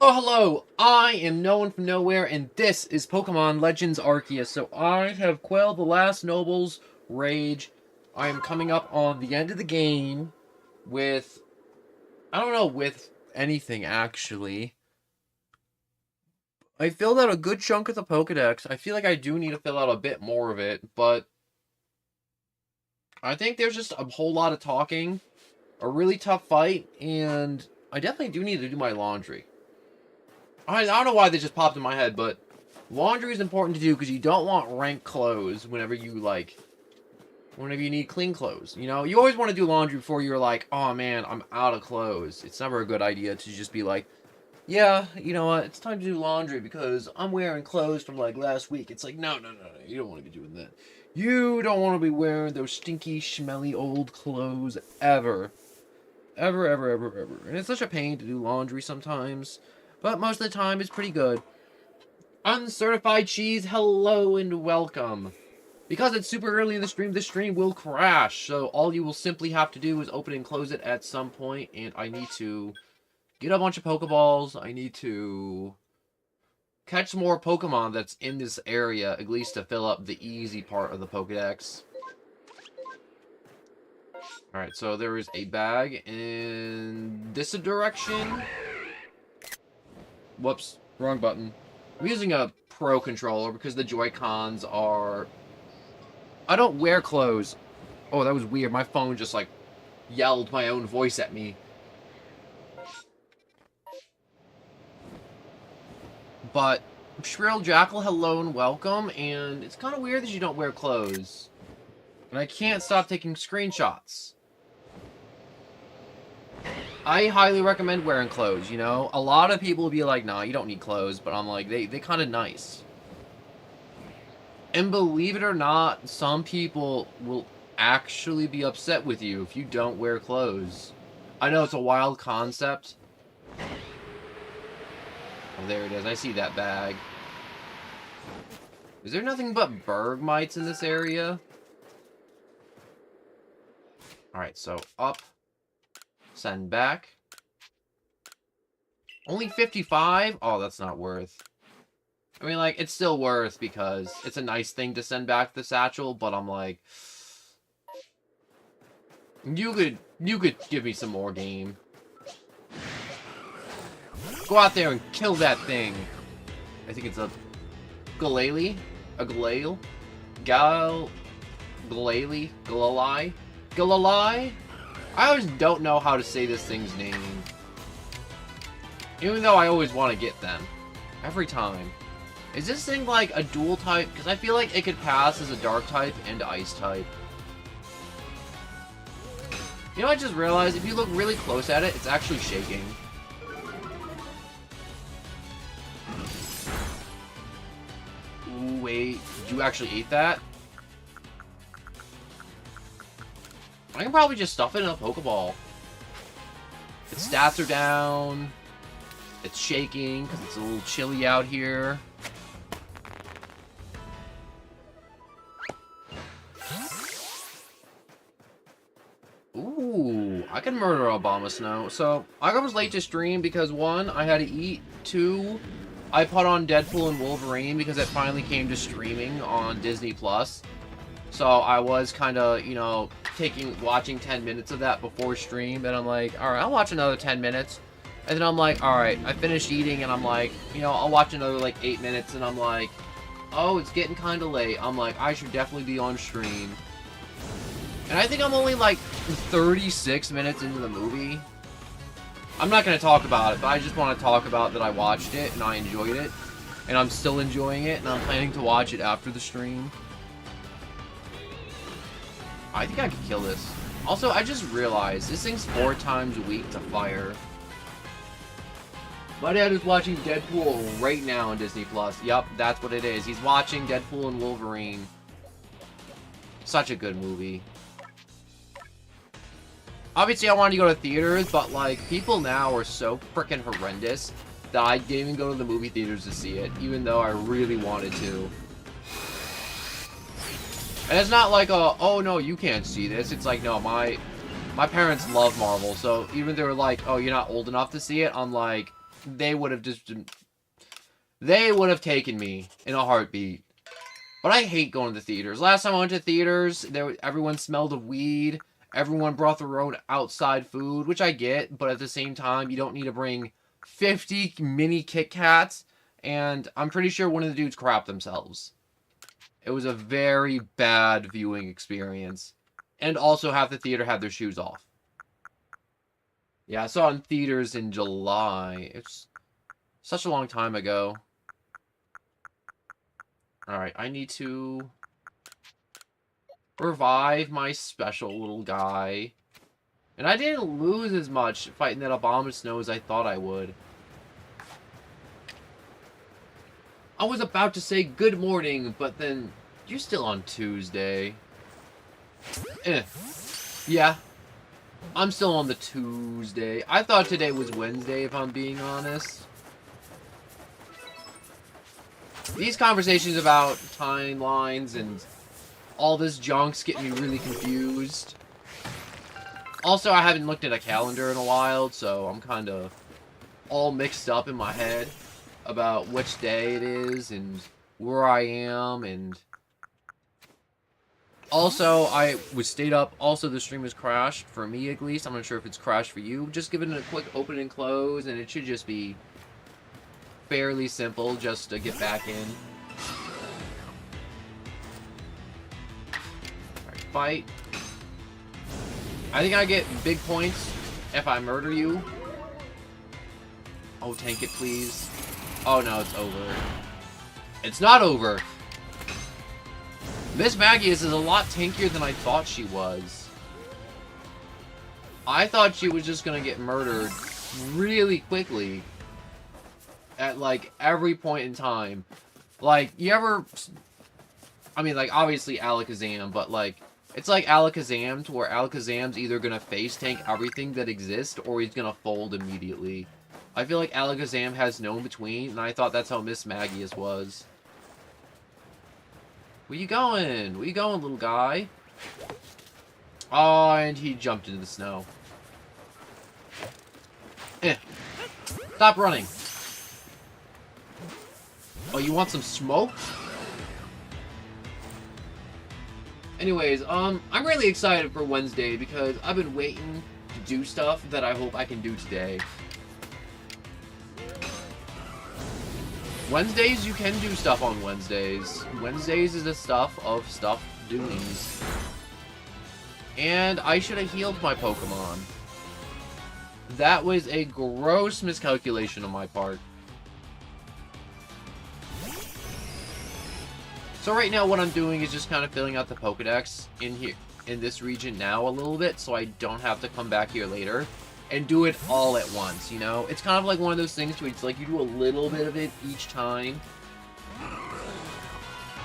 Oh, hello! I am no one from nowhere, and this is Pokemon Legends Arceus. So I have quelled the last noble's rage. I am coming up on the end of the game with... I don't know, with anything, actually. I filled out a good chunk of the Pokedex. I feel like I do need to fill out a bit more of it, but... I think there's just a whole lot of talking, a really tough fight, and I definitely do need to do my laundry. I don't know why they just popped in my head, but laundry is important to do because you don't want rank clothes whenever you, whenever you need clean clothes. You know, you always want to do laundry before you're like, oh man, I'm out of clothes. It's never a good idea to just be like, yeah, you know what, it's time to do laundry because I'm wearing clothes from, last week. It's like, no, you don't want to be doing that. You don't want to be wearing those stinky, smelly old clothes ever. Ever. And it's such a pain to do laundry sometimes. But most of the time, it's pretty good. Uncertified cheese, hello and welcome. Because it's super early in the stream will crash. So all you will simply have to do is open and close it at some point. And I need to get a bunch of Pokeballs. I need to catch some more Pokemon that's in this area, at least to fill up the easy part of the Pokedex. Alright, so there is a bag in this direction. Whoops, wrong button. I'm using a Pro controller because the Joy-Cons are... I don't wear clothes. Oh, that was weird. My phone just, yelled my own voice at me. But, Shrill Jackal, hello and welcome. And it's kind of weird that you don't wear clothes. And I can't stop taking screenshots. I highly recommend wearing clothes, you know? A lot of people will be like, nah, you don't need clothes, but I'm like, they kind of nice. And believe it or not, some people will actually be upset with you if you don't wear clothes. I know it's a wild concept. Oh, there it is. I see that bag. Is there nothing but Bergmites in this area? Alright, so up. Send back. Only 55? Oh, that's not worth. I mean, it's still worth because it's a nice thing to send back the satchel, but I'm like... You could give me some more game. Go out there and kill that thing. I think it's a... Glalie? A Glalie? Glalie? Glalie? Glalie? I always don't know how to say this thing's name. Even though I always want to get them. Every time. Is this thing a dual type? Because I feel like it could pass as a dark type and ice type. You know, I just realized if you look really close at it, it's actually shaking. Ooh, wait. Did you actually eat that? I can probably just stuff it in a Pokeball. Its stats are down. It's shaking because it's a little chilly out here. Ooh, I can murder Abomasnow. So, I was late to stream because 1, I had to eat. 2, I put on Deadpool and Wolverine because it finally came to streaming on Disney+. So I was kind of, you know, watching 10 minutes of that before stream, and I'm like, alright, I'll watch another 10 minutes. And then I'm like, alright, I finished eating, and I'm like, you know, I'll watch another, 8 minutes, and I'm like, oh, it's getting kind of late. I'm like, I should definitely be on stream. And I think I'm only, 36 minutes into the movie. I'm not going to talk about it, but I just want to talk about that I watched it, and I enjoyed it. And I'm still enjoying it, and I'm planning to watch it after the stream. I think I could kill this. Also, I just realized, this thing's 4 times weak to fire. My dad is watching Deadpool right now on Disney+. Yup, that's what it is. He's watching Deadpool and Wolverine. Such a good movie. Obviously, I wanted to go to theaters, but, people now are so freaking horrendous that I didn't even go to the movie theaters to see it, even though I really wanted to. And it's not like a, oh no, you can't see this. It's like, no, my parents love Marvel, so even if they're like, oh, you're not old enough to see it, I'm like, they would have just... They would have taken me in a heartbeat. But I hate going to theaters. Last time I went to theaters, everyone smelled of weed. Everyone brought their own outside food, which I get. But at the same time, you don't need to bring 50 mini Kit Kats. And I'm pretty sure one of the dudes crapped themselves. It was a very bad viewing experience. And also half the theater had their shoes off. Yeah, I saw it in theaters in July. It's such a long time ago. Alright, I need to revive my special little guy. And I didn't lose as much fighting that Abomasnow as I thought I would. I was about to say good morning, but then you're still on Tuesday. Yeah, I'm still on the Tuesday. I thought today was Wednesday, if I'm being honest. These conversations about timelines and all this junk's getting me really confused. Also, I haven't looked at a calendar in a while, so I'm kind of all mixed up in my head about which day it is and where I am, and also I was stayed up. Also, the stream has crashed for me, at least. I'm not sure if it's crashed for you. Just give it a quick open and close, and it should just be fairly simple just to get back in. Alright, fight. I think I get big points if I murder you. Oh, tank it, please. Oh, no, it's over. It's not over. Miss Magius is a lot tankier than I thought she was. I thought she was just gonna get murdered really quickly. At, like, every point in time. Like, you ever... I mean, like, obviously Alakazam, but, like, it's like Alakazam, to where Alakazam's either gonna face tank everything that exists, or he's gonna fold immediately. I feel like Alakazam has no in-between, and I thought that's how Miss Magius was. Where you going? Where you going, little guy? Oh, and he jumped into the snow. Stop running. Oh, you want some smoke? Anyways, I'm really excited for Wednesday because I've been waiting to do stuff that I hope I can do today. Wednesdays, you can do stuff on Wednesdays. Wednesdays is the stuff of stuff doings. And I should have healed my Pokemon. That was a gross miscalculation on my part. So right now what I'm doing is just kind of filling out the Pokedex in here, in this region now a little bit, so I don't have to come back here later and do it all at once, you know? It's kind of like one of those things where it's like you do a little bit of it each time.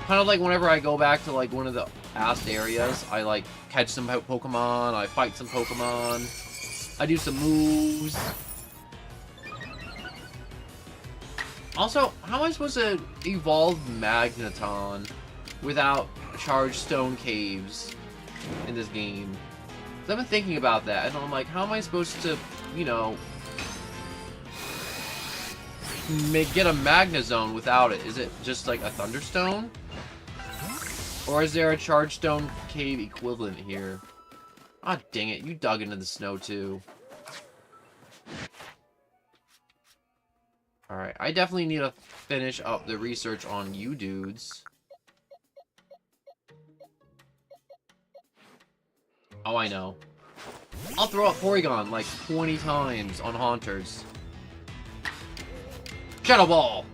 Kind of like whenever I go back to like one of the past areas, I like catch some Pokemon, I fight some Pokemon, I do some moves. Also, how am I supposed to evolve Magneton without Charged Stone Caves in this game? So I've been thinking about that, and I'm like, how am I supposed to, you know, get a Magnezone without it? Is it just like a Thunderstone? Or is there a Charged Stone Cave equivalent here? Ah, dang it, you dug into the snow too. Alright, I definitely need to finish up the research on you dudes. Oh, I know. I'll throw up Porygon like 20 times on Haunters. Shadow Ball!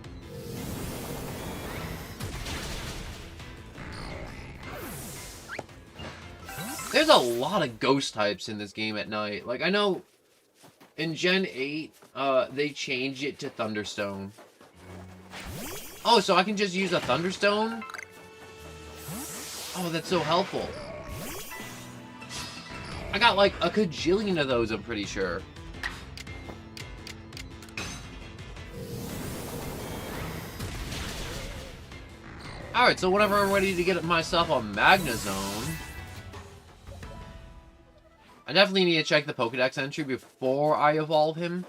There's a lot of ghost types in this game at night. Like, I know in Gen 8, they changed it to Thunderstone. Oh, so I can just use a Thunderstone? Oh, that's so helpful. I got like a kajillion of those, I'm pretty sure. Alright, so whenever I'm ready to get myself a Magnezone, I definitely need to check the Pokedex entry before I evolve him.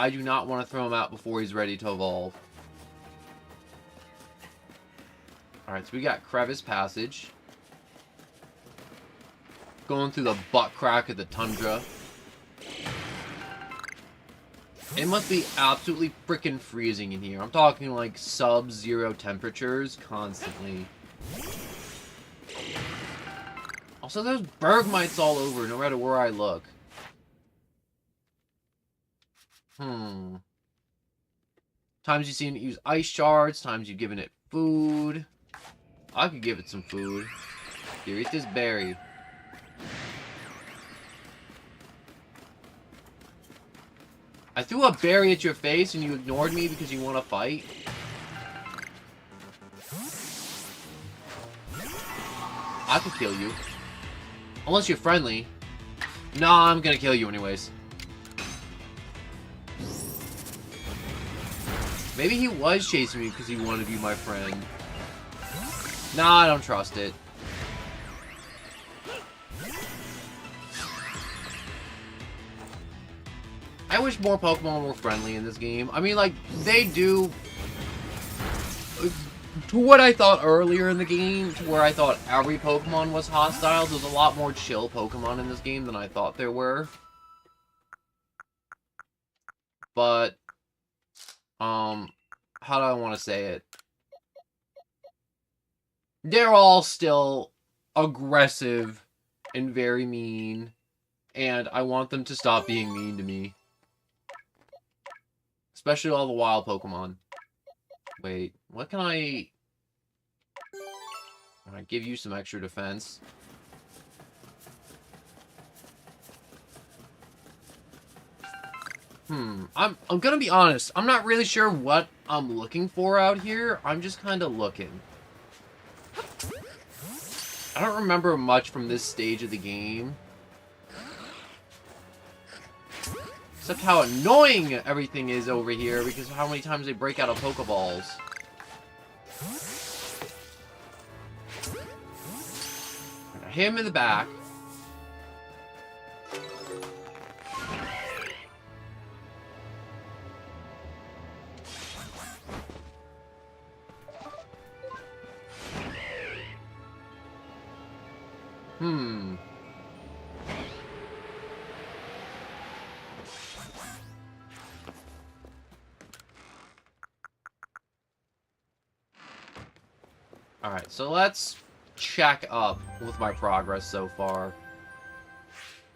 I do not want to throw him out before he's ready to evolve. Alright, so we got Crevice Passage. Going through the butt crack of the tundra. It must be absolutely freaking freezing in here. I'm talking like sub-zero temperatures constantly. Also, there's Bergmites all over, no matter where I look. Times you've seen it use ice shards, times you've given it food. I could give it some food. Here, eat this berry. I threw a berry at your face and you ignored me because you want to fight? I could kill you. Unless you're friendly. Nah, I'm gonna kill you anyways. Maybe he was chasing me because he wanted to be my friend. Nah, I don't trust it. I wish more Pokemon were friendly in this game. I mean, like, they do... To what I thought earlier in the game, to where I thought every Pokemon was hostile, there's a lot more chill Pokemon in this game than I thought there were. But, how do I want to say it? They're all still aggressive and very mean, and I want them to stop being mean to me. Especially all the wild Pokemon. Wait, what can I... Alright, give you some extra defense. I'm gonna be honest. I'm not really sure what I'm looking for out here. I'm just kind of looking. I don't remember much from this stage of the game. Except how annoying everything is over here because of how many times they break out of Pokeballs. Hit him in the back. Alright, so let's check up with my progress so far.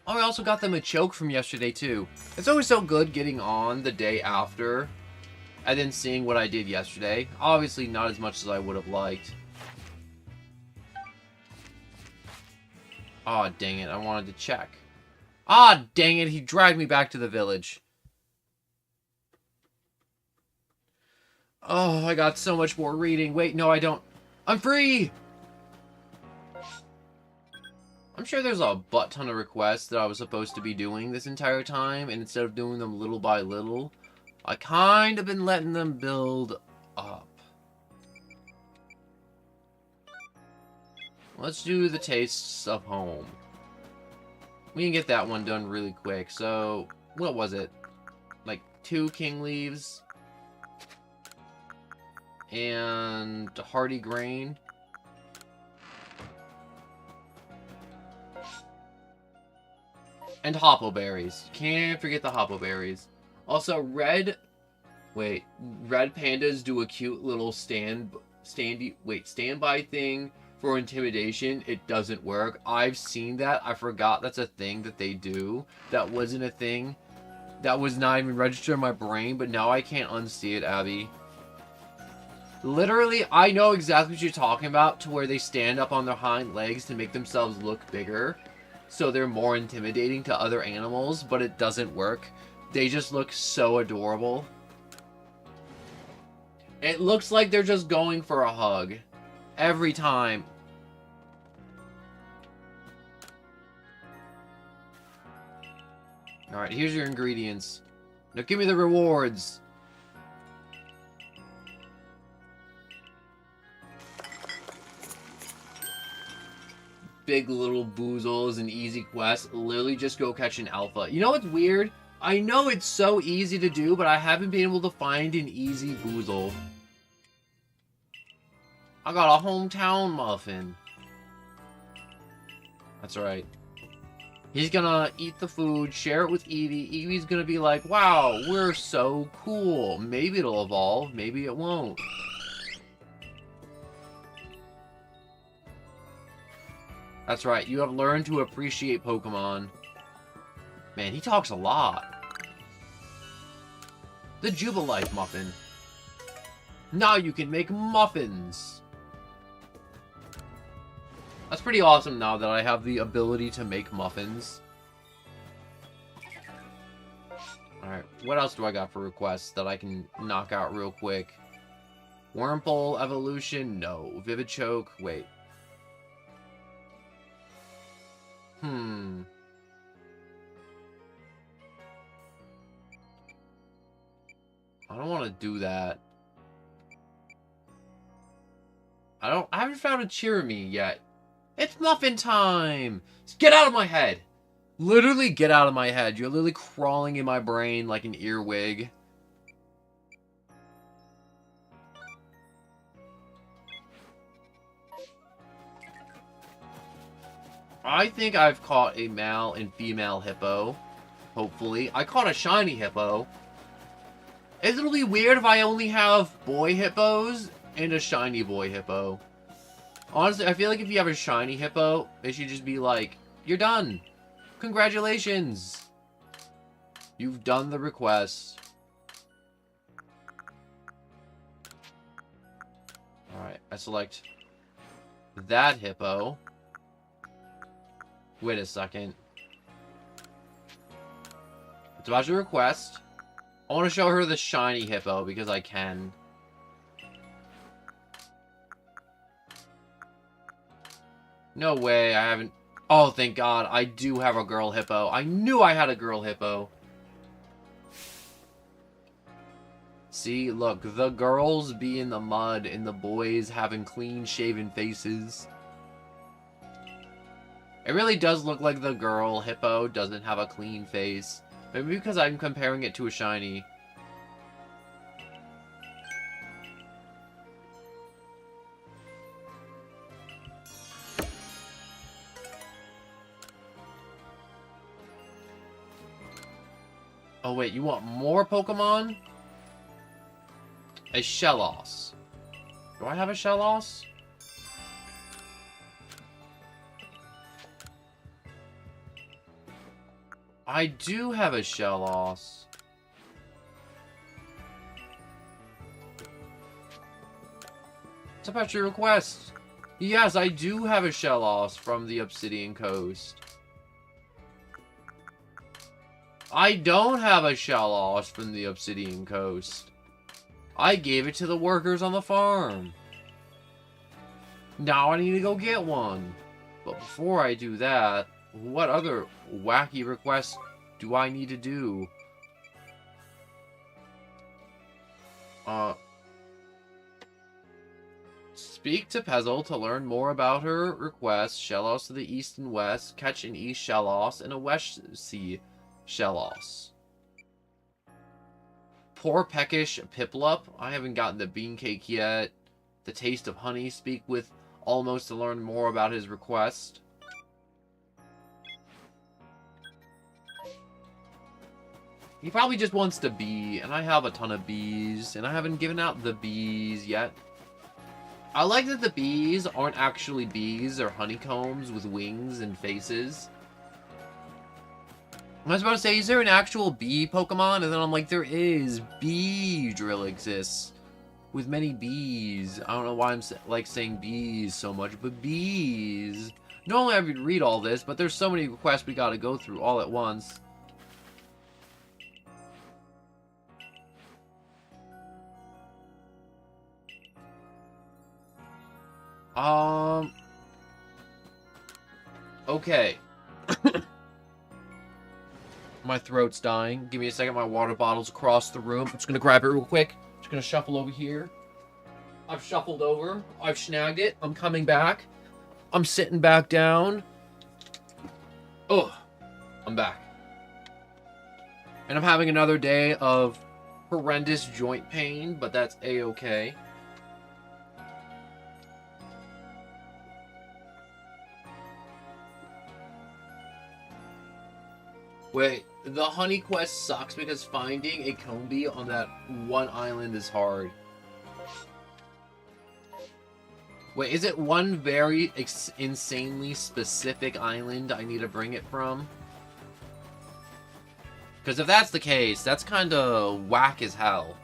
Oh, I also got them a choke from yesterday, too. It's always so good getting on the day after, and then seeing what I did yesterday. Obviously, not as much as I would have liked. Aw, dang it, I wanted to check. Ah, dang it, he dragged me back to the village. Oh, I got so much more reading. Wait, no, I don't. I'm free! I'm sure there's a butt ton of requests that I was supposed to be doing this entire time, and instead of doing them little by little, I kind of been letting them build up. Let's do the Tastes of Home. We can get that one done really quick. So, what was it? Like 2 King Leaves and Hardy Grain. And Hoppo Berries. Can't forget the Hoppo Berries. Also, Red Pandas do a cute little standby thing for intimidation. It doesn't work. I've seen that. I forgot that's a thing that they do. That wasn't a thing. That was not even registered in my brain, but now I can't unsee it, Abby. Literally, I know exactly what you're talking about, to where they stand up on their hind legs to make themselves look bigger, so they're more intimidating to other animals, but it doesn't work. They just look so adorable. It looks like they're just going for a hug. Every time. Alright, here's your ingredients. Now give me the rewards. Big little boozles and easy quests. Literally just go catch an alpha. You know what's weird? I know it's so easy to do, but I haven't been able to find an easy boozle. I got a hometown muffin. That's right. He's gonna eat the food, share it with Eevee. Eevee's gonna be like, wow, we're so cool. Maybe it'll evolve, maybe it won't. That's right, you have learned to appreciate Pokemon. Man, he talks a lot. The Jubilife muffin. Now you can make muffins. That's pretty awesome now that I have the ability to make muffins. Alright, what else do I got for requests that I can knock out real quick? Wurmple, Evolution, no. Vivid Choke, wait. I don't want to do that. I haven't found a Cheeremy yet. It's muffin time! Get out of my head! Literally get out of my head. You're literally crawling in my brain like an earwig. I think I've caught a male and female hippo. Hopefully. I caught a shiny hippo. It'll be weird if I only have boy hippos and a shiny boy hippo. Honestly, I feel like if you have a shiny hippo, they should just be like, you're done. Congratulations. You've done the request. Alright, I select that hippo. Wait a second. It's about to request. I want to show her the shiny hippo because I can. No way, I haven't... Oh, thank God, I do have a girl hippo. I knew I had a girl hippo. See, look, the girls be in the mud and the boys having clean-shaven faces. It really does look like the girl hippo doesn't have a clean face. Maybe because I'm comparing it to a shiny. Oh wait, you want more Pokemon? A Shellos. Do I have a Shellos? I do have a Shellos. What's about your request? Yes, I do have a Shellos from the Obsidian Coast. I don't have a Shellos from the Obsidian Coast. I gave it to the workers on the farm. Now I need to go get one. But before I do that, what other wacky requests do I need to do? Speak to Pezzle to learn more about her request. Shellos to the east and west. Catch an east Shellos and a west sea Shellos. Poor peckish Piplup. I haven't gotten the bean cake yet. The taste of honey. Speak with Almost to learn more about his request. He probably just wants the bee, and I have a ton of bees, and I haven't given out the bees yet. I like that the bees aren't actually bees, they're honeycombs with wings and faces. I was about to say, is there an actual bee Pokemon? And then I'm like, there is. Beedrill exists. With many bees. I don't know why I'm like saying bees so much, but bees. Normally I would read all this, but there's so many requests we gotta go through all at once. Okay. My throat's dying. Give me a second. My water bottle's across the room. I'm just gonna grab it real quick. Just gonna shuffle over here. I've shuffled over. I've snagged it. I'm coming back. I'm sitting back down. Oh, I'm back. And I'm having another day of horrendous joint pain, but that's a-okay. Wait, the honey quest sucks because finding a combi on that one island is hard. Wait, is it one very insanely specific island I need to bring it from? Because if that's the case, that's kind of whack as hell.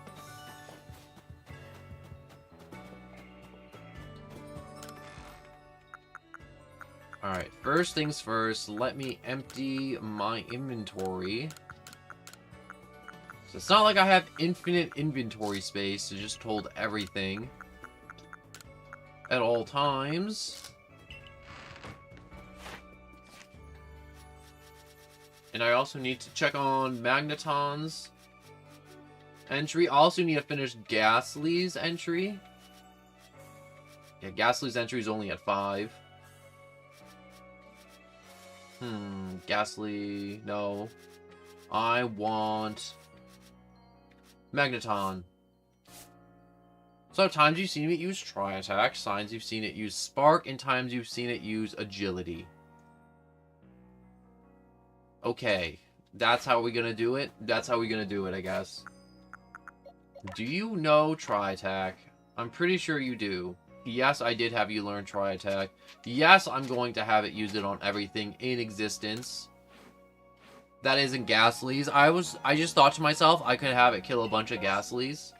Alright, first things first, let me empty my inventory. So it's not like I have infinite inventory space to just hold everything at all times. And I also need to check on Magneton's entry. I also need to finish Ghastly's entry. Yeah, Ghastly's entry is only at 5. Ghastly, no. I want Magneton. So times you've seen it use Tri-Attack, times you've seen it use Spark, and times you've seen it use Agility. Okay, that's how we're gonna do it? That's how we're gonna do it, I guess. Do you know Tri-Attack? I'm pretty sure you do. Yes, I did have you learn Tri-Attack. Yes, I'm going to have it use it on everything in existence. That isn't Ghastly's. I just thought to myself I could have it kill a bunch of Ghastly's.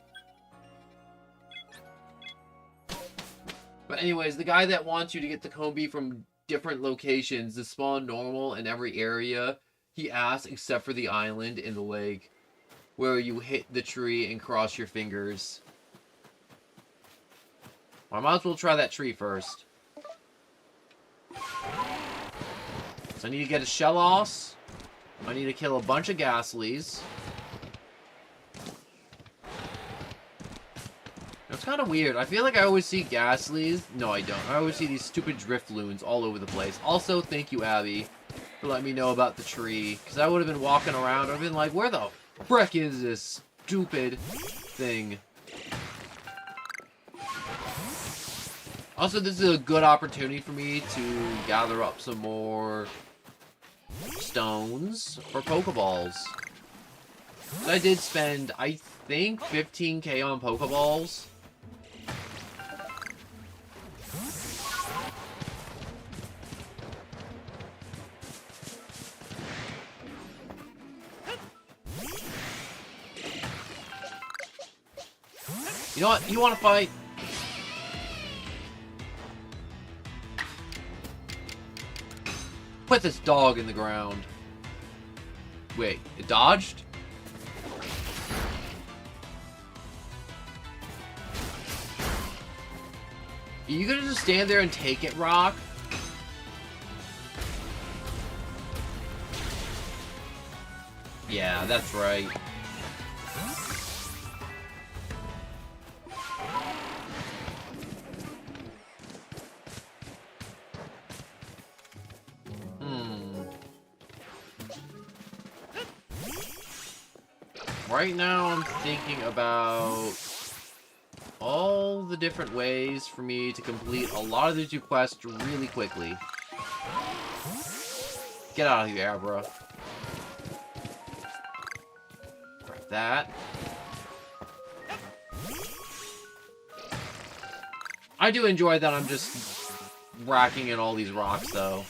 But anyways, the guy that wants you to get the combi from different locations to spawn normal in every area, he asks except for the island in the lake, where you hit the tree and cross your fingers. I might as well try that tree first. So I need to get a Shellos. I need to kill a bunch of Ghastlies. It's kind of weird. I feel like I always see Ghastlies. No, I don't. I always see these stupid Drifloons all over the place. Also, thank you, Abby, for letting me know about the tree. Because I would have been walking around. I would have been like, where the frick is this stupid thing? Also, this is a good opportunity for me to gather up some more stones for Pokeballs. So I did spend, I think, 15k on Pokeballs. You know what? You want to fight? Put this dog in the ground. Wait, it dodged? Are you gonna just stand there and take it, Rock? Yeah, that's right. Right now, I'm thinking about all the different ways for me to complete a lot of these quests really quickly. Get out of here, bro. Grab that. I do enjoy that I'm just racking in all these rocks, though.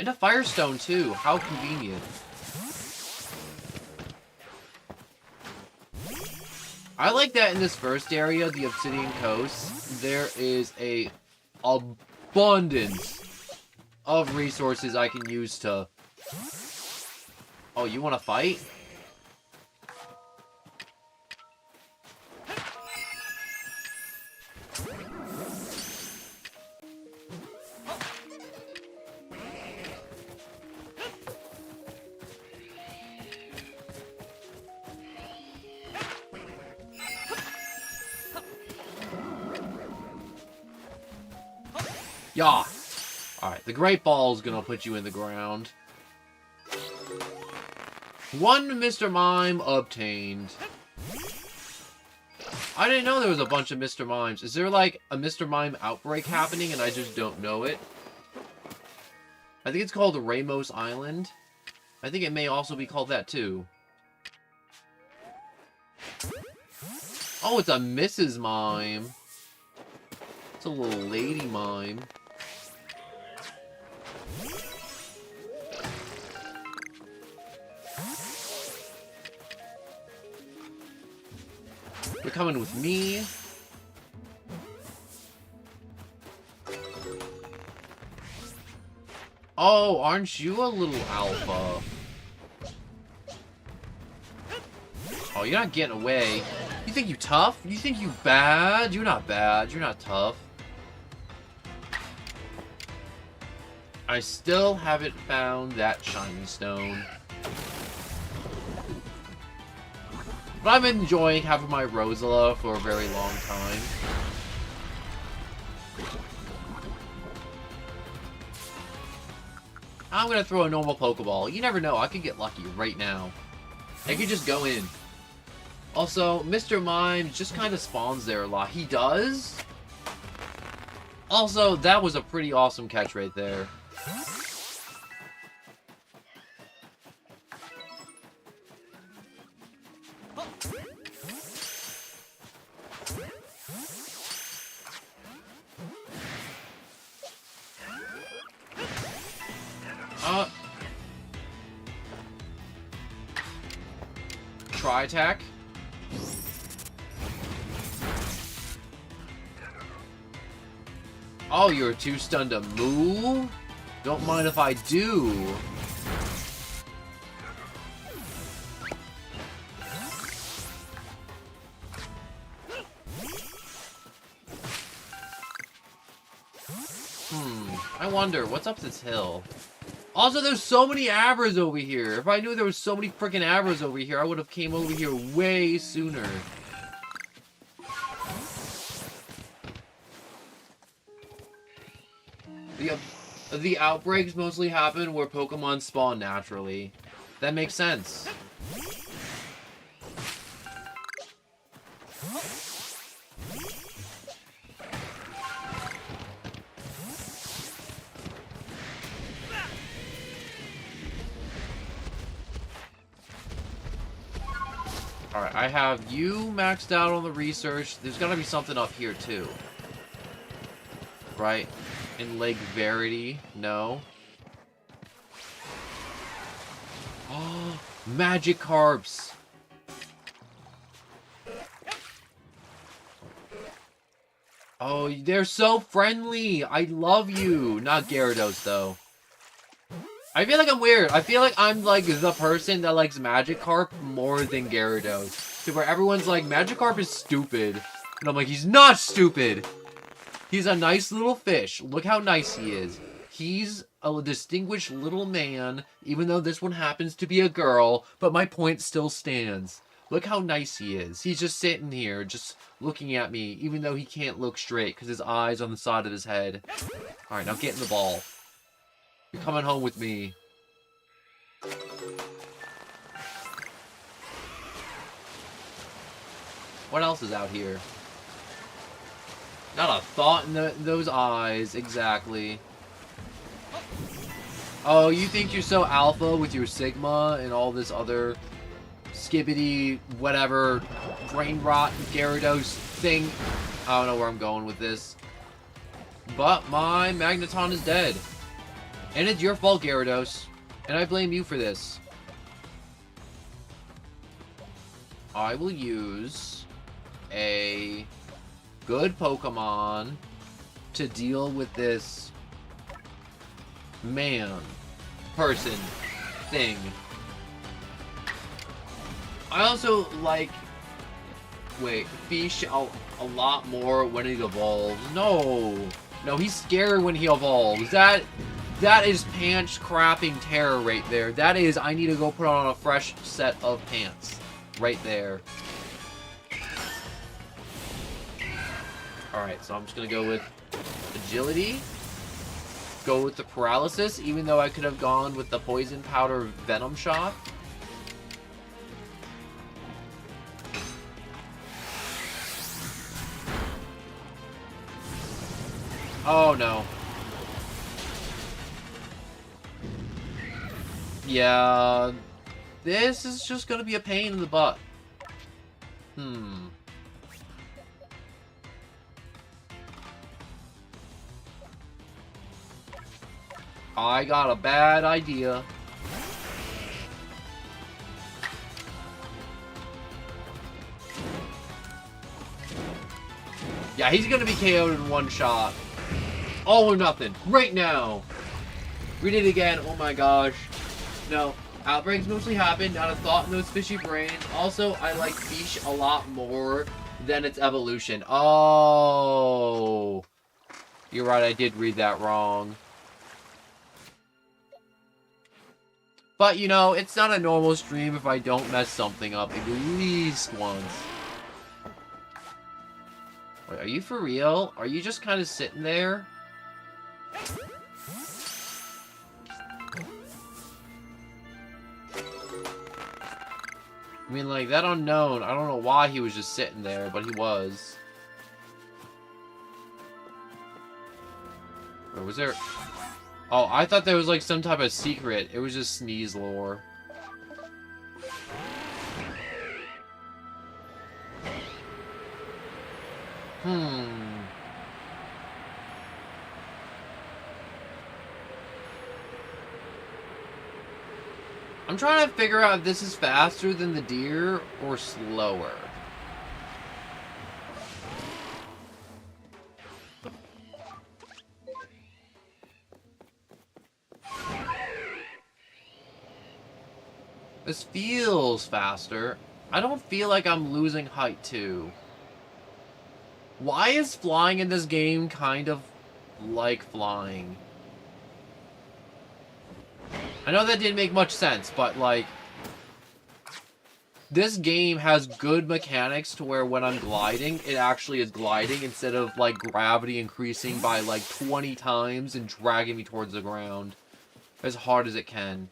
And a Firestone, too. How convenient. I like that in this first area, the Obsidian Coast, there is a abundance of resources I can use to... Oh, you want to fight? Yeah. Alright, the Great Ball is gonna put you in the ground. One Mr. Mime obtained. I didn't know there was a bunch of Mr. Mimes. Is there like a Mr. Mime outbreak happening and I just don't know it? I think it's called Ramos Island. I think it may also be called that too. Oh, it's a Mrs. Mime. It's a little lady mime. You're coming with me. Oh, aren't you a little alpha? Oh, you're not getting away. You think you tough? You think you bad? You're not bad. You're not tough. I still haven't found that shiny stone. But I'm enjoying having my Rosala for a very long time. I'm gonna throw a normal Pokeball. You never know, I could get lucky right now. I could just go in. Also, Mr. Mime just kind of spawns there a lot. He does? Also, that was a pretty awesome catch right there. Try attack. Oh, you're too stunned to move? Don't mind if I do. I wonder, what's up this hill? Also, there's so many Abras over here. If I knew there was so many freaking Abras over here, I would have came over here way sooner. The outbreaks mostly happen where Pokemon spawn naturally. That makes sense. Alright, I have you maxed out on the research. There's gotta be something up here, too. Right? In Lake Verity? No. Oh, Magikarps! Oh, they're so friendly! I love you! Not Gyarados, though. I feel like I'm weird. I feel like I'm, like, the person that likes Magikarp more than Gyarados. To where everyone's like, Magikarp is stupid. And I'm like, he's not stupid! He's a nice little fish. Look how nice he is. He's a distinguished little man, even though this one happens to be a girl, but my point still stands. Look how nice he is. He's just sitting here, just looking at me, even though he can't look straight, because his eye's on the side of his head. Alright, now get in the ball. You're coming home with me. What else is out here? Not a thought in those eyes, exactly. Oh, you think you're so alpha with your Sigma and all this other skibbity, whatever, brain rot, Gyarados thing? I don't know where I'm going with this. But my Magneton is dead. And it's your fault, Gyarados. And I blame you for this. I will use a good Pokemon to deal with this man, person, thing. I also like, Fish a lot more when it evolves. No, he's scary when he evolves. That is pants crapping terror right there. That is, I need to go put on a fresh set of pants. Right there. Alright, so I'm just going to go with agility. Go with the paralysis, even though I could have gone with the poison powder venom shot. Oh, no. Yeah. This is just gonna be a pain in the butt. I got a bad idea. Yeah, he's gonna be KO'd in one shot. All or nothing. Right now. Read it again. Oh my gosh. No. Outbreaks mostly happen. Not a thought in those fishy brains. Also, I like fish a lot more than its evolution. Oh. You're right. I did read that wrong. But, you know, it's not a normal stream if I don't mess something up at least once. Wait, are you for real? Are you just kind of sitting there? I mean, like, that unknown, I don't know why he was just sitting there, but he was. Or was there... Oh, I thought there was, like, some type of secret. It was just sneeze lore. I'm trying to figure out if this is faster than the deer or slower. This feels faster. I don't feel like I'm losing height too. Why is flying in this game kind of like flying? I know that didn't make much sense, but like... This game has good mechanics to where when I'm gliding, it actually is gliding instead of like gravity increasing by like 20 times and dragging me towards the ground. As hard as it can.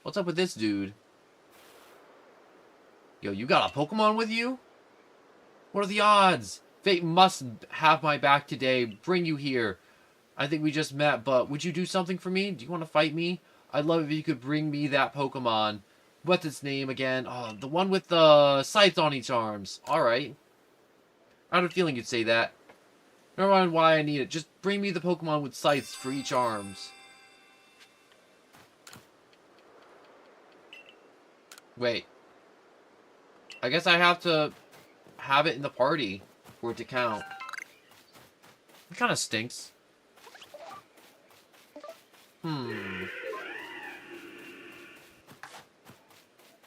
What's up with this dude? Yo, you got a Pokemon with you? What are the odds? Fate must have my back today. Bring you here. I think we just met, but would you do something for me? Do you want to fight me? I'd love if you could bring me that Pokemon. What's its name again? Oh, the one with the scythe on its arms. Alright. I had a feeling you'd say that. Never mind why I need it. Just bring me the Pokemon with scythes for each arms. Wait. I guess I have to have it in the party for it to count. It kind of stinks.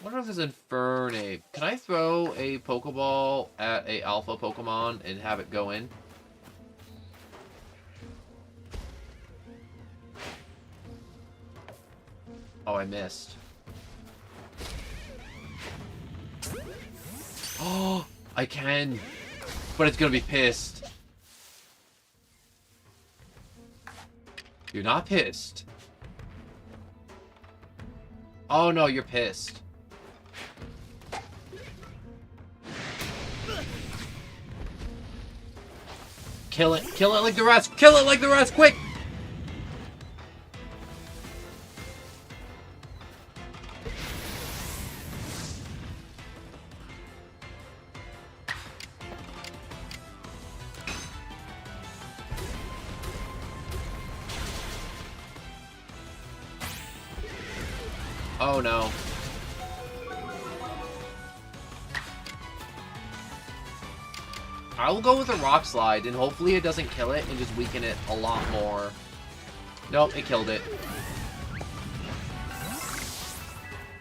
What if it's Infernape? Can I throw a Pokeball at a Alpha Pokemon and have it go in? Oh, I missed. Oh, I can. But it's gonna be pissed. You're not pissed. Oh no, you're pissed. Kill it. Kill it like the rest. Kill it like the rest. Quick. Oh no. I will go with a Rock Slide, and hopefully it doesn't kill it and just weaken it a lot more. Nope, it killed it.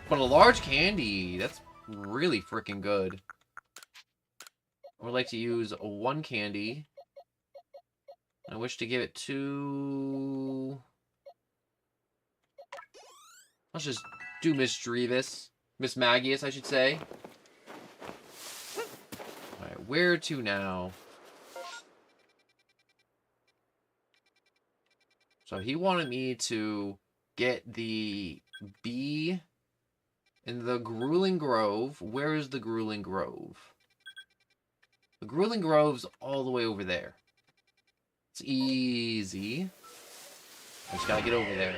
But a large candy, that's really freaking good. I would like to use one candy. I wish to give it to... Let's just do Miss Drevis. Miss Magius, I should say. Alright, where to now? So he wanted me to get the bee in the Grueling Grove. Where is the Grueling Grove? The Grueling Grove's all the way over there. It's easy. I just gotta get over there.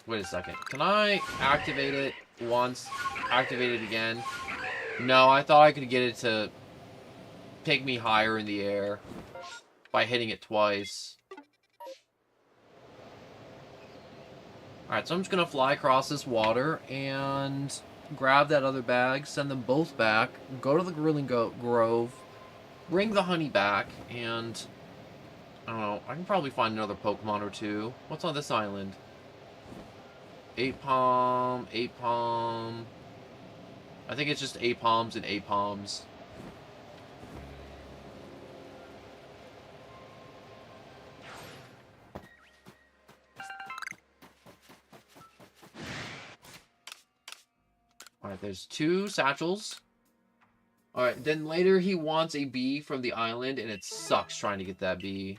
Wait a second. Can I activate it once? Activate it again? No, I thought I could get it to take me higher in the air by hitting it twice. Alright, so I'm just gonna fly across this water and grab that other bag, send them both back, go to the Grilling Grove, bring the honey back, and I don't know, I can probably find another Pokemon or two. What's on this island? Apom. I think it's just Apoms and Apoms. Alright, there's 2 satchels. Alright, then later he wants a bee from the island, and it sucks trying to get that bee.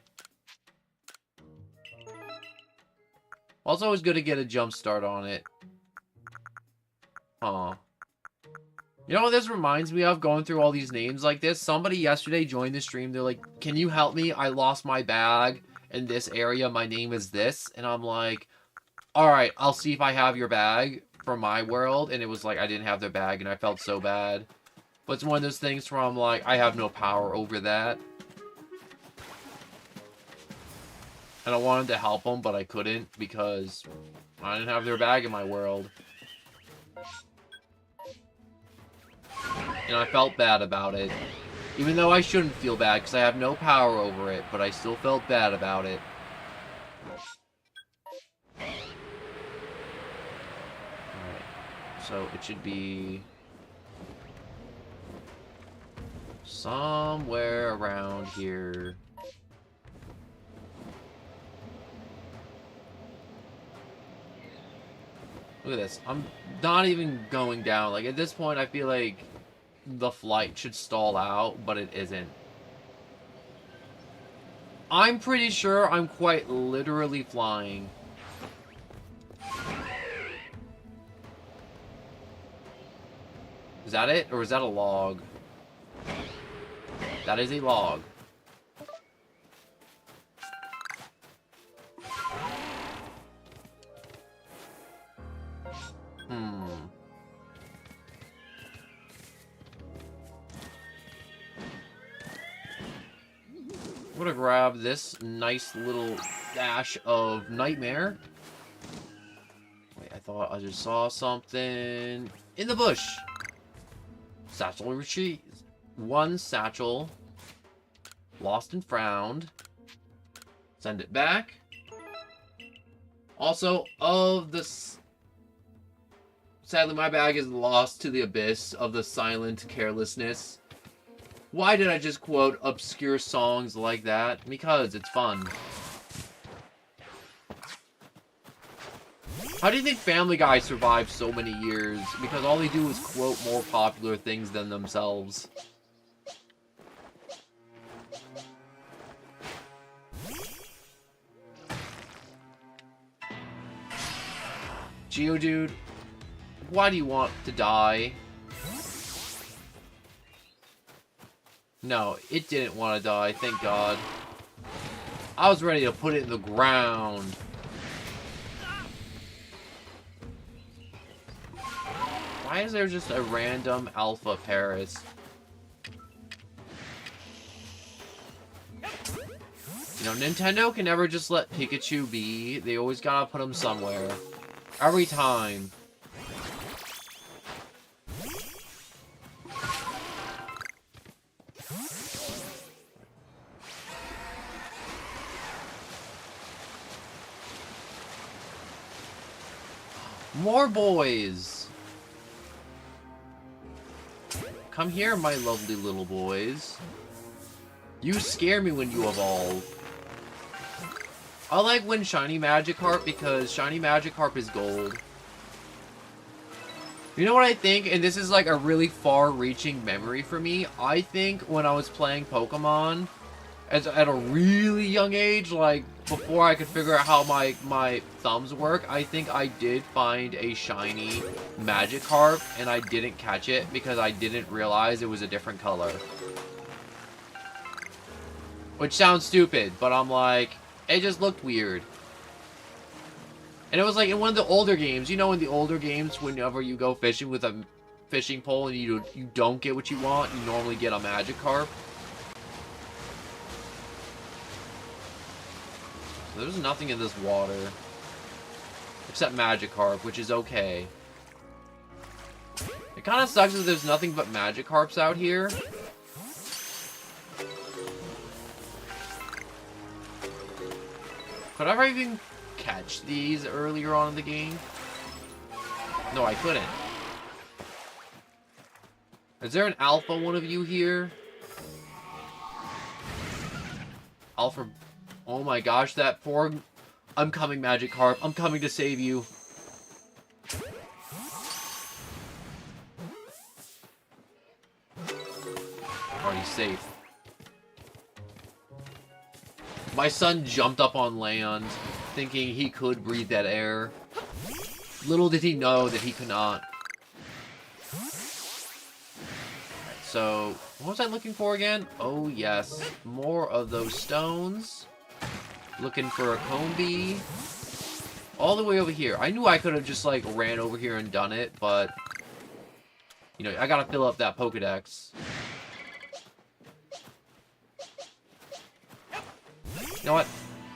Also, always good to get a jump start on it. Huh. You know what this reminds me of, going through all these names like this? Somebody yesterday joined the stream. They're like, can you help me? I lost my bag in this area. My name is this. And I'm like, alright, I'll see if I have your bag from my world. And it was like, I didn't have their bag, and I felt so bad. But it's one of those things where I'm like, I have no power over that. And I wanted to help them, but I couldn't because I didn't have their bag in my world. And I felt bad about it. Even though I shouldn't feel bad because I have no power over it, but I still felt bad about it. Alright. So it should be somewhere around here. Look at this. I'm not even going down. Like, at this point, I feel like the flight should stall out, but it isn't. I'm pretty sure I'm quite literally flying. Is that it? Or is that a log? That is a log. I'm gonna grab this nice little dash of Nightmare. Wait, I thought I just saw something in the bush. Satchel retrieved. 1 satchel. Lost and found. Send it back. Also, of the... Sadly, my bag is lost to the abyss of the silent carelessness. Why did I just quote obscure songs like that? Because it's fun. How do you think Family Guy survived so many years? Because all they do is quote more popular things than themselves. Geodude, why do you want to die? No, it didn't want to die, thank God. I was ready to put it in the ground. Why is there just a random Alpha Paris? You know, Nintendo can never just let Pikachu be. They always gotta put him somewhere. Every time. More boys! Come here, my lovely little boys. You scare me when you evolve. I like when Shiny Magikarp because Shiny Magikarp is gold. You know what I think? And this is like a really far-reaching memory for me. I think when I was playing Pokemon, at a really young age, like before I could figure out how my thumbs work, I think I did find a shiny Magikarp, and I didn't catch it because I didn't realize it was a different color. Which sounds stupid, but I'm like, it just looked weird. And it was like in one of the older games, you know, in the older games, whenever you go fishing with a fishing pole and you don't get what you want, you normally get a Magikarp. There's nothing in this water. Except Magikarp, which is okay. It kind of sucks that there's nothing but Magikarps out here. Could I ever even catch these earlier on in the game? No, I couldn't. Is there an alpha one of you here? Alpha... Oh my gosh, that poor... I'm coming, Magikarp. I'm coming to save you. Are you safe? My son jumped up on land, thinking he could breathe that air. Little did he know that he could not. So, what was I looking for again? Oh yes, more of those stones. Looking for a combi. All the way over here. I knew I could have just, like, ran over here and done it, but... You know, I gotta fill up that Pokedex. You know what?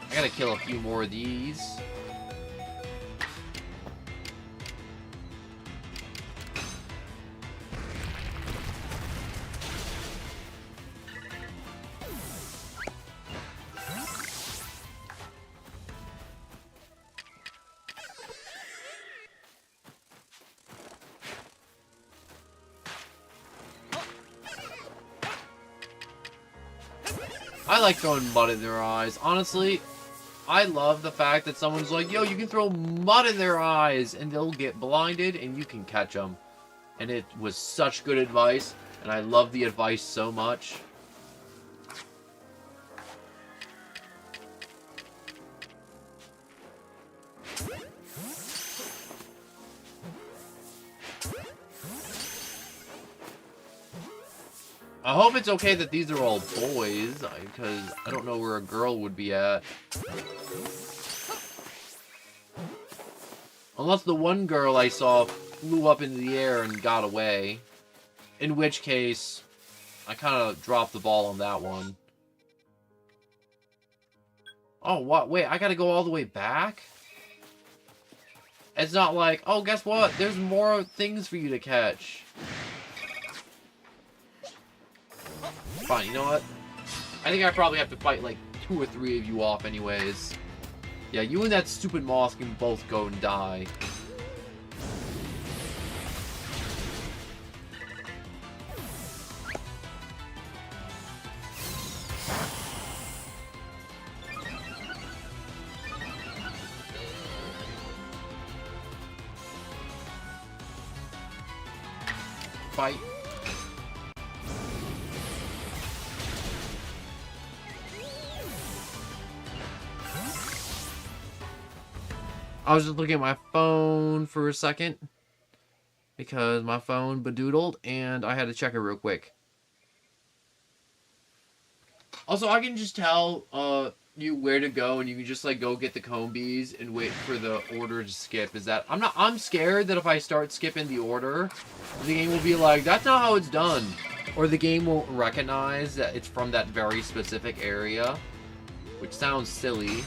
I gotta kill a few more of these. I like throwing mud in their eyes. Honestly, I love the fact that someone's like, yo, you can throw mud in their eyes and they'll get blinded and you can catch them. And it was such good advice, and I love the advice so much. I hope it's okay that these are all boys, because I don't know where a girl would be at. Unless the one girl I saw flew up into the air and got away. In which case, I kind of dropped the ball on that one. Oh, what? Wait, I gotta go all the way back? It's not like, oh, guess what? There's more things for you to catch. Fine, you know what? I think I probably have to fight like 2 or 3 of you off anyways. Yeah, you and that stupid moss can both go and die. Fight. I was just looking at my phone for a second because my phone bedoodled and I had to check it real quick. Also, I can just tell you where to go, and you can just like go get the combis and wait for the order to skip. Is that I'm scared that if I start skipping the order, the game will be like, that's not how it's done. Or the game won't recognize that it's from that very specific area, which sounds silly.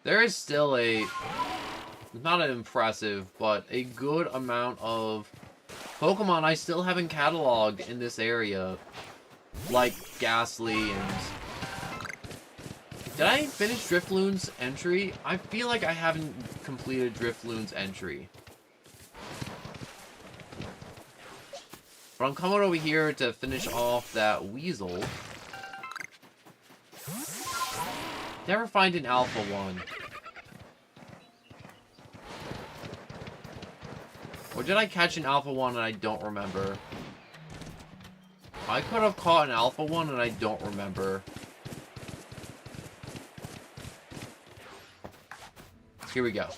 There is still not an impressive, but a good amount of Pokemon I still haven't cataloged in this area. Like Ghastly and... Did I finish Drifloon's entry? I feel like I haven't completed Drifloon's entry. But I'm coming over here to finish off that Weasel. Never find an Alpha one. Or did I catch an Alpha one and I don't remember? I could have caught an Alpha one and I don't remember. Here we go.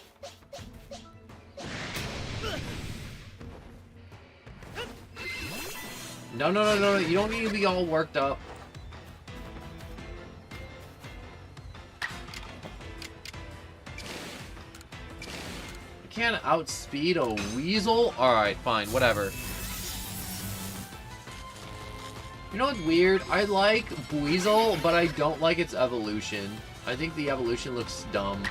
No, no, no, no, you don't need to be all worked up. I can't outspeed a Weasel? Alright, fine, whatever. You know what's weird? I like Weasel, but I don't like its evolution. I think the evolution looks dumb.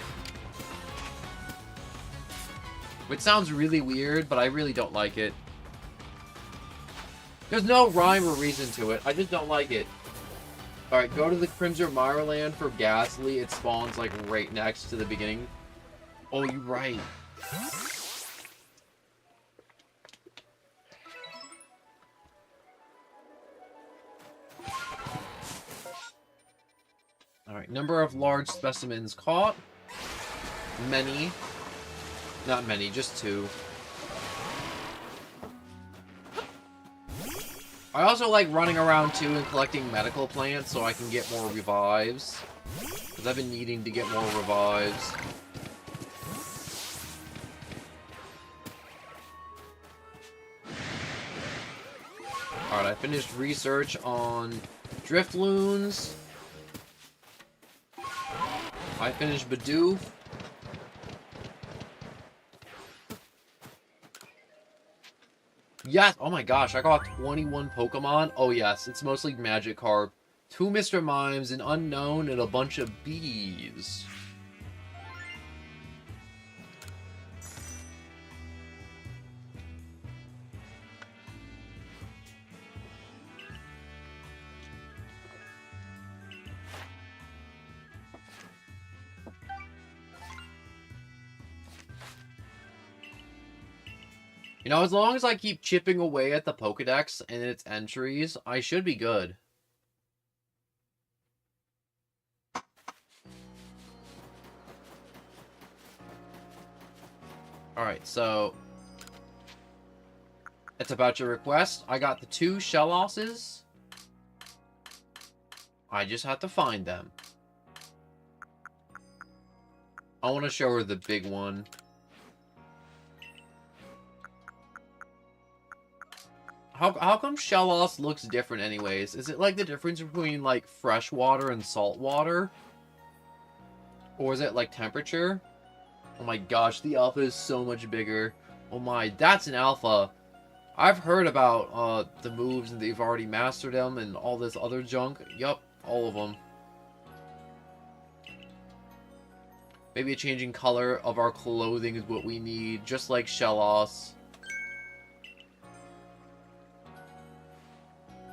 Which sounds really weird, but I really don't like it. There's no rhyme or reason to it. I just don't like it. Alright, go to the Crimson Mireland for Ghastly. It spawns, like, right next to the beginning. Oh, you're right. Alright, number of large specimens caught. Many. Not many, just 2. I also like running around too and collecting medical plants so I can get more revives. Because I've been needing to get more revives. Alright, I finished research on Driftloons. I finished Bidoof. Yes! Oh my gosh, I got 21 Pokemon. Oh yes, it's mostly Magikarp. 2 Mr. Mimes, an Unknown, and a bunch of bees. You know, as long as I keep chipping away at the Pokedex and its entries, I should be good. Alright, so... it's about your request. I got the 2 Shellosses. I just have to find them. I want to show her the big one. How come Shellos looks different anyways? Is it like the difference between like fresh water and salt water? Or is it like temperature? Oh my gosh, the alpha is so much bigger. Oh my, that's an alpha. I've heard about the moves and they've already mastered them and all this other junk. Yup, all of them. Maybe a changing color of our clothing is what we need, just like Shellos.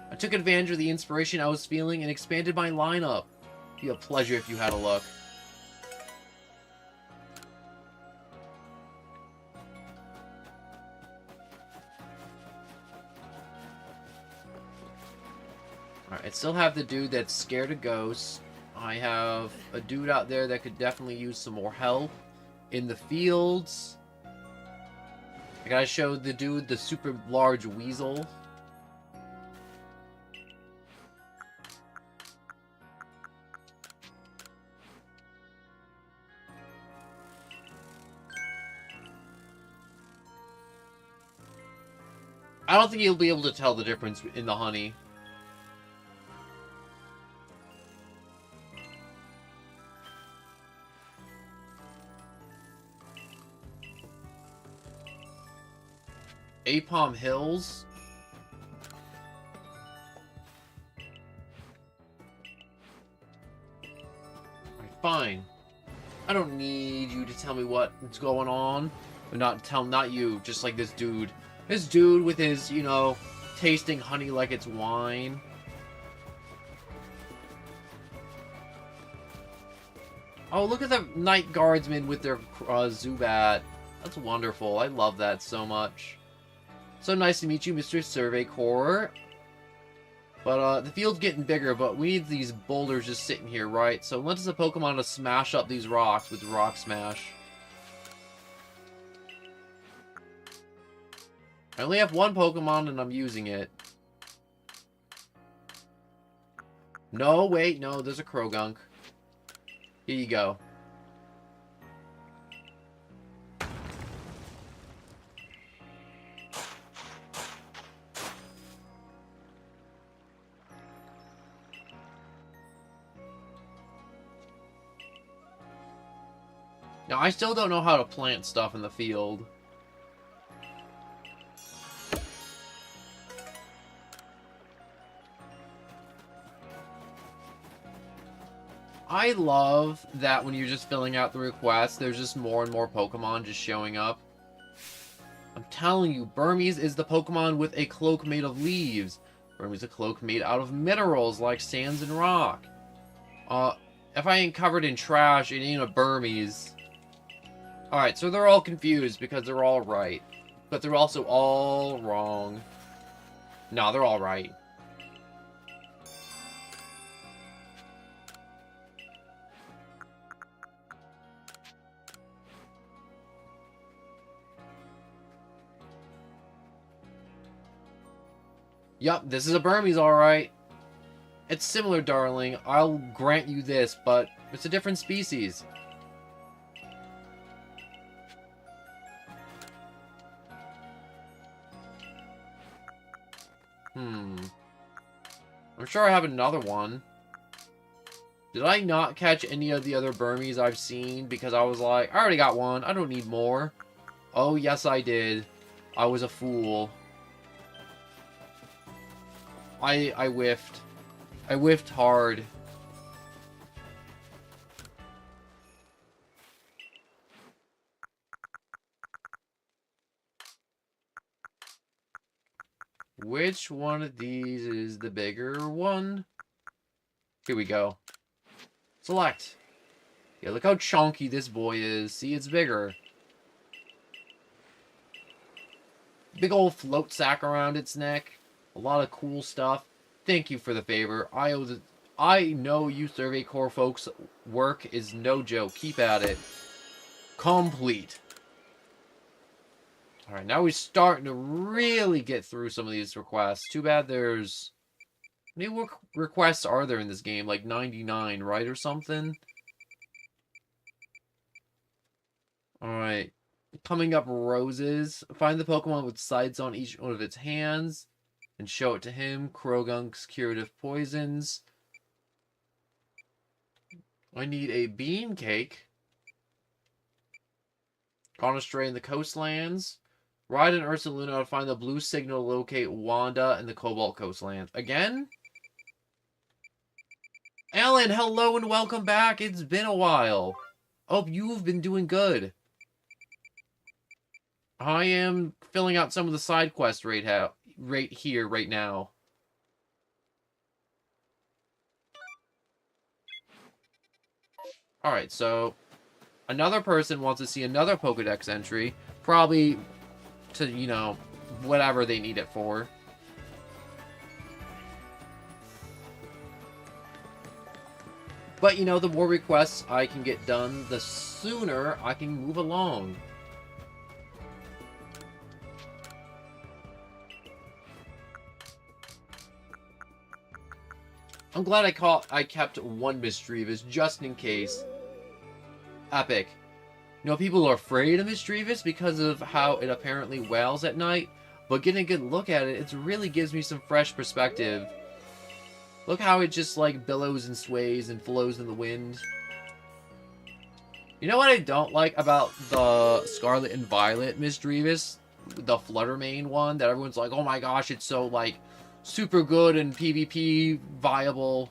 I took advantage of the inspiration I was feeling and expanded my lineup. It'd be a pleasure if you had a look. Alright, I still have the dude that's scared of ghosts. I have a dude out there that could definitely use some more help in the fields. I gotta show the dude the super large weasel. I don't think you'll be able to tell the difference in the honey. Apom Hills. Alright, fine. I don't need you to tell me what's going on. But not you, just like this dude. This dude with his, you know, tasting honey like it's wine. Oh, look at the Night Guardsmen with their Zubat. That's wonderful. I love that so much. So nice to meet you, Mr. Survey Corps. But, the field's getting bigger, but we need these boulders just sitting here, right? So let's the Pokemon to smash up these rocks with Rock Smash. I only have one Pokemon and I'm using it. No, wait, no, there's a Krogunk. Here you go. Now, I still don't know how to plant stuff in the field. I love that when you're just filling out the request, there's just more and more Pokemon just showing up. I'm telling you, Burmese is the Pokemon with a cloak made of leaves. Burmese is a cloak made out of minerals like sands and rock. If I ain't covered in trash, it ain't a Burmese. Alright, so they're all confused because they're all right. But they're also all wrong. No, they're all right. Yup, this is a Burmese, alright. It's similar, darling. I'll grant you this, but it's a different species. I'm sure I have another one. Did I not catch any of the other Burmese I've seen? Because I was like, I already got one. I don't need more. Oh, yes, I did. I was a fool. I whiffed. I whiffed hard. Which one of these is the bigger one? Here we go. Select. Yeah, look how chunky this boy is. See, it's bigger. Big old float sack around its neck. A lot of cool stuff. Thank you for the favor. I know you Survey Corps folks' work is no joke. Keep at it. Complete. Alright, now we're starting to really get through some of these requests. Too bad there's... How many requests are there in this game? Like 99, right? Or something? Alright. Coming up, roses. Find the Pokemon with sights on each one of its hands. And show it to him. Krogunk's curative poisons. I need a bean cake. Gone astray in the coastlands. Ride an Ursaluna to find the blue signal to locate Wanda in the Cobalt Coastlands. Again? Alan, hello and welcome back. It's been a while. Hope you've been doing good. I am filling out some of the side quests right here, right now. Alright, so... Another person wants to see another Pokedex entry. Probably to, you know, whatever they need it for. But, you know, the more requests I can get done, the sooner I can move along. I'm glad I kept one Misdreavus just in case. Epic. You know, people are afraid of Misdreavus because of how it apparently wails at night, but getting a good look at it, it really gives me some fresh perspective. Look how it just, like, billows and sways and flows in the wind. You know what I don't like about the Scarlet and Violet Misdreavus? The Fluttermane one, that everyone's like, oh my gosh, it's so, like, super good and PvP viable.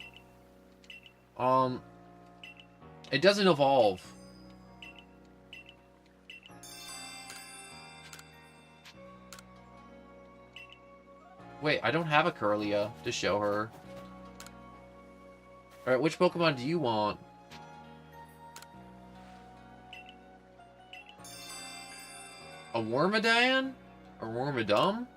It doesn't evolve. Wait, I don't have a Kirlia to show her. Alright, which Pokemon do you want? A Wormadam? Or Wormadum?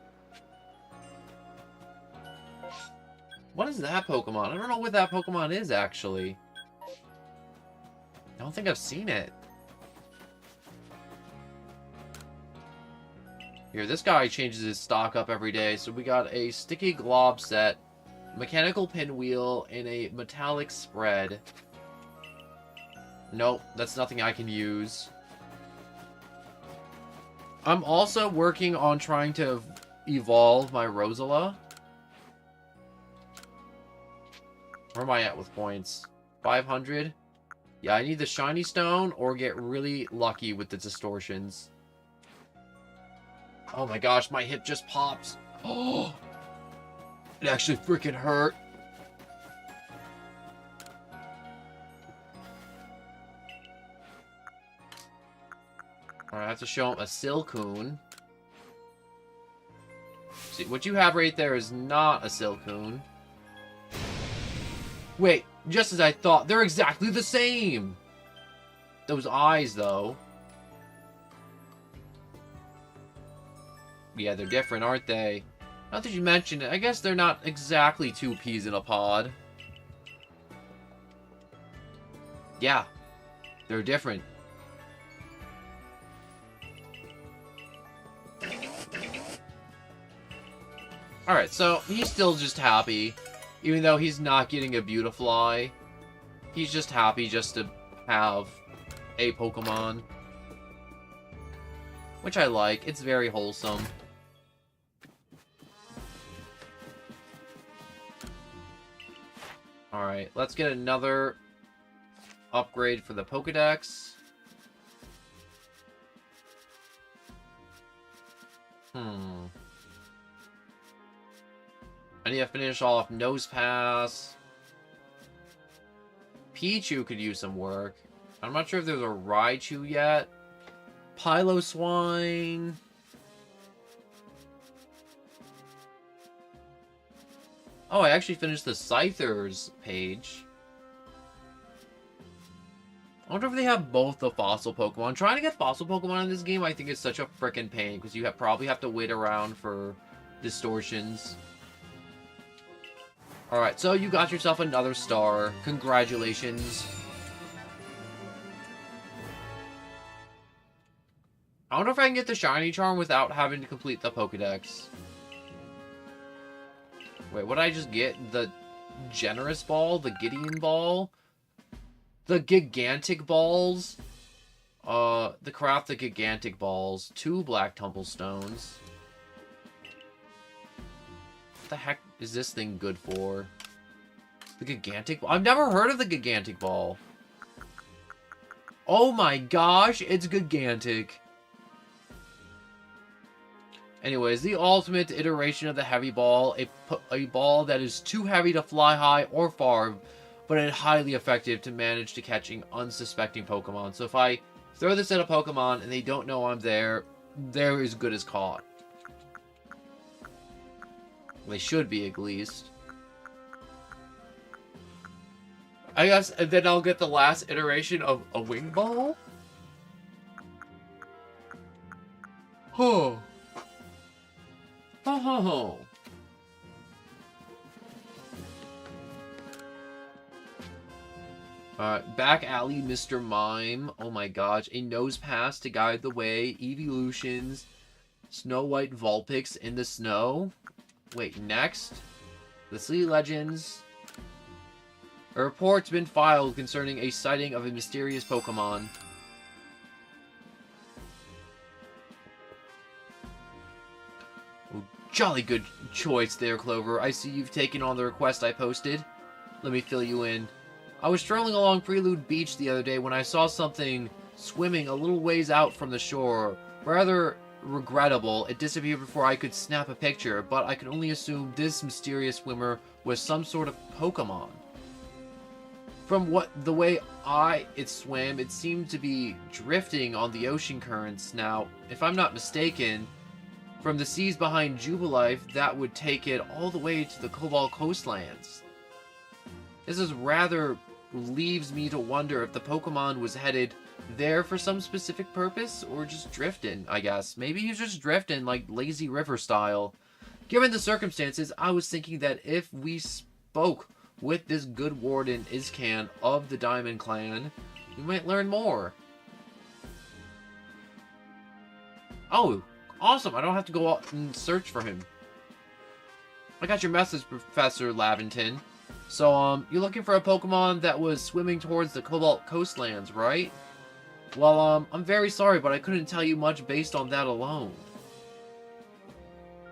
What is that Pokemon? I don't know what that Pokemon is, actually. I don't think I've seen it. Here, this guy changes his stock up every day. So we got a Sticky Glob set, Mechanical Pinwheel, and a Metallic Spread. Nope, that's nothing I can use. I'm also working on trying to evolve my Rosala. Where am I at with points? 500? Yeah, I need the Shiny Stone or get really lucky with the distortions. Oh my gosh, my hip just popped. Oh! It actually freaking hurt. Alright, I have to show him a Silcoon. See, what you have right there is not a Silcoon. Wait, just as I thought, they're exactly the same! Those eyes, though. Yeah, they're different, aren't they? Not that you mentioned it, I guess they're not exactly two peas in a pod. Yeah, they're different. Alright, so he's still just happy. Even though he's not getting a Beautifly. He's just happy just to have a Pokemon. Which I like. It's very wholesome. Alright, let's get another upgrade for the Pokedex. I need to finish off Nosepass. Pichu could use some work. I'm not sure if there's a Raichu yet. Piloswine. Oh, I actually finished the Scythers page. I wonder if they have both the fossil Pokemon. Trying to get fossil Pokemon in this game, I think is such a frickin' pain, because you probably have to wait around for distortions. Alright, so you got yourself another star. Congratulations. I wonder if I can get the Shiny Charm without having to complete the Pokedex. Wait, what did I just get? The Generous Ball? The Gideon Ball? The Gigantic Balls? The Craft the Gigantic Balls. 2 Black Tumblestones. What the heck is this thing good for? The Gigantic Ball? I've never heard of the Gigantic Ball. Oh my gosh, it's gigantic. Anyways, the ultimate iteration of the Heavy Ball, a ball that is too heavy to fly high or far, but it's highly effective to manage to catching unsuspecting Pokemon. So if I throw this at a Pokemon and they don't know I'm there, they're as good as caught. They should be, at least. I guess, and then I'll get the last iteration of a Wing Ball? Oh. Ho ho ho. Back alley, Mr. Mime. Oh my gosh. A Nosepass to guide the way. Evolutions. Snow White Vulpix in the snow. Wait, next. The Sleet Legends. A report's been filed concerning a sighting of a mysterious Pokemon. Jolly good choice there, Clover. I see you've taken on the request I posted. Let me fill you in. I was strolling along Prelude Beach the other day when I saw something swimming a little ways out from the shore. Rather regrettable, it disappeared before I could snap a picture, but I can only assume this mysterious swimmer was some sort of Pokemon. From the way it swam, it seemed to be drifting on the ocean currents. Now, if I'm not mistaken, from the seas behind Jubilife, that would take it all the way to the Cobalt Coastlands. This is rather leaves me to wonder if the Pokemon was headed there for some specific purpose, or just drifting, I guess. Maybe he's just drifting, like Lazy River style. Given the circumstances, I was thinking that if we spoke with this good warden Iscan of the Diamond Clan, we might learn more. Oh, awesome. I don't have to go out and search for him. I got your message, Professor Laventon. So, you're looking for a Pokemon that was swimming towards the Cobalt Coastlands, right? Well, I'm very sorry, but I couldn't tell you much based on that alone.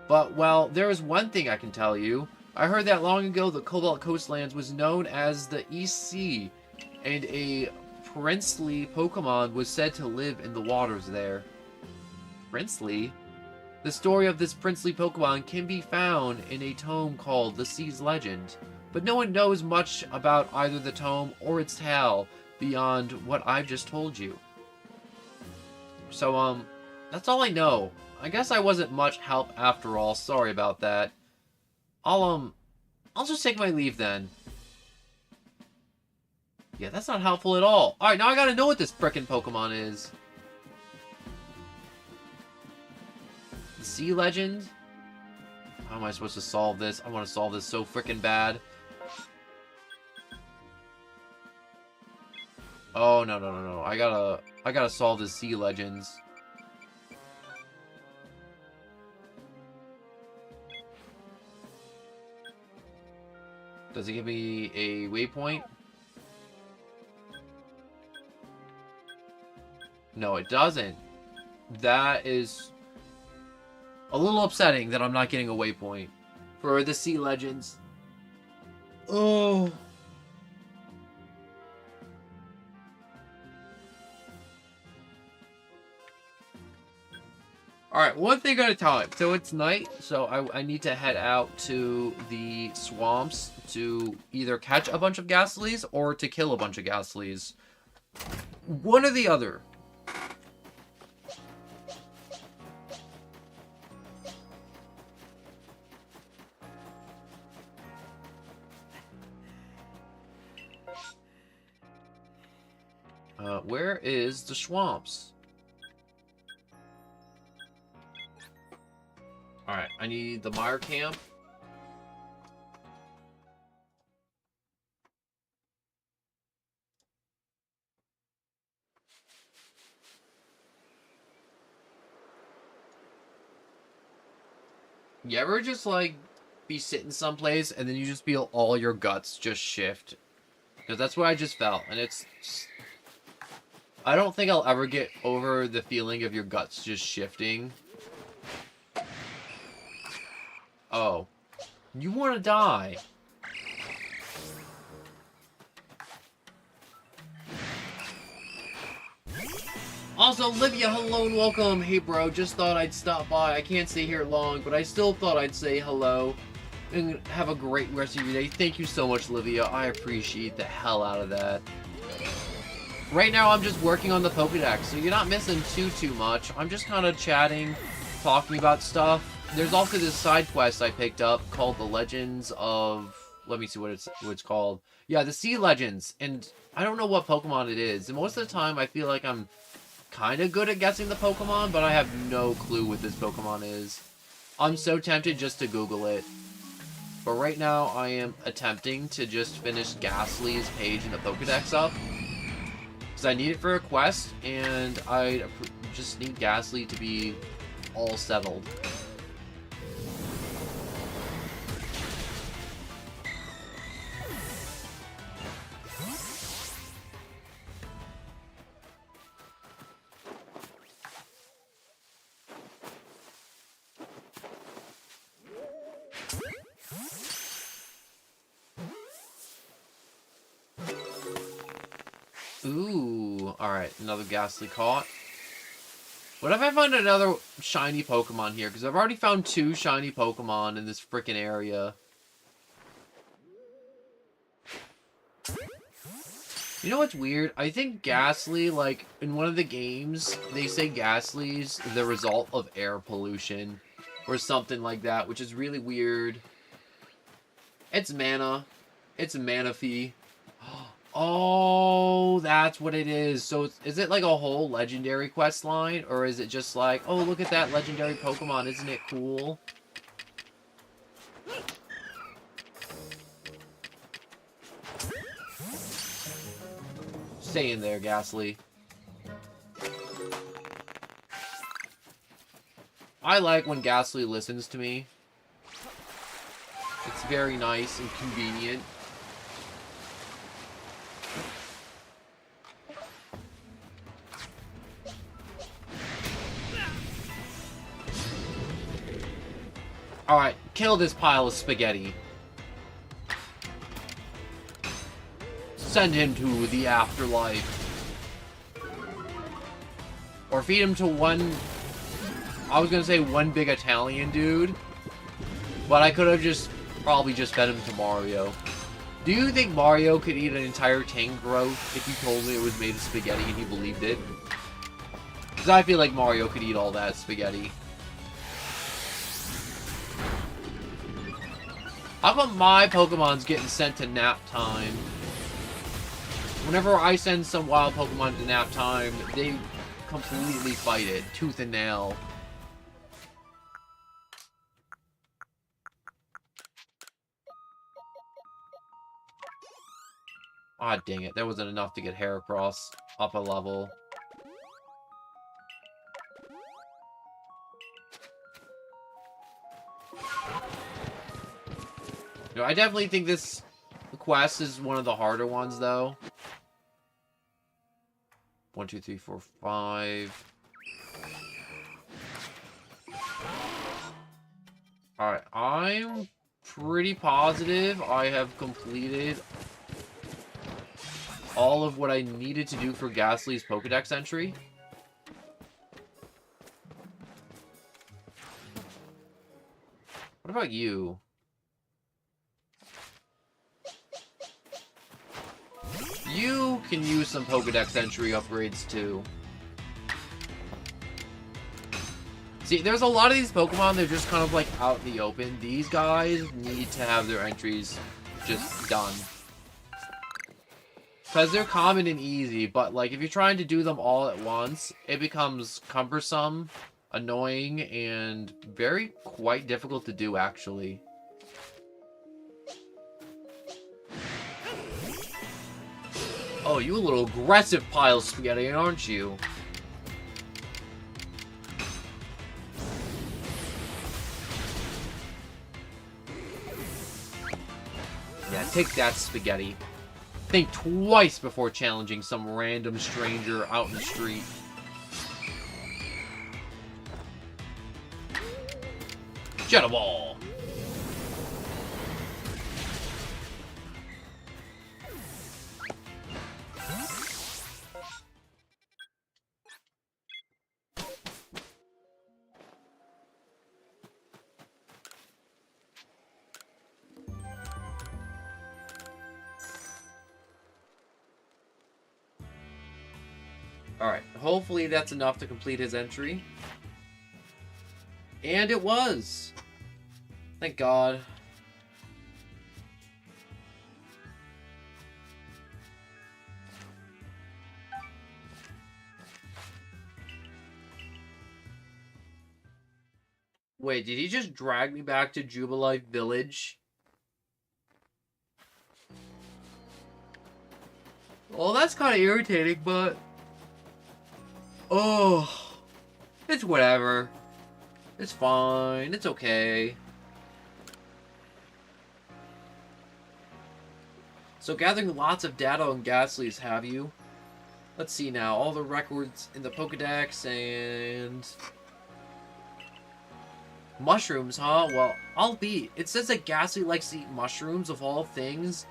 But, well, there is one thing I can tell you. I heard that long ago the Cobalt Coastlands was known as the East Sea, and a princely Pokemon was said to live in the waters there. Princely? The story of this princely Pokemon can be found in a tome called The Sea's Legend, but no one knows much about either the tome or its tale beyond what I've just told you. So, that's all I know. I guess I wasn't much help after all. Sorry about that. I'll just take my leave then. Yeah, that's not helpful at all. Alright, now I gotta know what this frickin' Pokemon is. The Sea Legend? How am I supposed to solve this? I want to solve this so frickin' bad. Oh, no. I gotta solve the Sea Legends. Does it give me a waypoint? No, it doesn't. That is a little upsetting that I'm not getting a waypoint for the Sea Legends. Oh. Alright, one thing at a time. So it's night, so I need to head out to the swamps to either catch a bunch of Ghastlies or to kill a bunch of Ghastlies. One or the other. Where is the swamps? Alright, I need the Mire Camp. You ever just, like, be sitting someplace and then you just feel all your guts just shift? Because that's what I just felt, and it's... I don't think I'll ever get over the feeling of your guts just shifting. Oh. You want to die. Also, Livia, hello and welcome. Hey, bro, just thought I'd stop by. I can't stay here long, but I still thought I'd say hello. And have a great rest of your day. Thank you so much, Livia. I appreciate the hell out of that. Right now, I'm just working on the Pokédex, so you're not missing too much. I'm just kind of chatting, talking about stuff. There's also this side quest I picked up called The Legends of... Let me see what it's called. Yeah, the Sea Legends. And I don't know what Pokemon it is. And most of the time, I feel like I'm kind of good at guessing the Pokemon, but I have no clue what this Pokemon is. I'm so tempted just to Google it. But right now, I am attempting to just finish Ghastly's page in the Pokédex up. Because I need it for a quest, and I just need Ghastly to be all settled. Ooh, alright, another Ghastly caught. What if I find another shiny Pokemon here? Because I've already found 2 shiny Pokemon in this frickin' area. You know what's weird? I think Ghastly, like, in one of the games, they say Ghastly's the result of air pollution. Or something like that, which is really weird. It's mana. It's a Manaphy. Oh, that's what it is. So, is it like a whole legendary quest line? Or is it just like, oh, look at that legendary Pokemon. Isn't it cool? Stay in there, Ghastly. I like when Ghastly listens to me. It's very nice and convenient. Alright, kill this pile of spaghetti. Send him to the afterlife. Or feed him to one... I was gonna say one big Italian dude. But I could have probably just fed him to Mario. Do you think Mario could eat an entire tank growth if you told me it was made of spaghetti and he believed it? Because I feel like Mario could eat all that spaghetti. How come my Pokemon's getting sent to nap time? Whenever I send some wild Pokemon to nap time, they completely fight it, tooth and nail. Ah, dang it. That wasn't enough to get Heracross up a level. You know, I definitely think this quest is one of the harder ones, though. 1, 2, 3, 4, 5. Alright, I'm pretty positive I have completed all of what I needed to do for Ghastly's Pokedex entry. What about you? You can use some Pokedex entry upgrades too. See, there's a lot of these Pokemon, they're just kind of like out in the open. These guys need to have their entries just done. Because they're common and easy, but like if you're trying to do them all at once, it becomes cumbersome, annoying, and quite difficult to do actually. Oh, you a little aggressive pile of spaghetti, aren't you? Yeah, take that, spaghetti. Think twice before challenging some random stranger out in the street. Jetta Ball! Alright, hopefully that's enough to complete his entry. And it was! Thank God. Wait, did he just drag me back to Jubilife Village? Well, that's kind of irritating, but... Oh, it's whatever. It's fine. It's okay. So gathering lots of data on Ghastly's, have you? Let's see now. All the records in the Pokedex and... Mushrooms, huh? Well, I'll be. It says that Ghastly likes to eat mushrooms of all things.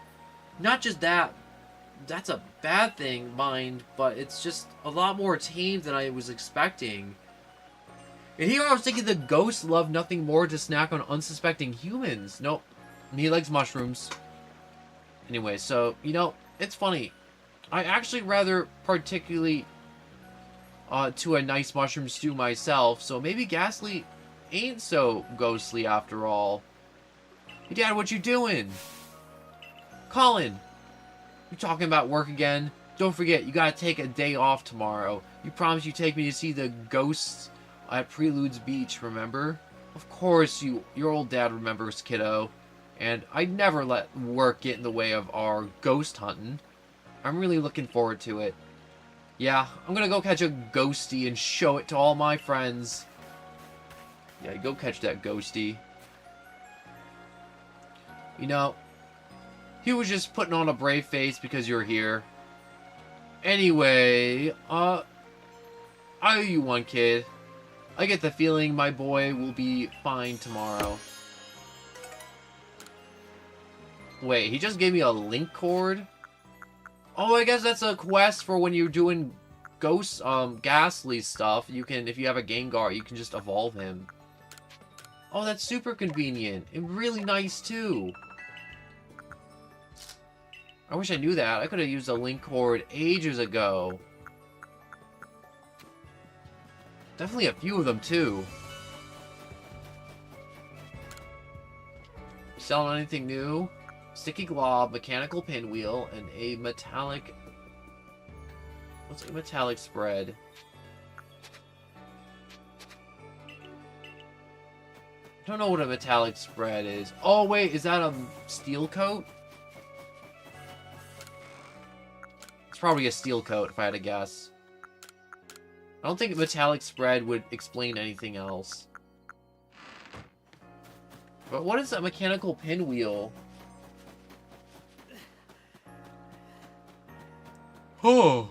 Not just that. That's a bad thing, mind, but it's just a lot more tame than I was expecting. And here I was thinking the ghosts love nothing more to snack on unsuspecting humans. Nope. He likes mushrooms. Anyway, so, you know, it's funny. I actually rather particularly to a nice mushroom stew myself, so maybe Ghastly ain't so ghostly after all. Hey, Dad, what you doing? Colin! You talking about work again? Don't forget, you gotta take a day off tomorrow. You promised you'd take me to see the ghosts at Preludes Beach, remember? Of course your old dad remembers, kiddo. And I'd never let work get in the way of our ghost hunting. I'm really looking forward to it. Yeah, I'm gonna go catch a ghosty and show it to all my friends. Yeah, go catch that ghosty. You know, he was just putting on a brave face because you're here. Anyway, I owe you one, kid. I get the feeling my boy will be fine tomorrow. Wait, he just gave me a link cord? Oh, I guess that's a quest for when you're doing Ghost, Ghastly stuff. You can, if you have a Gengar, you can just evolve him. Oh, that's super convenient. And really nice, too. I wish I knew that. I could have used a link cord ages ago. Definitely a few of them, too. Selling anything new? Sticky glob, mechanical pinwheel, and a metallic... What's a metallic spread? I don't know what a metallic spread is. Oh, wait, is that a steel coat? It's probably a steel coat, if I had to guess. I don't think a metallic spread would explain anything else. But what is that mechanical pinwheel? Oh.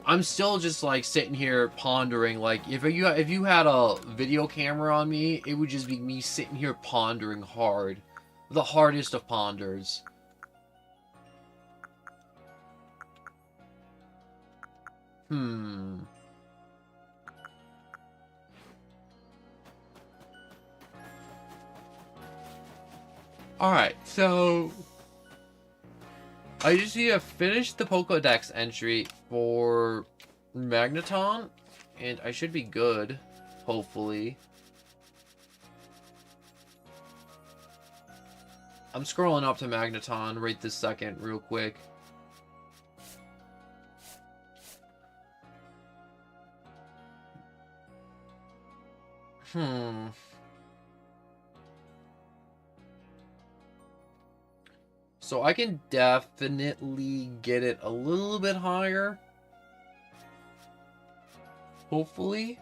I'm still just like sitting here pondering, like if you had a video camera on me, it would just be me sitting here pondering hard. The hardest of ponders. Alright, so I just need to finish the Pokédex entry for Magneton, and I should be good, hopefully. I'm scrolling up to Magneton right this second, real quick. So I can definitely get it a little bit higher. Hopefully.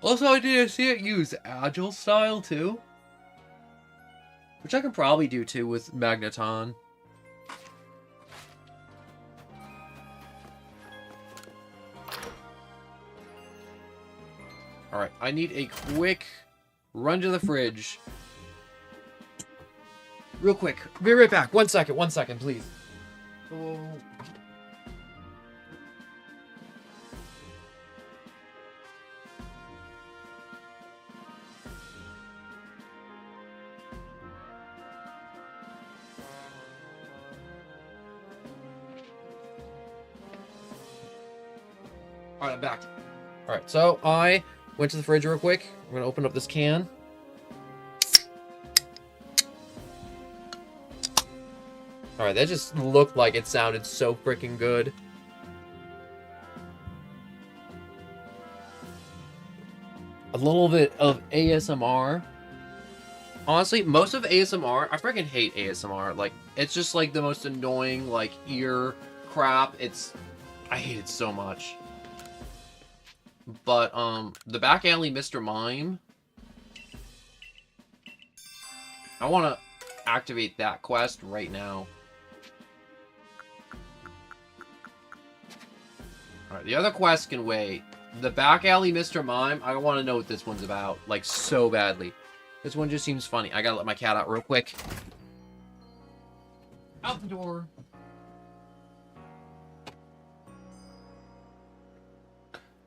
Also, I did see it use Agile Style too. Which I can probably do too with Magneton. Alright, I need a quick run to the fridge. Real quick. Be right back. 1 second, please. Oh. Alright, I'm back. Alright, so I went to the fridge real quick. I'm going to open up this can. Alright, that just looked like it sounded so freaking good. A little bit of ASMR. Honestly, most of ASMR, I freaking hate ASMR. Like, it's just like the most annoying, like, ear crap. I hate it so much. But, the Back Alley Mr. Mime, I want to activate that quest right now. Alright, the other quest can wait. The Back Alley Mr. Mime, I want to know what this one's about, like, so badly. This one just seems funny. I gotta let my cat out real quick. Out the door.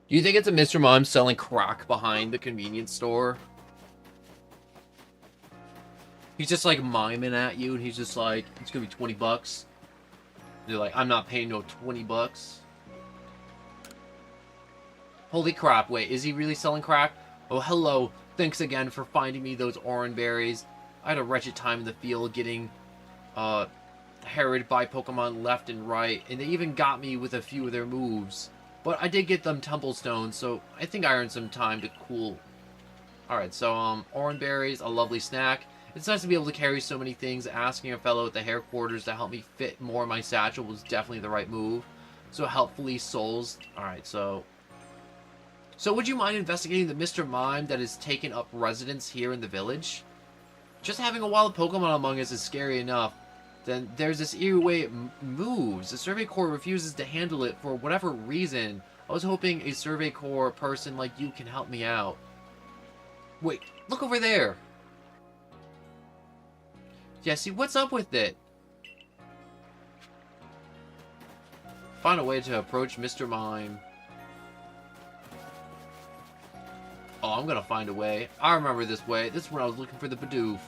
Do you think it's a Mr. Mime selling crack behind the convenience store? He's just like miming at you, and he's just like, it's gonna be 20 bucks. You're like, I'm not paying no 20 bucks. Holy crap, wait, is he really selling crack? Oh, hello. Thanks again for finding me those orange berries. I had a wretched time in the field getting, harried by Pokemon left and right, and they even got me with a few of their moves. But I did get them Tumblestones, so I think I earned some time to cool. Alright, so, orange berries, a lovely snack. It's nice to be able to carry so many things. Asking a fellow at the headquarters to help me fit more in my satchel was definitely the right move. So, helpfully, souls. Alright, so... So, would you mind investigating the Mr. Mime that has taken up residence here in the village? Just having a wild Pokemon among us is scary enough. Then there's this eerie way it moves. The Survey Corps refuses to handle it for whatever reason. I was hoping a Survey Corps person like you can help me out. Wait, look over there. Jesse, what's up with it? Find a way to approach Mr. Mime. Oh, I'm gonna find a way. I remember this way. This is when I was looking for the Bidoof.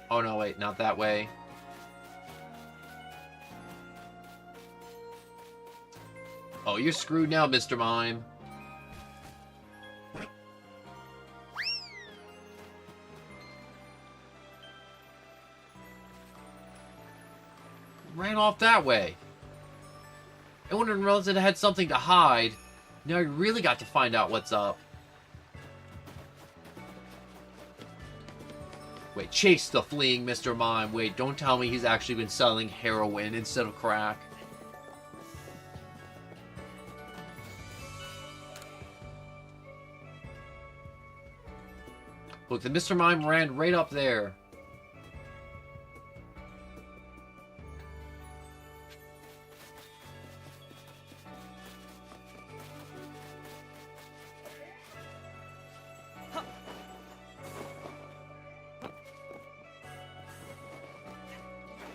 Oh no, wait, not that way. Oh, you're screwed now, Mr. Mime. Ran off that way. I wouldn't realize it had something to hide. Now I really got to find out what's up. Wait, chase the fleeing Mr. Mime. Wait, don't tell me he's actually been selling heroin instead of crack. Look, the Mr. Mime ran right up there.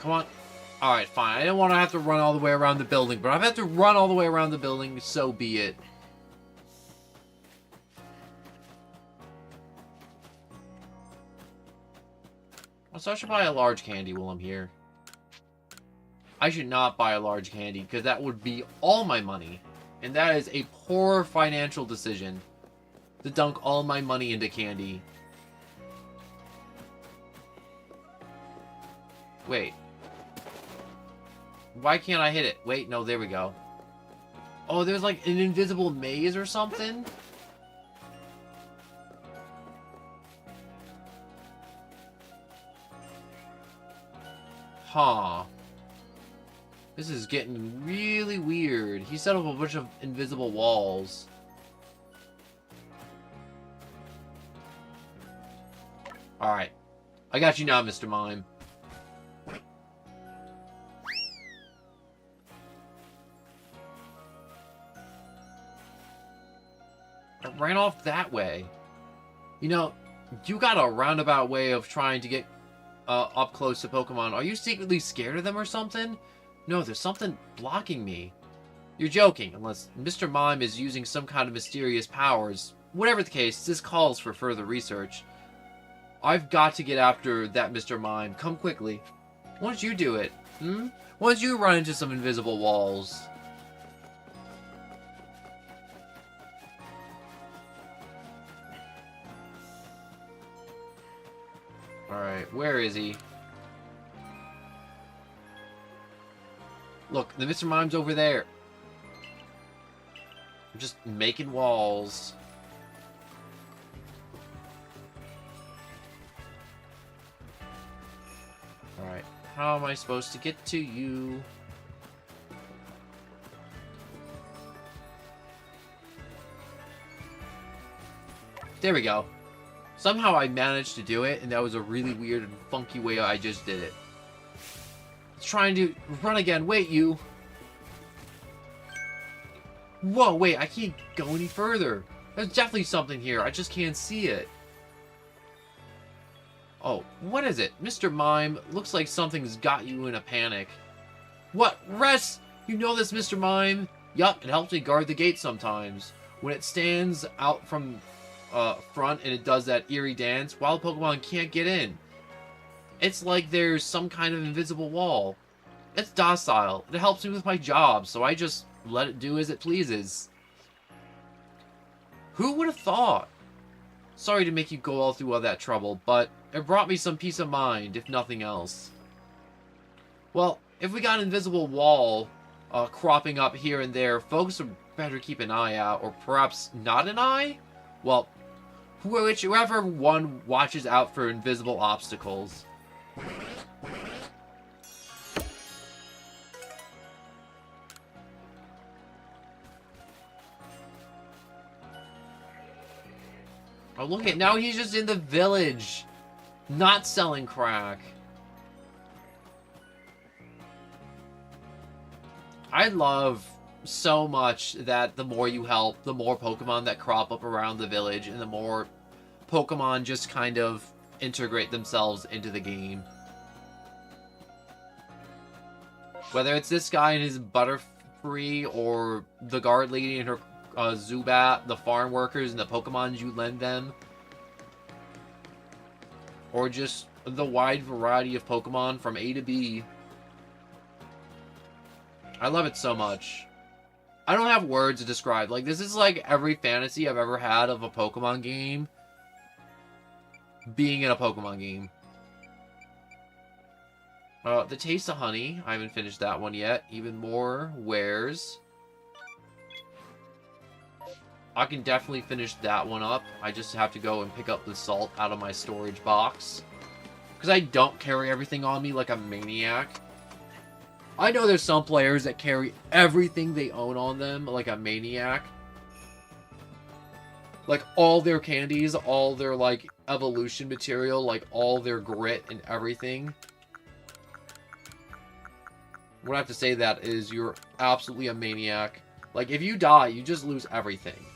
Come on. Alright, fine. I didn't want to have to run all the way around the building, but if I have to run all the way around the building, so be it. So I should buy a large candy while I'm here. I should not buy a large candy, because that would be all my money. And that is a poor financial decision. To dunk all my money into candy. Wait. Why can't I hit it? Wait, no, there we go. Oh, there's like an invisible maze or something? Huh. This is getting really weird. He set up a bunch of invisible walls. Alright. I got you now, Mr. Mime. I ran off that way. You know, you got a roundabout way of trying to get up close to Pokemon. Are you secretly scared of them or something? No, there's something blocking me. You're joking, unless Mr. Mime is using some kind of mysterious powers. Whatever the case, this calls for further research. I've got to get after that Mr. Mime. Come quickly. Why don't you do it? Why don't you run into some invisible walls? Alright, where is he? Look, the Mr. Mime's over there. I'm just making walls. Alright, how am I supposed to get to you? There we go. Somehow I managed to do it, and that was a really weird and funky way I just did it. It's trying to run again. Wait, you. Whoa, wait, I can't go any further. There's definitely something here. I just can't see it. Oh, what is it? Mr. Mime, looks like something's got you in a panic. What? Rest! You know this, Mr. Mime? Yup, it helps me guard the gate sometimes. When it stands out from front and it does that eerie dance, wild Pokemon can't get in. It's like there's some kind of invisible wall. It's docile. It helps me with my job, so I just let it do as it pleases. Who would have thought? Sorry to make you go all through all that trouble, but it brought me some peace of mind, if nothing else. Well, if we got an invisible wall cropping up here and there, folks would better keep an eye out, or perhaps not an eye? Well, whoever one watches out for invisible obstacles. Oh, look at, now he's just in the village, not selling crack. I love so much that the more you help, the more Pokemon that crop up around the village, and the more Pokemon just kind of integrate themselves into the game. Whether it's this guy and his Butterfree, or the guard lady and her Zubat, the farm workers and the Pokemon you lend them, or just the wide variety of Pokemon from A to B. I love it so much. I don't have words to describe. Like, this is like every fantasy I've ever had of a Pokemon game being in a Pokemon game. The Taste of Honey. I haven't finished that one yet. Even more wares. I can definitely finish that one up. I just have to go and pick up the salt out of my storage box. Because I don't carry everything on me like a maniac. I know there's some players that carry everything they own on them like a maniac. Like all their candies, all their like evolution material, like all their grit and everything. What I have to say that is you're absolutely a maniac. Like if you die, you just lose everything.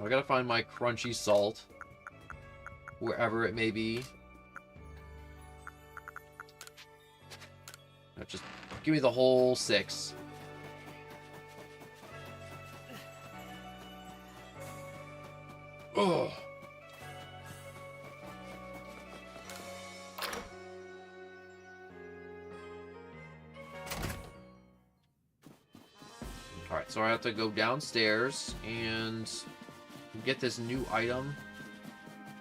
I gotta find my crunchy salt. Wherever it may be. No, just give me the whole 6. Ugh. Alright, so I have to go downstairs and get this new item.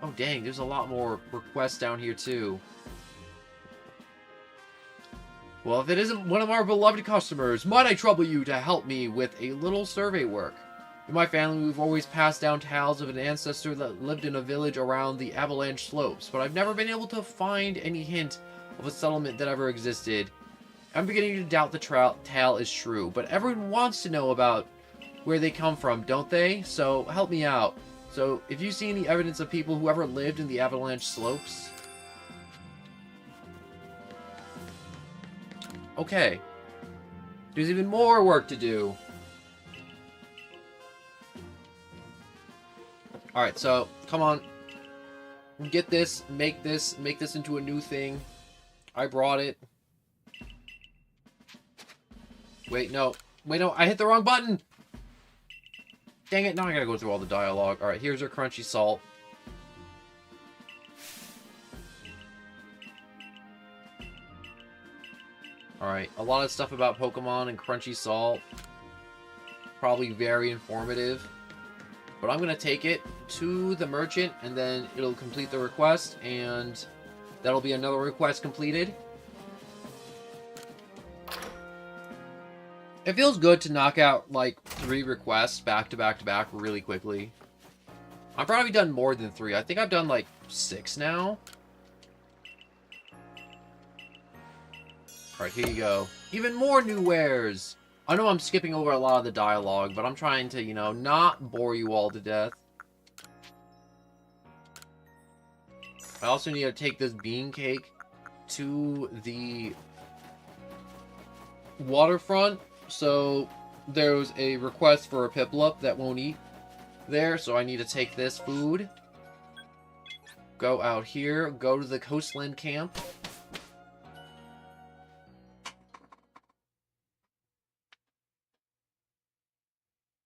Oh dang, there's a lot more requests down here too. Well, if it isn't one of our beloved customers, might I trouble you to help me with a little survey work? In my family, we've always passed down tales of an ancestor that lived in a village around the Avalanche Slopes, but I've never been able to find any hint of a settlement that ever existed. I'm beginning to doubt the tale is true, but everyone wants to know about where they come from, don't they? So, help me out. So, if you see any evidence of people who ever lived in the Avalanche Slopes... Okay. There's even more work to do. Alright, so, come on. Get this, make this into a new thing. I brought it. Wait, no. Wait, no, I hit the wrong button! Dang it, now I gotta go through all the dialogue. Alright, here's our crunchy salt. Alright, a lot of stuff about Pokemon and crunchy salt. Probably very informative. But I'm gonna take it to the merchant, and then it'll complete the request, and that'll be another request completed. It feels good to knock out, like, 3 requests back to back to back really quickly. I've probably done more than 3. I think I've done, like, 6 now. Alright, here you go. Even more new wares! I know I'm skipping over a lot of the dialogue, but I'm trying to, you know, not bore you all to death. I also need to take this bean cake to the waterfront. So, there's a request for a Piplup that won't eat there, so I need to take this food. Go out here, go to the Coastland Camp.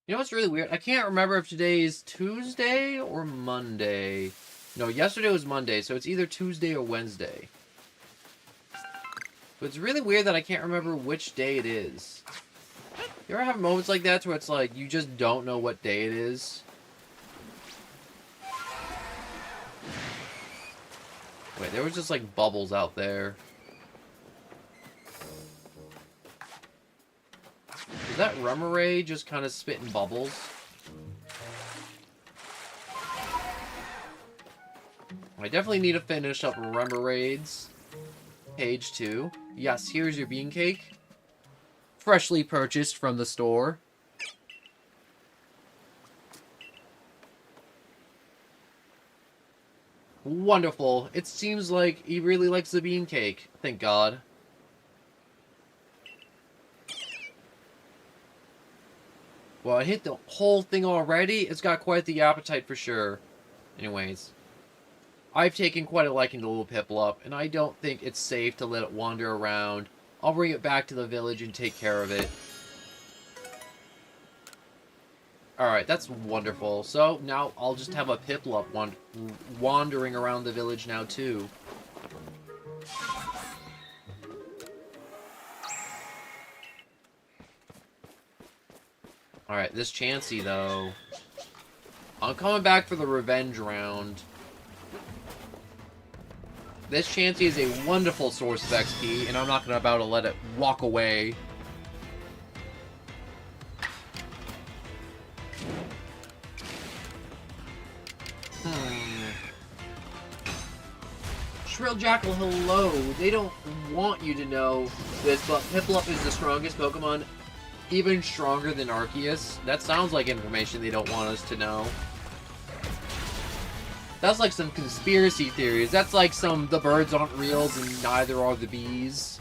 You know what's really weird? I can't remember if today is Tuesday or Monday. No, yesterday was Monday, so it's either Tuesday or Wednesday. But it's really weird that I can't remember which day it is. You ever have moments like that where it's like, you just don't know what day it is? Wait, there was just like bubbles out there. Is that Remoraid just kind of spitting bubbles? I definitely need to finish up Remoraids. Page 2. Yes, here's your bean cake. Freshly purchased from the store. Wonderful. It seems like he really likes the bean cake. Thank God. Well, I hit the whole thing already. It's got quite the appetite for sure. Anyways. I've taken quite a liking to little Piplup, and I don't think it's safe to let it wander around. I'll bring it back to the village and take care of it. Alright, that's wonderful. So, now I'll just have a Piplup wandering around the village now, too. Alright, this Chansey, though. I'm coming back for the revenge round. This Chansey is a wonderful source of XP, and I'm not going to about to let it walk away. Shrill Jackal, hello. They don't want you to know this, but Piplup is the strongest Pokemon, even stronger than Arceus. That sounds like information they don't want us to know. That's like some conspiracy theories. That's like some the birds aren't real and neither are the bees.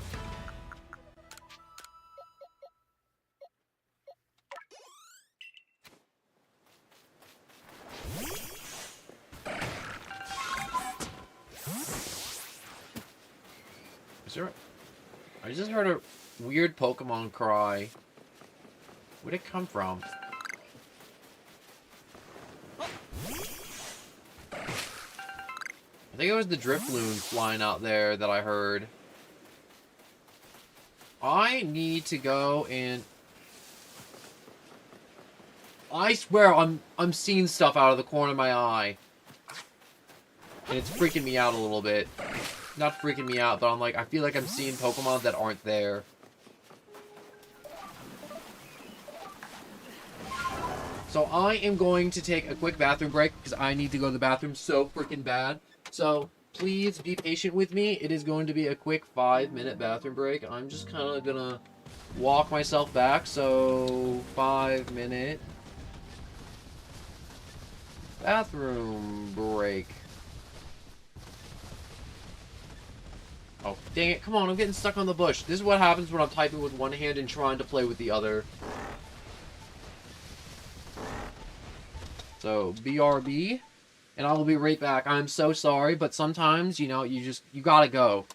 Is there... I just heard a weird Pokemon cry. Where'd it come from? I think it was the Drifloon flying out there that I heard. I need to go and... I swear I'm seeing stuff out of the corner of my eye. And it's freaking me out a little bit. Not freaking me out, but I'm like, I feel like I'm seeing Pokemon that aren't there. So I am going to take a quick bathroom break because I need to go to the bathroom so freaking bad. So please be patient with me. It is going to be a quick 5-minute bathroom break. I'm just kind of gonna walk myself back. So 5-minute bathroom break. Oh, dang it. Come on, I'm getting stuck on the bush. This is what happens when I'm typing with one hand and trying to play with the other. So, BRB. And I will be right back. I'm so sorry, but sometimes, you know, you gotta go.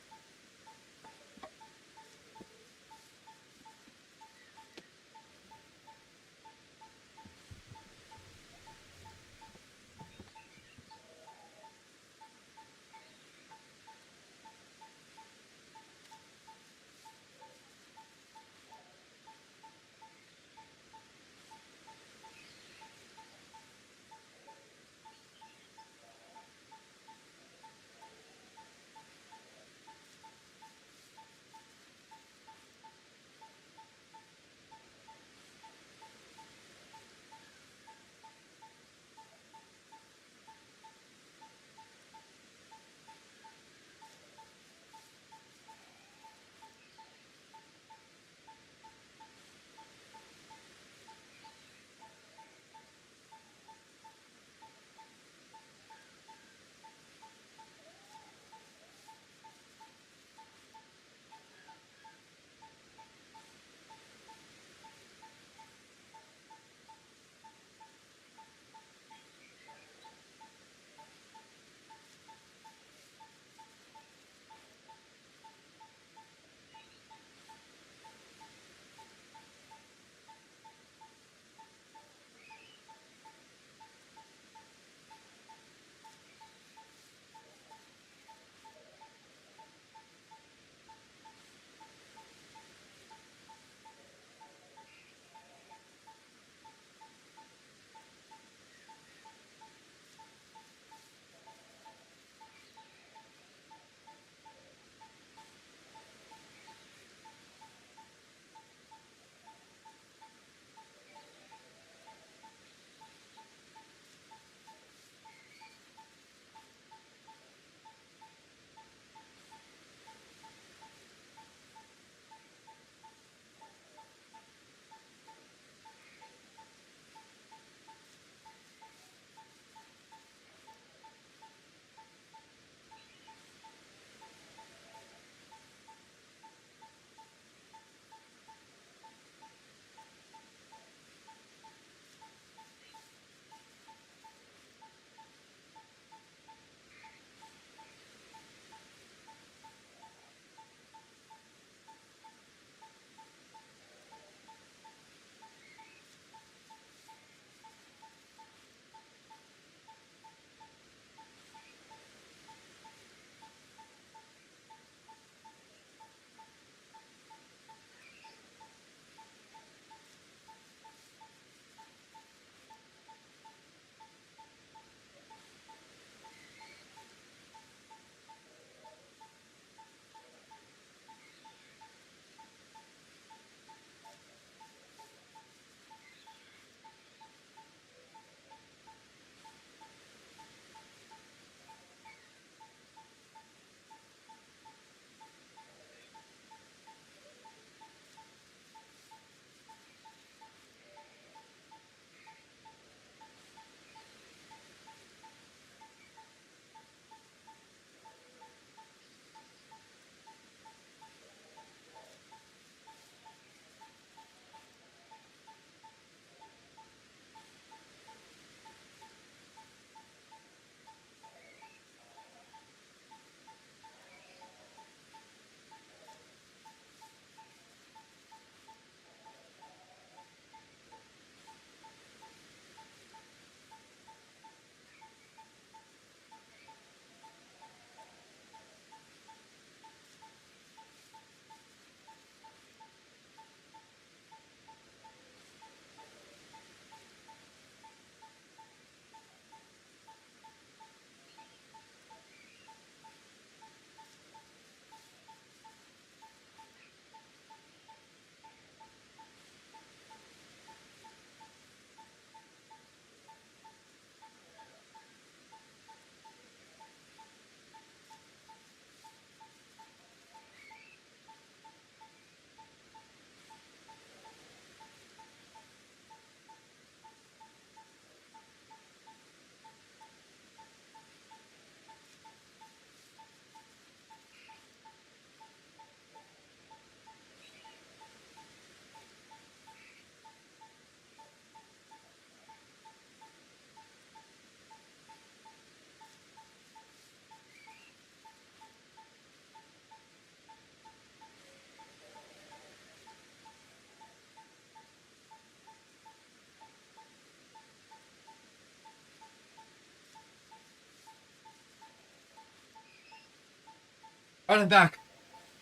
Alright, I'm back.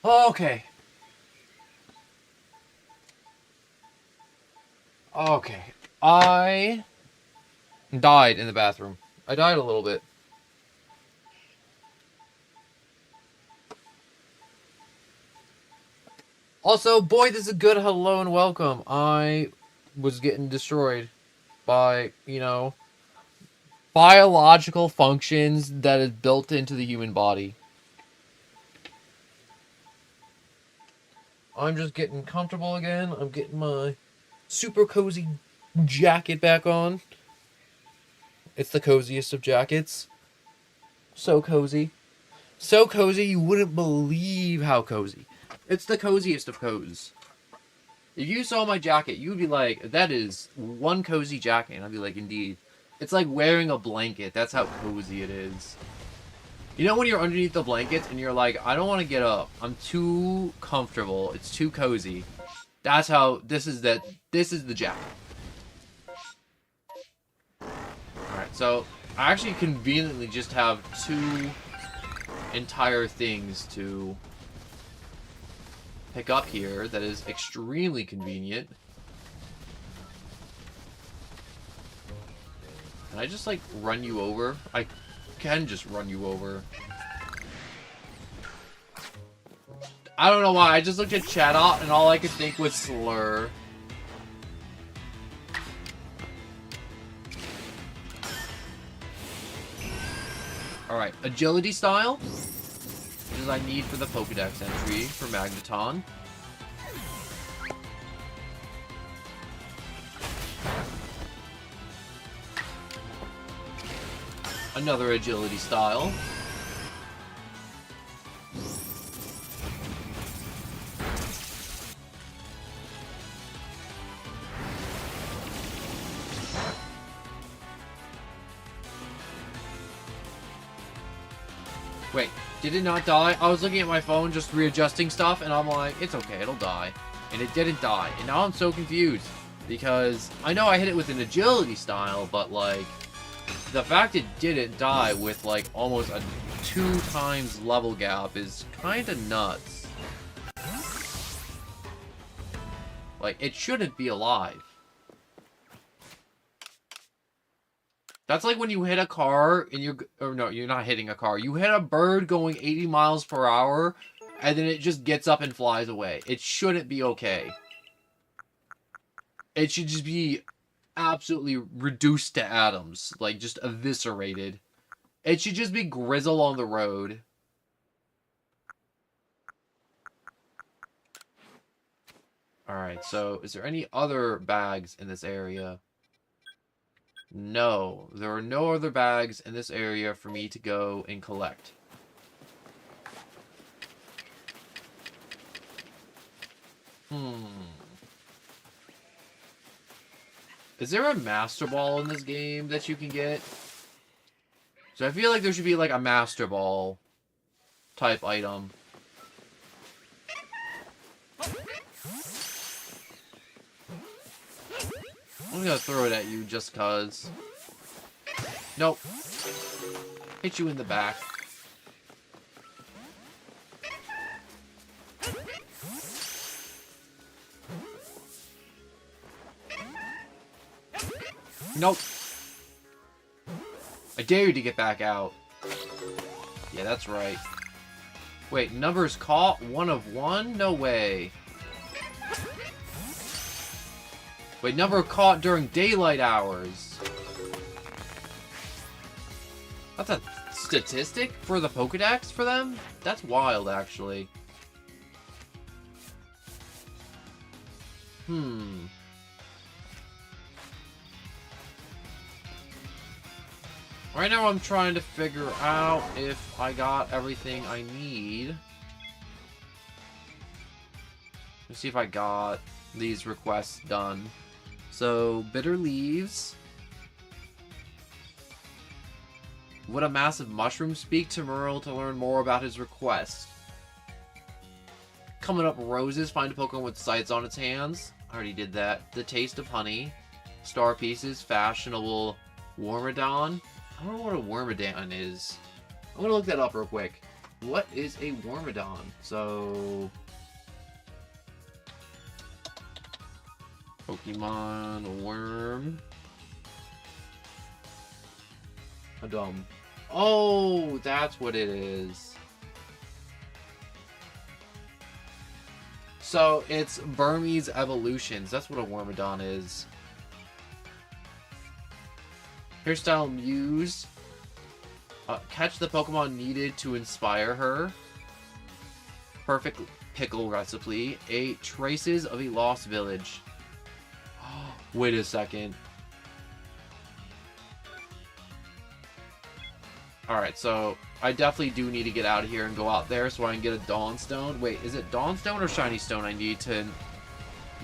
Oh, okay. Okay. I died in the bathroom. I died a little bit. Also, boy, this is a good hello and welcome. I was getting destroyed by, you know, biological functions that is built into the human body. I'm just getting comfortable again. I'm getting my super cozy jacket back on. It's the coziest of jackets. So cozy. So cozy you wouldn't believe how cozy. It's the coziest of cozies. If you saw my jacket, you'd be like, that is one cozy jacket. And I'd be like, indeed. It's like wearing a blanket. That's how cozy it is. You know when you're underneath the blankets and you're like, I don't want to get up. I'm too comfortable. It's too cozy. That's how, this is the jacket. Alright, so I actually conveniently just have 2 entire things to pick up here that is extremely convenient. Can I just, like, run you over? I can just run you over. I don't know why. I just looked at Chatot and all I could think was slur. Alright, agility style, which is I need for the Pokedex entry for Magneton. Another agility style. Wait, did it not die? I was looking at my phone just readjusting stuff and I'm like, it's okay, it'll die. And it didn't die. And now I'm so confused. Because I know I hit it with an agility style, but like, the fact it didn't die with like almost a 2 times level gap is kinda nuts. Like, it shouldn't be alive. That's like when you hit a car and you're... Or no, you're not hitting a car. You hit a bird going 80 miles per hour and then it just gets up and flies away. It shouldn't be okay. It should just be absolutely reduced to atoms. Like, just eviscerated. It should just be Grizzle on the road. Alright, so is there any other bags in this area? No, there are no other bags in this area for me to go and collect. Is there a Master Ball in this game that you can get? So I feel like there should be like a Master Ball type item. I'm gonna throw it at you just cuz. Nope. Hit you in the back. Nope. I dare you to get back out. Yeah, that's right. Wait, numbers caught? 1 of 1? No way. Wait, number caught during daylight hours. That's a statistic for the Pokedex for them? That's wild, actually. Right now I'm trying to figure out if I got everything I need. Let's see if I got these requests done. So, Bitter Leaves. Would a massive mushroom speak to Merle to learn more about his request? Coming up Roses, find a Pokemon with sights on its hands. I already did that. The Taste of Honey. Star Pieces, Fashionable Wormadon. I don't know what a Wormadon is. I'm gonna look that up real quick. What is a Wormadon? So... Pokemon Worm. Adum. Oh, that's what it is. So, it's Burmese Evolutions. That's what a Wormadon is. Hairstyle Muse. Catch the Pokemon needed to inspire her. Perfect pickle recipe. 8 Traces of a Lost Village. Wait a second. Alright, so I definitely do need to get out of here and go out there so I can get a Dawnstone. Wait, is it Dawnstone or Shiny Stone I need to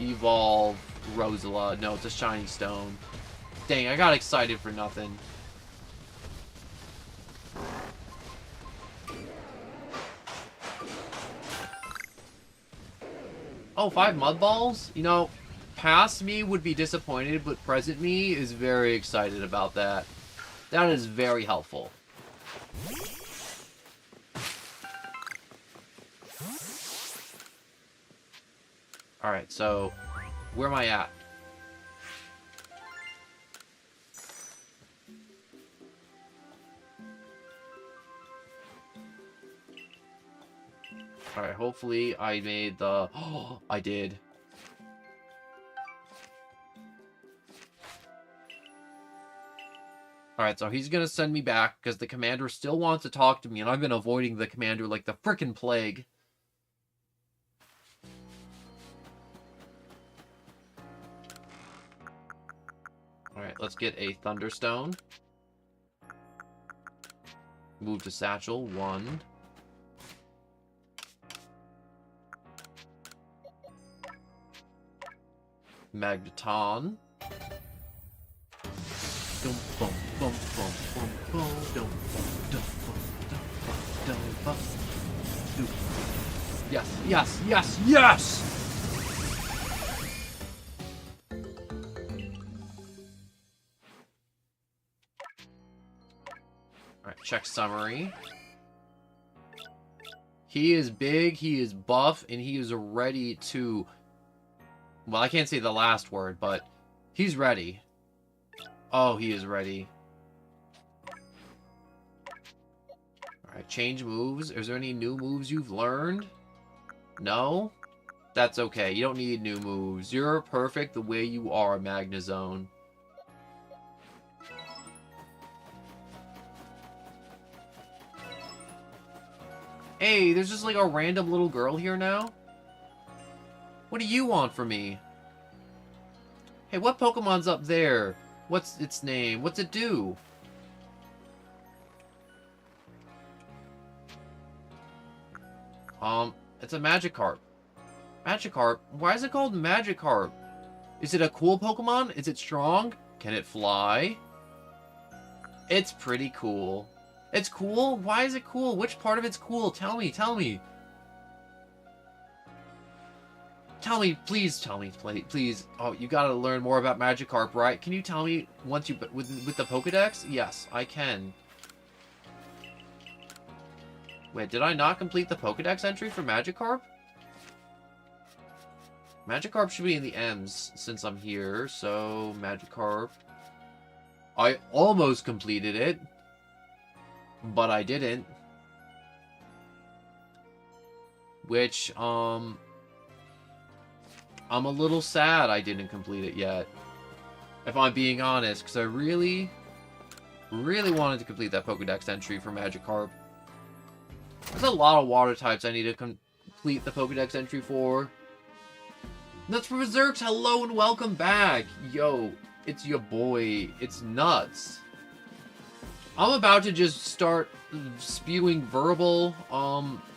evolve Rosala? No, it's a Shiny Stone. Dang, I got excited for nothing. Oh, 5 Mud Balls? You know, past me would be disappointed, but present me is very excited about that. That is very helpful. Alright, so where am I at? Alright, hopefully I made the... Oh, I did. Alright, so he's gonna send me back because the commander still wants to talk to me, and I've been avoiding the commander like the frickin' plague. Alright, let's get a Thunderstone. Move to Satchel. 1. Magneton. Yes, yes, yes, yes! Alright, check summary. He is big, he is buff, and he is ready to... Well, I can't say the last word, but he's ready. Oh, he is ready. Alright, change moves. Is there any new moves you've learned? No? That's okay. You don't need new moves. You're perfect the way you are, Magnezone. Hey, there's just like a random little girl here now? What do you want from me? Hey, what Pokemon's up there? What's its name? What's it do? It's a Magikarp. Magikarp? Why is it called Magikarp? Is it a cool Pokemon? Is it strong? Can it fly? It's pretty cool. It's cool? Why is it cool? Which part of it's cool? Tell me, tell me. Tell me, please tell me, please. Oh, you gotta learn more about Magikarp, right? Can you tell me once you, with the Pokedex? Yes, I can. Wait, did I not complete the Pokedex entry for Magikarp? Magikarp should be in the M's since I'm here, so Magikarp. I almost completed it, but I didn't. Which, I'm a little sad I didn't complete it yet. If I'm being honest, because I really wanted to complete that Pokedex entry for Magikarp. There's a lot of water types I need to complete the Pokedex entry for. Nuts for Berserks, hello and welcome back! Yo, it's your boy, it's Nuts. I'm about to just start spewing verbal,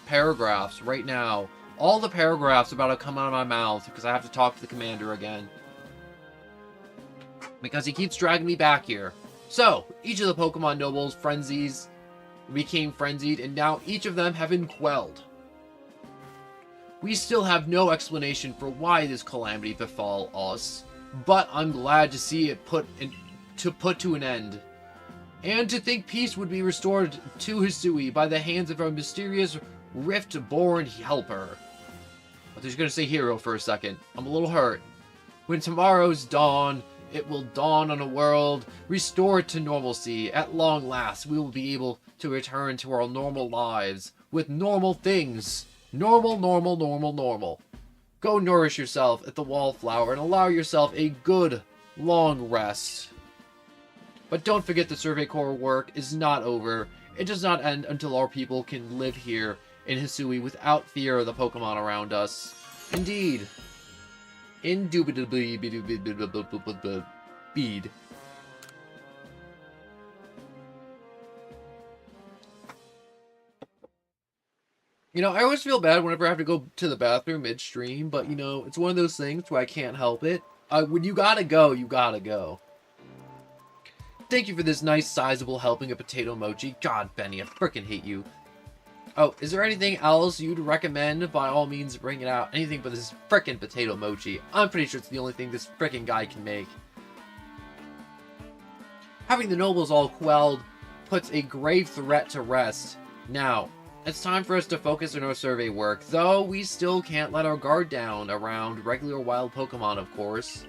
paragraphs right now. All the paragraphs about to come out of my mouth because I have to talk to the commander again. Because he keeps dragging me back here. So, each of the Pokemon Nobles' frenzies became frenzied, and now each of them have been quelled. We still have no explanation for why this calamity befall us, but I'm glad to see it put to an end. And to think peace would be restored to Hisui by the hands of our mysterious rift-born helper. I was just gonna say hero for a second. I'm a little hurt. When tomorrow's dawn, it will dawn on a world restored to normalcy. At long last, we will be able to return to our normal lives with normal things. Normal, normal, normal, normal. Go nourish yourself at the wallflower and allow yourself a good, long rest. But don't forget the Survey Corps work is not over. It does not end until our people can live here in Hisui without fear of the Pokemon around us. Indeed. Indubitably. Bead. You know, I always feel bad whenever I have to go to the bathroom midstream, but, you know, it's one of those things where I can't help it. When you gotta go, you gotta go. Thank you for this nice, sizable helping of potato mochi. God, Benny, I frickin' hate you. Oh, is there anything else you'd recommend? By all means, bring it out. Anything but this frickin' potato mochi. I'm pretty sure it's the only thing this frickin' guy can make. Having the nobles all quelled puts a grave threat to rest. Now, it's time for us to focus on our survey work, though we still can't let our guard down around regular wild Pokemon, of course.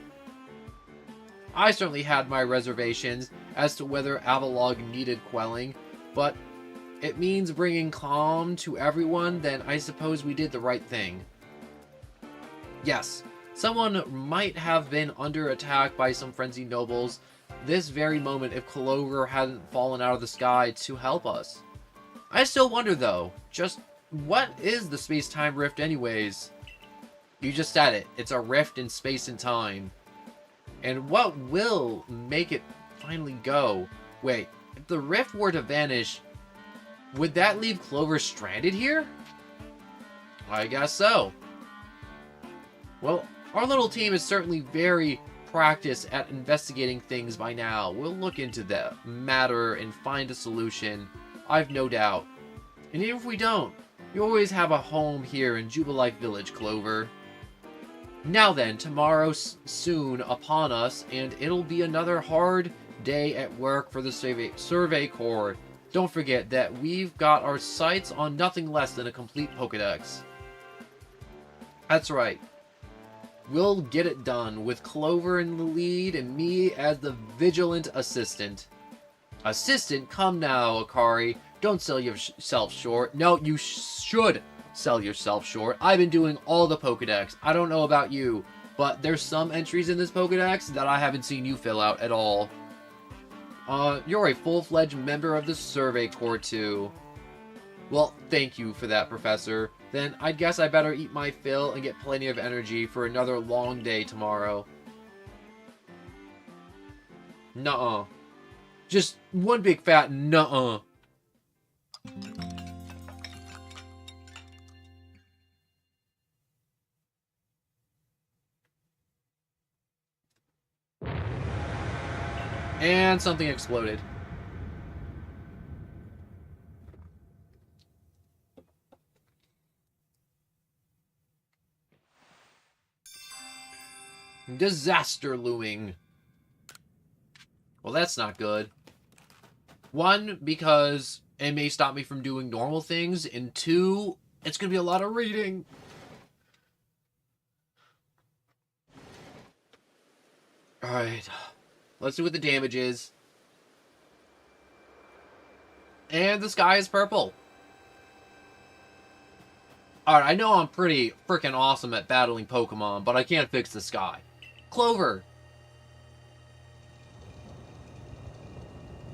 I certainly had my reservations as to whether Avalog needed quelling, but it means bringing calm to everyone, then I suppose we did the right thing. Yes, someone might have been under attack by some frenzied nobles this very moment if Clover hadn't fallen out of the sky to help us. I still wonder, though, just what is the space-time rift anyways? You just said it. It's a rift in space and time. And what will make it finally go? Wait, if the rift were to vanish, would that leave Clover stranded here? I guess so. Well, our little team is certainly very practiced at investigating things by now. We'll look into the matter and find a solution. I've no doubt. And even if we don't, you always have a home here in Jubilife Village, Clover. Now then, tomorrow's soon upon us, and it'll be another hard day at work for the Survey Corps. Don't forget that we've got our sights on nothing less than a complete Pokedex. That's right. We'll get it done, with Clover in the lead and me as the vigilant assistant. Assistant? Come now, Akari. Don't sell yourself short. No, you should sell yourself short. I've been doing all the Pokedex. I don't know about you, but there's some entries in this Pokedex that I haven't seen you fill out at all. You're a full-fledged member of the Survey Corps, too. Well, thank you for that, Professor. Then I guess I better eat my fill and get plenty of energy for another long day tomorrow. Nuh-uh. Just one big fat nuh-uh. And something exploded. Disaster looming. Well, that's not good. One, because it may stop me from doing normal things, and two, it's going to be a lot of reading. Alright. Let's see what the damage is. And the sky is purple. Alright, I know I'm pretty freaking awesome at battling Pokemon, but I can't fix the sky. Clover!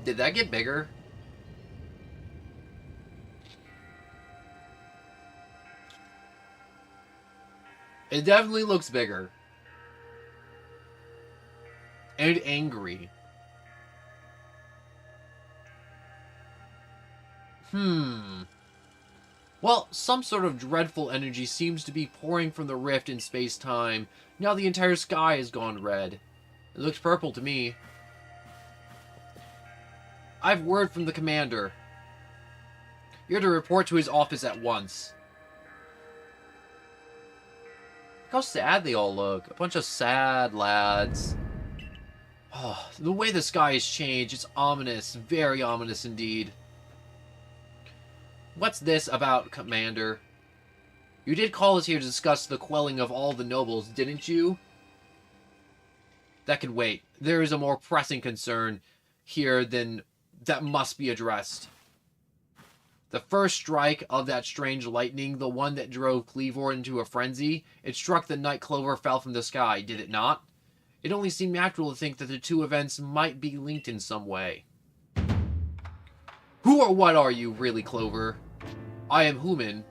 Did that get bigger? It definitely looks bigger. And angry. Well, some sort of dreadful energy seems to be pouring from the rift in space-time. Now the entire sky has gone red. It looks purple to me. I've word from the commander. You're to report to his office at once. Look how sad they all look. A bunch of sad lads. Oh, the way the sky has changed, it's ominous. Very ominous indeed. What's this about, Commander? You did call us here to discuss the quelling of all the nobles, didn't you? That can wait. There is a more pressing concern here that must be addressed. The first strike of that strange lightning, the one that drove Cleavor into a frenzy, it struck the night Clover fell from the sky, did it not? It only seemed natural to think that the two events might be linked in some way. Who or what are you, really, Clover? I am human.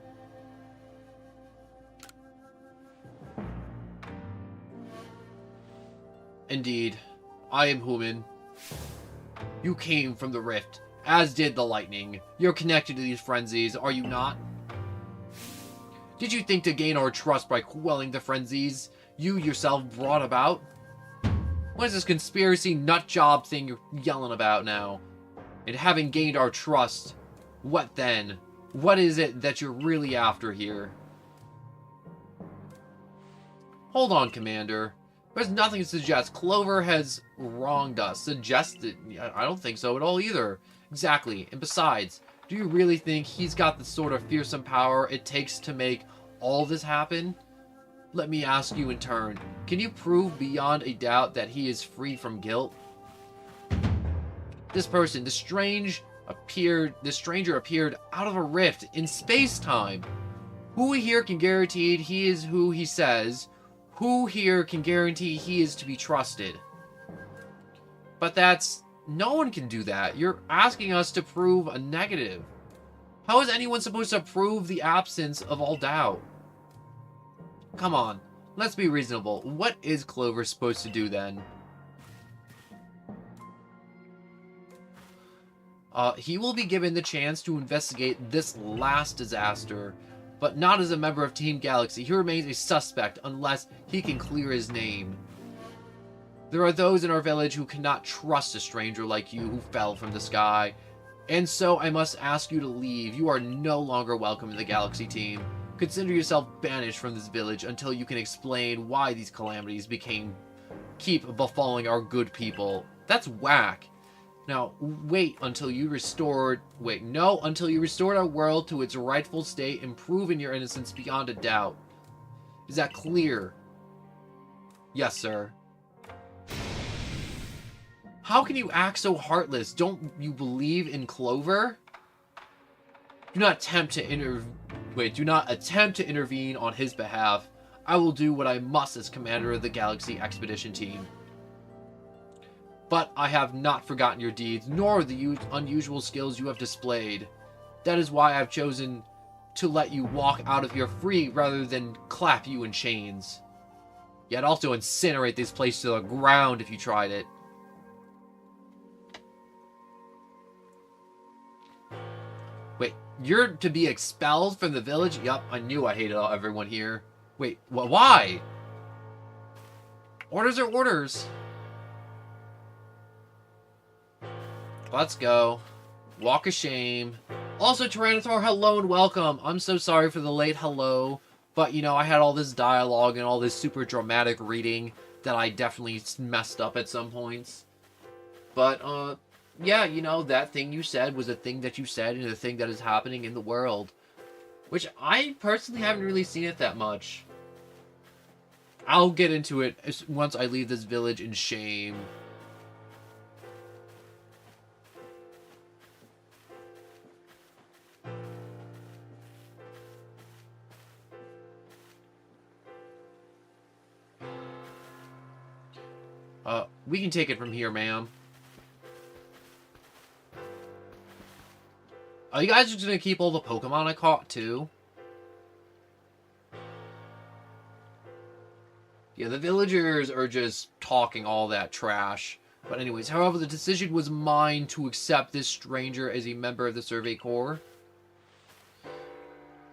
Indeed, I am human. You came from the rift, as did the lightning. You're connected to these frenzies, are you not? Did you think to gain our trust by quelling the frenzies you yourself brought about? What is this conspiracy nutjob thing you're yelling about now? And having gained our trust, what then? What is it that you're really after here? Hold on, Commander. There's nothing to suggest Clover has wronged us. Suggested? I don't think so at all either. Exactly. And besides, do you really think he's got the sort of fearsome power it takes to make all this happen? Let me ask you in turn. Can you prove beyond a doubt that he is free from guilt? This person, this stranger appeared out of a rift in space-time. Who here can guarantee he is who he says? Who here can guarantee he is to be trusted? But no one can do that. You're asking us to prove a negative. How is anyone supposed to prove the absence of all doubt? Come on, let's be reasonable. What is Clover supposed to do then? He will be given the chance to investigate this last disaster, but not as a member of Team Galaxy. He remains a suspect unless he can clear his name. There are those in our village who cannot trust a stranger like you who fell from the sky, and so I must ask you to leave. You are no longer welcome in the Galaxy team. Consider yourself banished from this village until you can explain why these calamities keep befalling our good people. That's whack. Now, until you restored our world to its rightful state and proven your innocence beyond a doubt. Is that clear? Yes, sir. How can you act so heartless? Don't you believe in Clover? Do not attempt to intervene on his behalf. I will do what I must as commander of the Galaxy Expedition Team. But I have not forgotten your deeds, nor the unusual skills you have displayed. That is why I have chosen to let you walk out of here free rather than clap you in chains. Yet also incinerate this place to the ground if you tried it. Wait, you're to be expelled from the village? Yup, I knew I hated everyone here. Wait, why? Orders are orders. Let's go. Walk of shame. Also, Tyranitar, hello and welcome. I'm so sorry for the late hello. But, I had all this dialogue and all this super dramatic reading that I definitely messed up at some points. But, yeah, that thing you said was a thing that you said and a thing that is happening in the world. Which I personally haven't really seen it that much. I'll get into it once I leave this village in shame. We can take it from here, ma'am. Are you guys just gonna keep all the Pokemon I caught, too? Yeah, the villagers are just talking all that trash. But anyways, however, the decision was mine to accept this stranger as a member of the Survey Corps.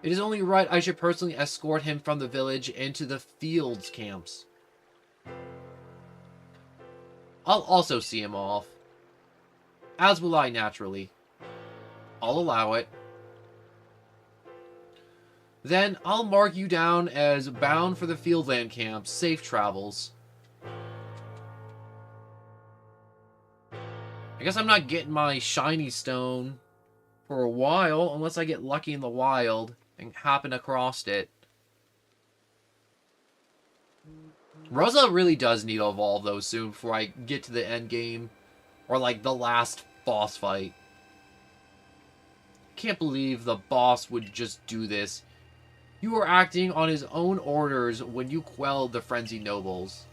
It is only right I should personally escort him from the village into the fields camps. I'll also see him off. As will I, naturally. I'll allow it. Then I'll mark you down as bound for the Fieldland camp. Safe travels. I guess I'm not getting my shiny stone for a while, unless I get lucky in the wild and happen across it. Rosa really does need to evolve, though, soon before I get to the end game. Or, like, the last boss fight. Can't believe the boss would just do this. You were acting on his own orders when you quelled the frenzied nobles.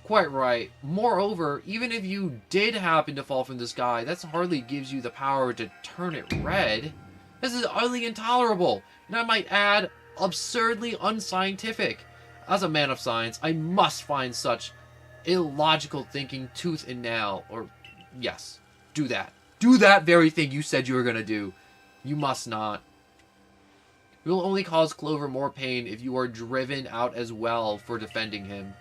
Quite right. Moreover, even if you did happen to fall from the sky, that hardly gives you the power to turn it red. This is utterly intolerable, and I might add, absurdly unscientific. As a man of science, I must find such illogical thinking tooth and nail. Or, yes, do that. Do that very thing you said you were going to do. You must not. It will only cause Clover more pain if you are driven out as well for defending him.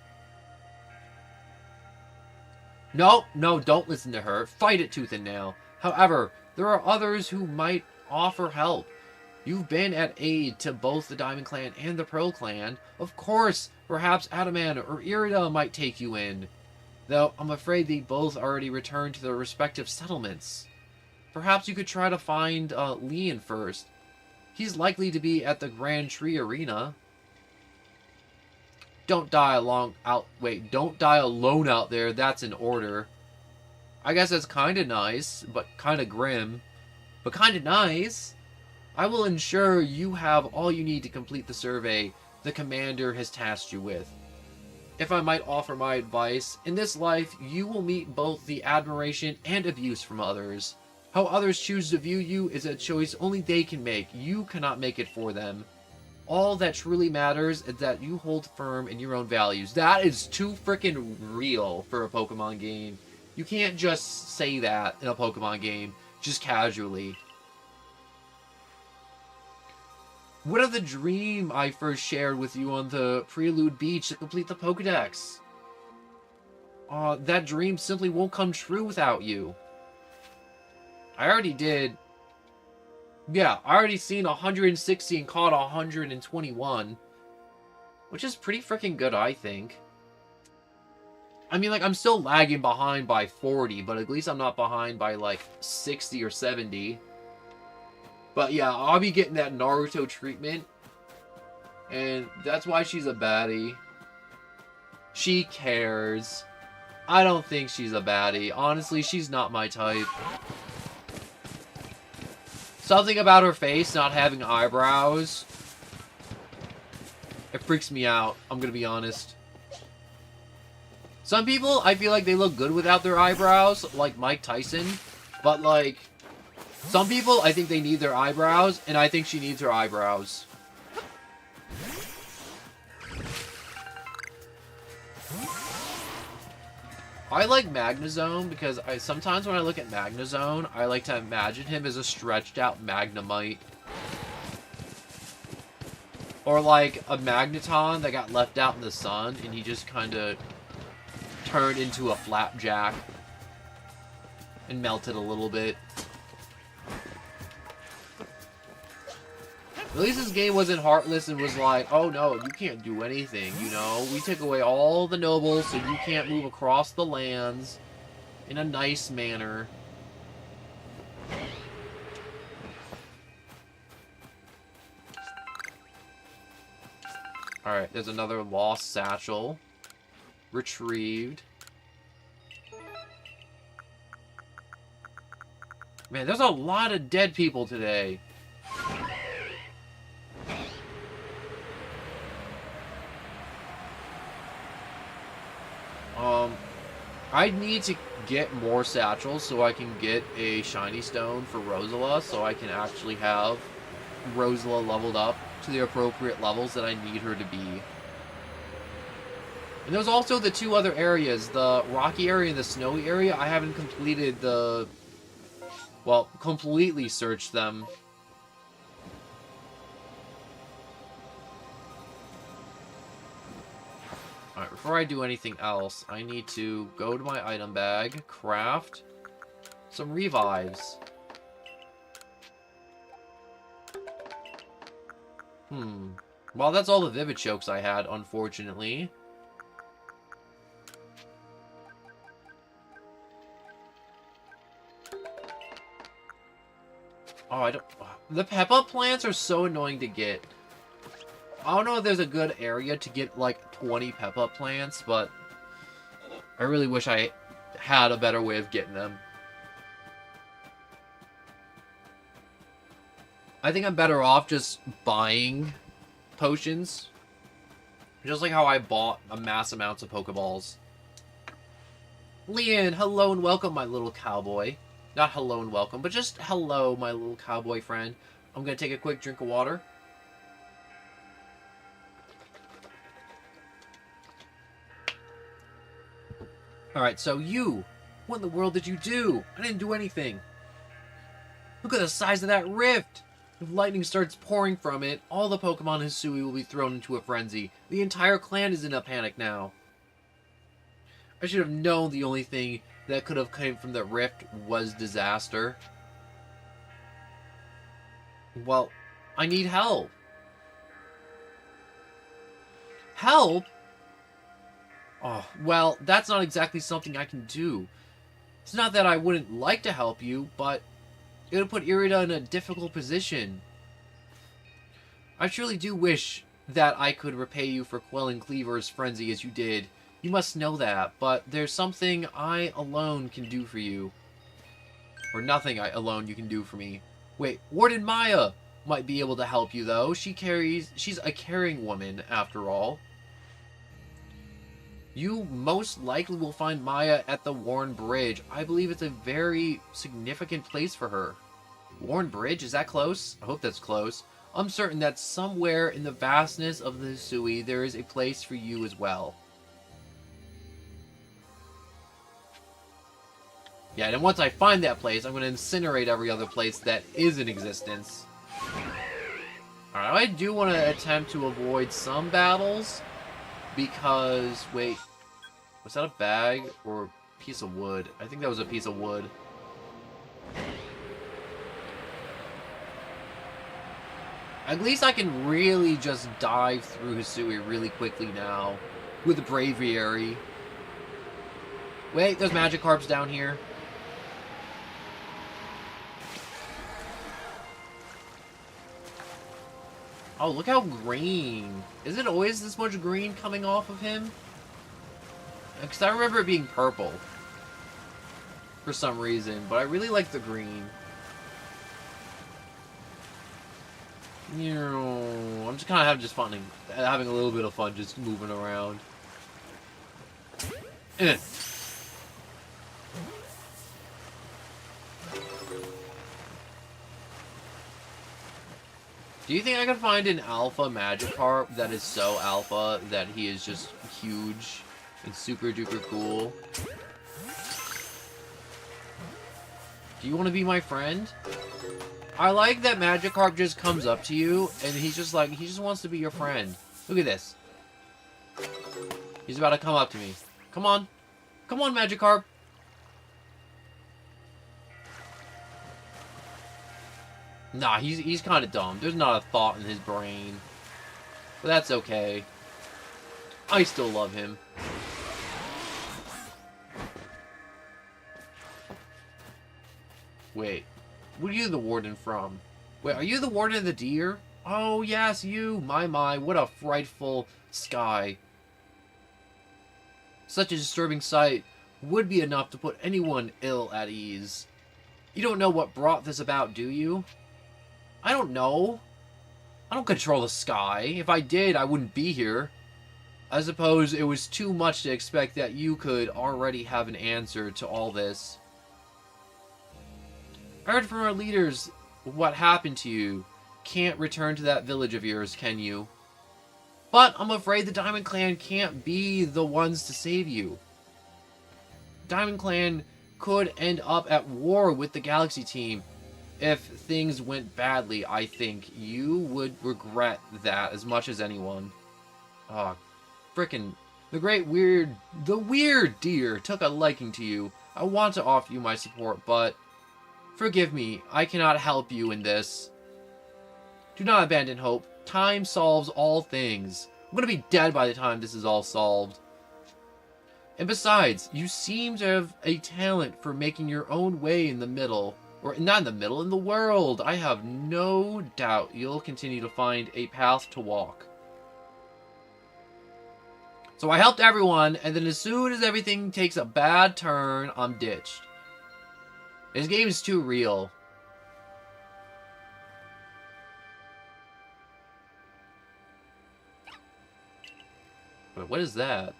No, don't listen to her. Fight it tooth and nail. However, there are others who might offer help. You've been at aid to both the Diamond Clan and the Pearl Clan. Of course, perhaps Adaman or Irida might take you in. Though, I'm afraid they both already returned to their respective settlements. Perhaps you could try to find Leon first. He's likely to be at the Grand Tree Arena. Don't die alone out there. That's an order. I guess that's kind of nice, but kind of grim. But kind of nice. I will ensure you have all you need to complete the survey the commander has tasked you with. If I might offer my advice, in this life you will meet both the admiration and abuse from others. How others choose to view you is a choice only they can make. You cannot make it for them. All that truly matters is that you hold firm in your own values. That is too freaking real for a Pokemon game. You can't just say that in a Pokemon game, just casually. What of the dream I first shared with you on the Prelude Beach to complete the Pokedex? That dream simply won't come true without you. I already did. Yeah, I already seen 160 and caught 121. Which is pretty freaking good, I think. I mean, like, I'm still lagging behind by 40, but at least I'm not behind by, like, 60 or 70. But yeah, I'll be getting that Naruto treatment. And that's why she's a baddie. She cares. I don't think she's a baddie. Honestly, she's not my type. Something about her face not having eyebrows. It freaks me out. I'm gonna be honest. Some people, I feel like they look good without their eyebrows. Like Mike Tyson. But like... some people, I think they need their eyebrows, and I think she needs her eyebrows. I like Magnezone because sometimes when I look at Magnezone, I like to imagine him as a stretched out Magnemite. Or like a Magneton that got left out in the sun, and he just kind of turned into a flapjack and melted a little bit. At least this game wasn't heartless and was like, oh no, you can't do anything, you know? We take away all the nobles so you can't move across the lands in a nice manner. Alright, there's another lost satchel. Retrieved. Man, there's a lot of dead people today. I need to get more satchels so I can get a shiny stone for Rosala, so I can actually have Rosala leveled up to the appropriate levels that I need her to be. And there's also the two other areas, the rocky area and the snowy area. I haven't completed the... well, completely searched them. Alright, before I do anything else, I need to go to my item bag, craft some revives. Well, that's all the Vivid Chokes I had, unfortunately. Oh, I don't... The Peppa plants are so annoying to get. I don't know if there's a good area to get, like, 20 Peppa plants, but I really wish I had a better way of getting them. I think I'm better off just buying potions. Just like how I bought a mass amounts of Pokeballs. Leon, hello and welcome, my little cowboy. Not hello and welcome, but just hello, my little cowboy friend. I'm going to take a quick drink of water. Alright, so you. What in the world did you do? I didn't do anything. Look at the size of that rift. If lightning starts pouring from it, all the Pokemon in Hisui will be thrown into a frenzy. The entire clan is in a panic now. I should have known the only thing that could have come from the rift was disaster. Well, I need help. Help? Oh, well, that's not exactly something I can do. It's not that I wouldn't like to help you, but it would put Irida in a difficult position. I truly do wish that I could repay you for quelling Cleaver's frenzy as you did. You must know that, but there's something I alone can do for you. Or nothing alone you can do for me. Wait, Warden Maya might be able to help you, though. She's a caring woman, after all. You most likely will find Maya at the Warren Bridge. I believe it's a very significant place for her. Warren Bridge? Is that close? I hope that's close. I'm certain that somewhere in the vastness of the Hisui, there is a place for you as well. Yeah, and once I find that place, I'm going to incinerate every other place that is in existence. Alright, I do want to attempt to avoid some battles. Because, wait, was that a bag or a piece of wood? I think that was a piece of wood. At least I can really just dive through Hisui really quickly now. With the Braviary. Wait, there's Magikarps down here. Oh, look how green. Is it always this much green coming off of him? Because I remember it being purple. For some reason. But I really like the green. I'm just kind of having a little bit of fun just moving around. Do you think I can find an alpha Magikarp that is so alpha that he is just huge and super duper cool? Do you want to be my friend? I like that Magikarp just comes up to you and he's just like, he just wants to be your friend. Look at this. He's about to come up to me. Come on. Come on, Magikarp. Nah, he's kind of dumb. There's not a thought in his brain. But that's okay. I still love him. Wait. What are you the warden from? Wait, are you the warden of the deer? Oh, yes, you. My, what a frightful sky. Such a disturbing sight would be enough to put anyone ill at ease. You don't know what brought this about, do you? I don't know. I don't control the sky. If I did, I wouldn't be here. I suppose it was too much to expect that you could already have an answer to all this. I heard from our leaders what happened to you. Can't return to that village of yours, can you? But I'm afraid the Diamond Clan can't be the ones to save you. Diamond Clan could end up at war with the Galaxy Team. If things went badly, I think you would regret that as much as anyone. Oh, frickin' the weird deer took a liking to you. I want to offer you my support, but forgive me, I cannot help you in this. Do not abandon hope. Time solves all things. I'm gonna be dead by the time this is all solved. And besides, you seem to have a talent for making your own way in the middle. Or not in the middle, in the world. I have no doubt you'll continue to find a path to walk. So I helped everyone, and then as soon as everything takes a bad turn, I'm ditched. This game is too real. But what is that?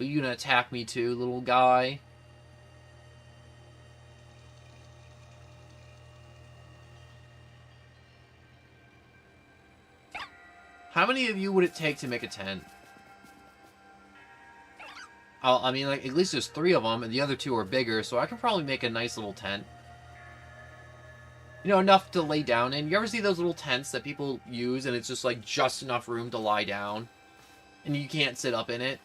Are you gonna attack me too, little guy? How many of you would it take to make a tent? I mean, like, at least there's 3 of them, and the other 2 are bigger, so I can probably make a nice little tent. You know, enough to lay down in. You ever see those little tents that people use, and it's just, like, just enough room to lie down? And you can't sit up in it?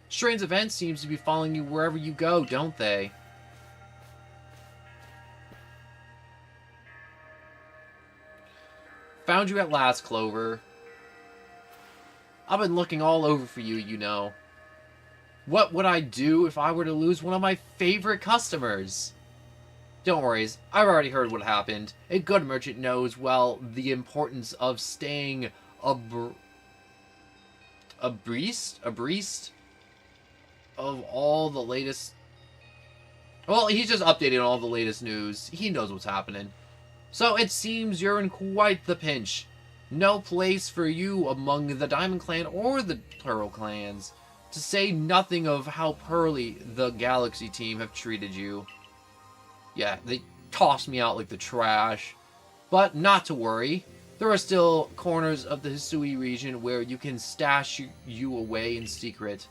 Strange events seems to be following you wherever you go, don't they? Found you at last, Clover. I've been looking all over for you, you know. What would I do if I were to lose one of my favorite customers? Don't worry, I've already heard what happened. A good merchant knows well the importance of staying abreast of all the latest... Well, he's just updating all the latest news. He knows what's happening. So it seems you're in quite the pinch. No place for you among the Diamond Clan or the Pearl Clans. To say nothing of how poorly the Galaxy team have treated you. Yeah, they tossed me out like the trash. But not to worry. There are still corners of the Hisui region where you can stash you away in secret.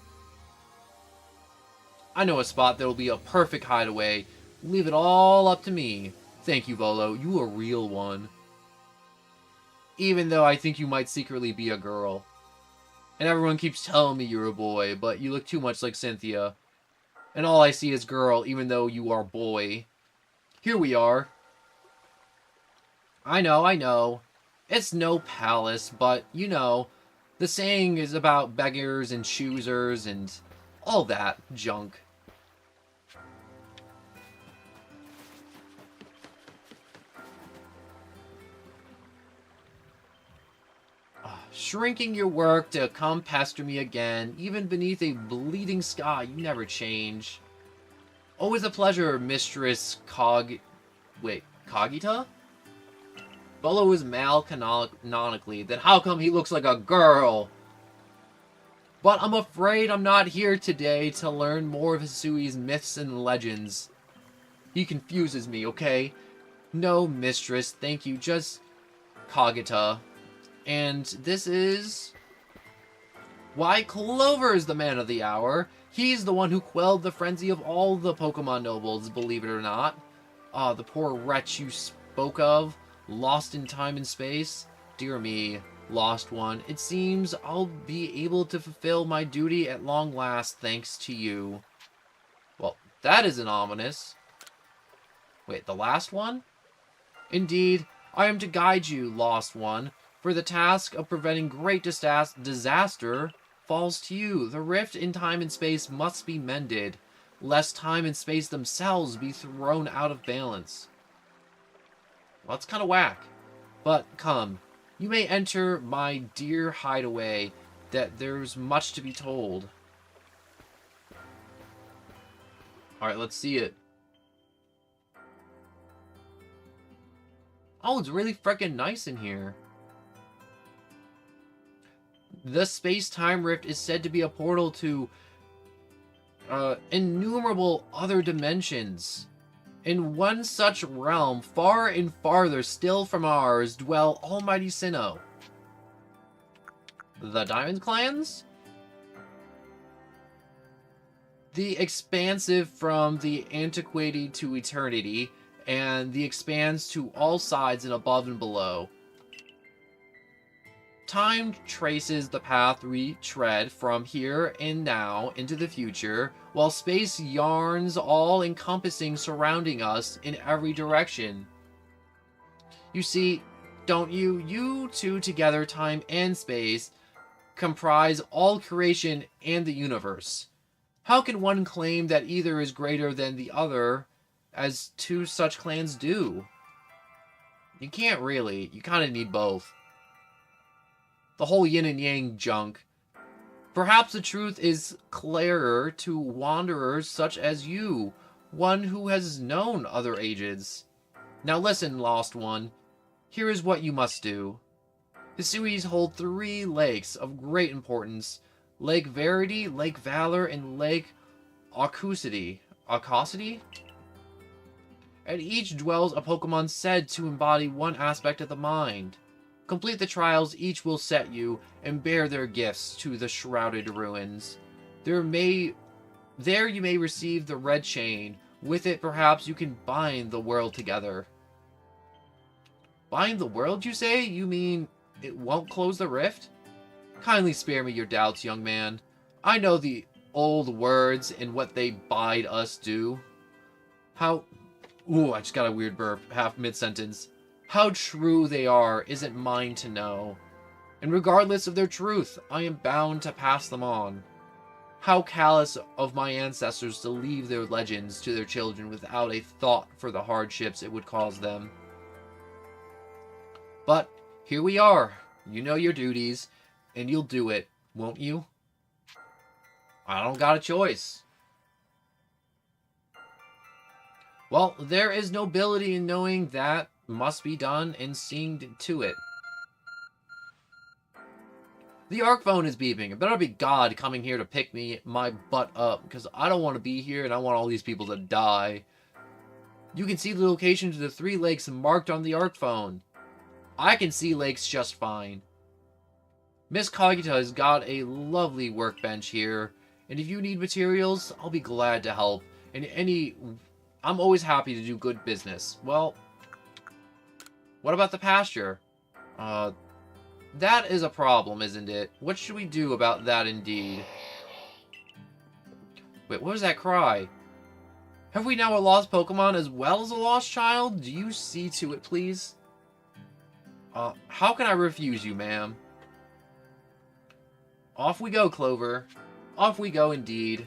I know a spot that will be a perfect hideaway. Leave it all up to me. Thank you, Volo. You a real one. Even though I think you might secretly be a girl. And everyone keeps telling me you're a boy, but you look too much like Cynthia. And all I see is girl, even though you are boy. Here we are. I know. It's no palace, but, you know, the saying is about beggars and choosers and all that junk. Shrinking your work to come pester me again, even beneath a bleeding sky, you never change. Always a pleasure, Mistress Cogita? Bolo is male canonically, then how come he looks like a girl? But I'm afraid I'm not here today to learn more of Hisui's myths and legends. He confuses me, okay? No, Mistress, thank you, just Cogita. And this is why Clover is the man of the hour. He's the one who quelled the frenzy of all the Pokemon nobles, believe it or not. Ah, the poor wretch you spoke of, lost in time and space. Dear me, lost one. It seems I'll be able to fulfill my duty at long last, thanks to you. Well, that isn't ominous. Wait, the last one? Indeed, I am to guide you, lost one. For the task of preventing great disaster falls to you. The rift in time and space must be mended, lest time and space themselves be thrown out of balance. Well, that's kind of whack. But come, you may enter my dear hideaway, that there's much to be told. Alright, let's see it. Oh, it's really freaking nice in here. The space-time rift is said to be a portal to innumerable other dimensions. In one such realm, far and farther still from ours, dwell Almighty Sinnoh. The Diamond Clans? The expansive from the antiquity to eternity, and the expanse to all sides and above and below. Time traces the path we tread from here and now into the future, while space yarns all-encompassing surrounding us in every direction. You see, don't you? You two together, time and space, comprise all creation and the universe. How can one claim that either is greater than the other, as two such clans do? You can't really. You kind of need both. The whole yin and yang junk. Perhaps the truth is clearer to wanderers such as you, one who has known other ages. Now listen, Lost One. Here is what you must do. The series hold 3 lakes of great importance. Lake Verity, Lake Valor, and Lake Arceus. Arceus? At each dwells a Pokemon said to embody one aspect of the mind. Complete the trials each will set you, and bear their gifts to the shrouded ruins. There you may receive the red chain. With it, perhaps you can bind the world together. Bind the world, you say? You mean it won't close the rift? Kindly spare me your doubts, young man. I know the old words and what they bide us do. How... Ooh, I just got a weird burp, half mid-sentence. How true they are isn't mine to know. And regardless of their truth, I am bound to pass them on. How callous of my ancestors to leave their legends to their children without a thought for the hardships it would cause them. But here we are. You know your duties, and you'll do it, won't you? I don't got a choice. Well, there is nobility in knowing that must be done and seeing to it. The Arc phone is beeping. It better be God coming here to pick my butt up, because I don't want to be here and I want all these people to die. You can see the locations of the 3 lakes marked on the Arc phone. I can see lakes just fine. Miss Kagita has got a lovely workbench here, and if you need materials, I'll be glad to help. I'm always happy to do good business. Well, what about the pasture? That is a problem, isn't it? What should we do about that indeed? Wait, what was that cry? Have we now a lost Pokemon as well as a lost child? Do you see to it, please? How can I refuse you, ma'am? Off we go, Clover. Off we go, indeed.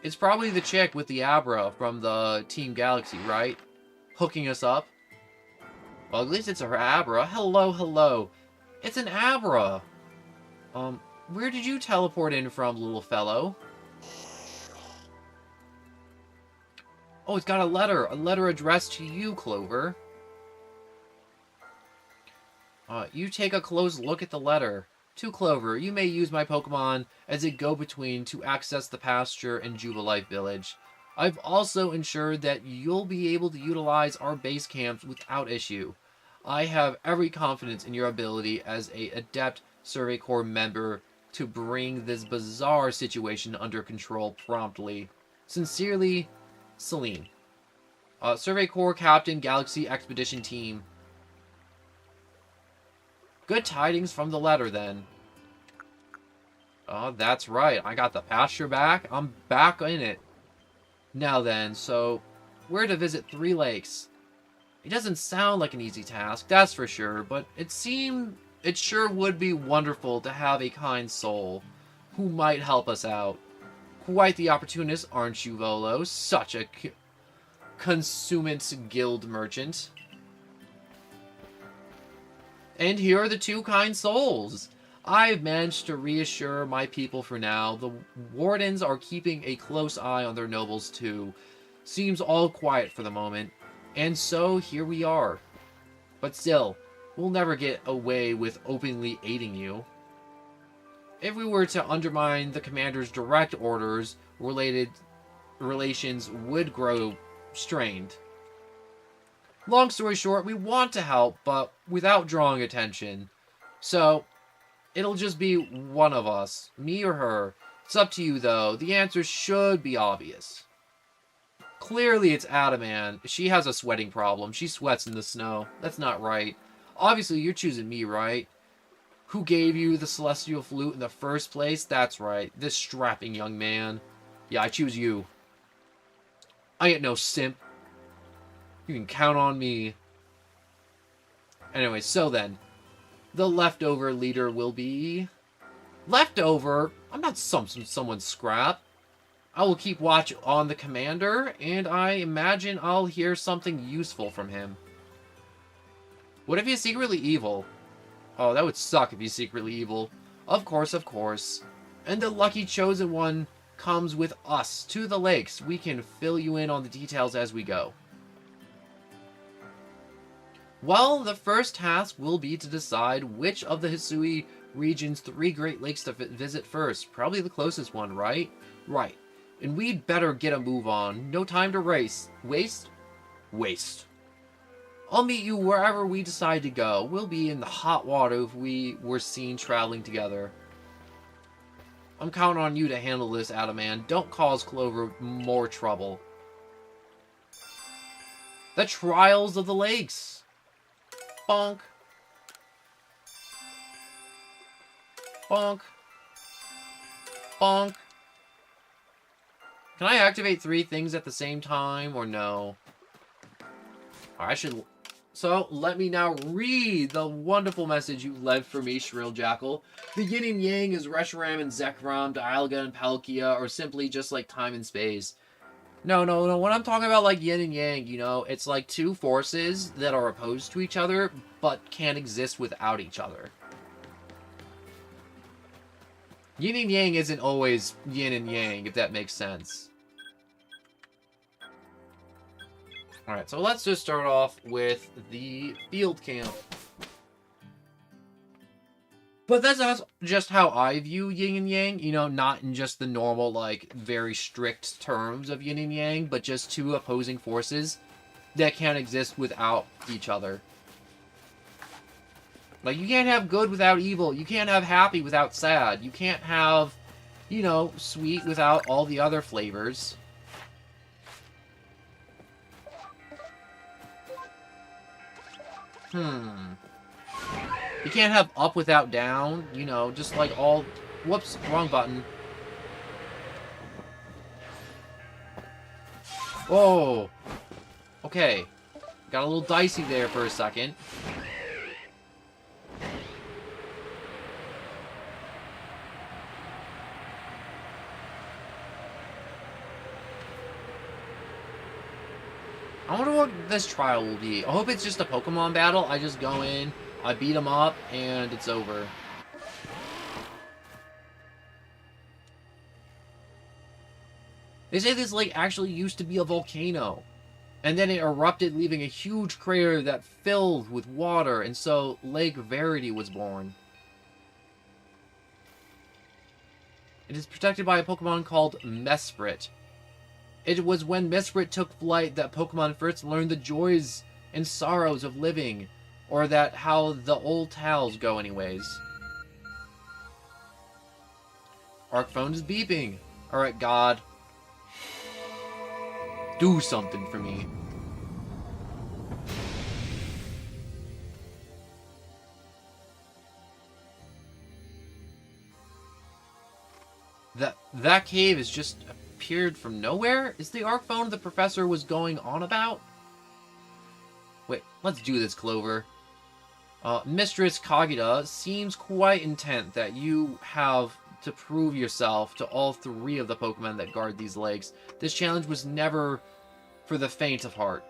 It's probably the chick with the Abra from the Team Galaxy, right? Hooking us up. Well, at least it's her Abra. Hello, hello. It's an Abra. Where did you teleport in from, little fellow? Oh, it's got a letter addressed to you, Clover. You take a close look at the letter. To Clover, you may use my Pokemon as a go-between to access the pasture and Jubilife Village. I've also ensured that you'll be able to utilize our base camps without issue. I have every confidence in your ability as an adept Survey Corps member to bring this bizarre situation under control promptly. Sincerely, Celine. Survey Corps Captain, Galaxy Expedition Team. Good tidings from the letter, then. Oh, that's right. I got the pasture back. I'm back in it. Now then, so where to visit 3 lakes? It doesn't sound like an easy task, that's for sure, but it sure would be wonderful to have a kind soul who might help us out. Quite the opportunist, aren't you, Volo? Such a consummate guild merchant. And here are the 2 kind souls. I've managed to reassure my people for now. The wardens are keeping a close eye on their nobles too. Seems all quiet for the moment. And so here we are. But still, we'll never get away with openly aiding you. If we were to undermine the commander's direct orders, relations would grow strained. Long story short, we want to help, but without drawing attention. So, it'll just be one of us, me or her. It's up to you, though. The answer should be obvious. Clearly, it's Adaman. She has a sweating problem. She sweats in the snow. That's not right. Obviously, you're choosing me, right? Who gave you the Celestial Flute in the first place? That's right. This strapping young man. Yeah, I choose you. I ain't no simp. You can count on me. Anyway, so then. The leftover leader will be... Leftover? I'm not someone's scrap. I will keep watch on the commander, and I imagine I'll hear something useful from him. What if he's secretly evil? Oh, that would suck if he's secretly evil. Of course, of course. And the lucky chosen one comes with us to the lakes. We can fill you in on the details as we go. Well, the first task will be to decide which of the Hisui region's 3 Great Lakes to visit first. Probably the closest one, right? Right. And we'd better get a move on. No time to race. Waste? Waste. I'll meet you wherever we decide to go. We'll be in the hot water if we were seen traveling together. I'm counting on you to handle this, Adaman. Don't cause Clover more trouble. The Trials of the Lakes. Bonk. Bonk. Bonk. Can I activate 3 things at the same time, or no? I should... So, let me now read the wonderful message you left for me, Shrill Jackal. The yin and yang is Reshiram and Zekrom, Dialga and Palkia, or simply just like time and space. No. When I'm talking about like yin and yang, you know, it's like 2 forces that are opposed to each other, but can't exist without each other. Yin and yang isn't always yin and yang, if that makes sense. Alright, so let's just start off with the field camp. But that's just how I view yin and yang, you know, not in just the normal, like, very strict terms of yin and yang, but just 2 opposing forces that can't exist without each other. Like, you can't have good without evil, you can't have happy without sad, you can't have, you know, sweet without all the other flavors. You can't have up without down, you know, just like all... Whoops, wrong button. Oh! Okay. Got a little dicey there for a second. I wonder what this trial will be. I hope it's just a Pokemon battle. I just go in, I beat them up, and it's over. They say this lake actually used to be a volcano. And then it erupted, leaving a huge crater that filled with water, and so Lake Verity was born. It is protected by a Pokemon called Mesprit. It was when Mesprit took flight that Pokemon first learned the joys and sorrows of living, or that how the old tales go anyways. Arc phone is beeping. Alright, God. Do something for me. That cave is just appeared from nowhere? Is the Arc phone the professor was going on about? Wait, let's do this, Clover. Mistress Kagita seems quite intent that you have to prove yourself to all 3 of the Pokemon that guard these lakes. This challenge was never for the faint of heart.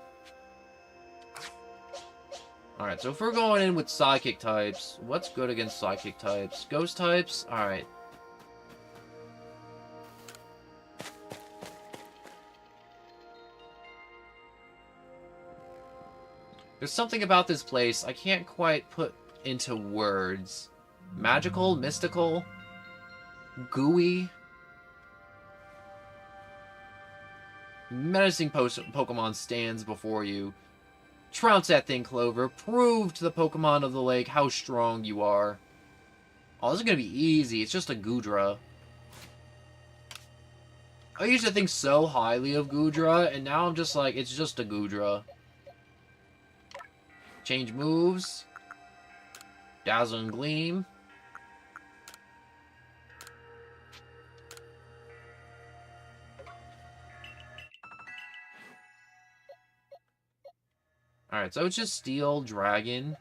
Alright, so if we're going in with Psychic types, what's good against Psychic types? Ghost types? Alright. There's something about this place I can't quite put into words. Magical? Mystical? Gooey? Menacing Pokemon stands before you. Trounce that thing, Clover. Prove to the Pokemon of the lake how strong you are. Oh, this is gonna be easy. It's just a Goodra. I used to think so highly of Goodra, and now I'm just like, it's just a Goodra. Change moves. Dazzle and Gleam. Alright, so it's just Steel, Dragon.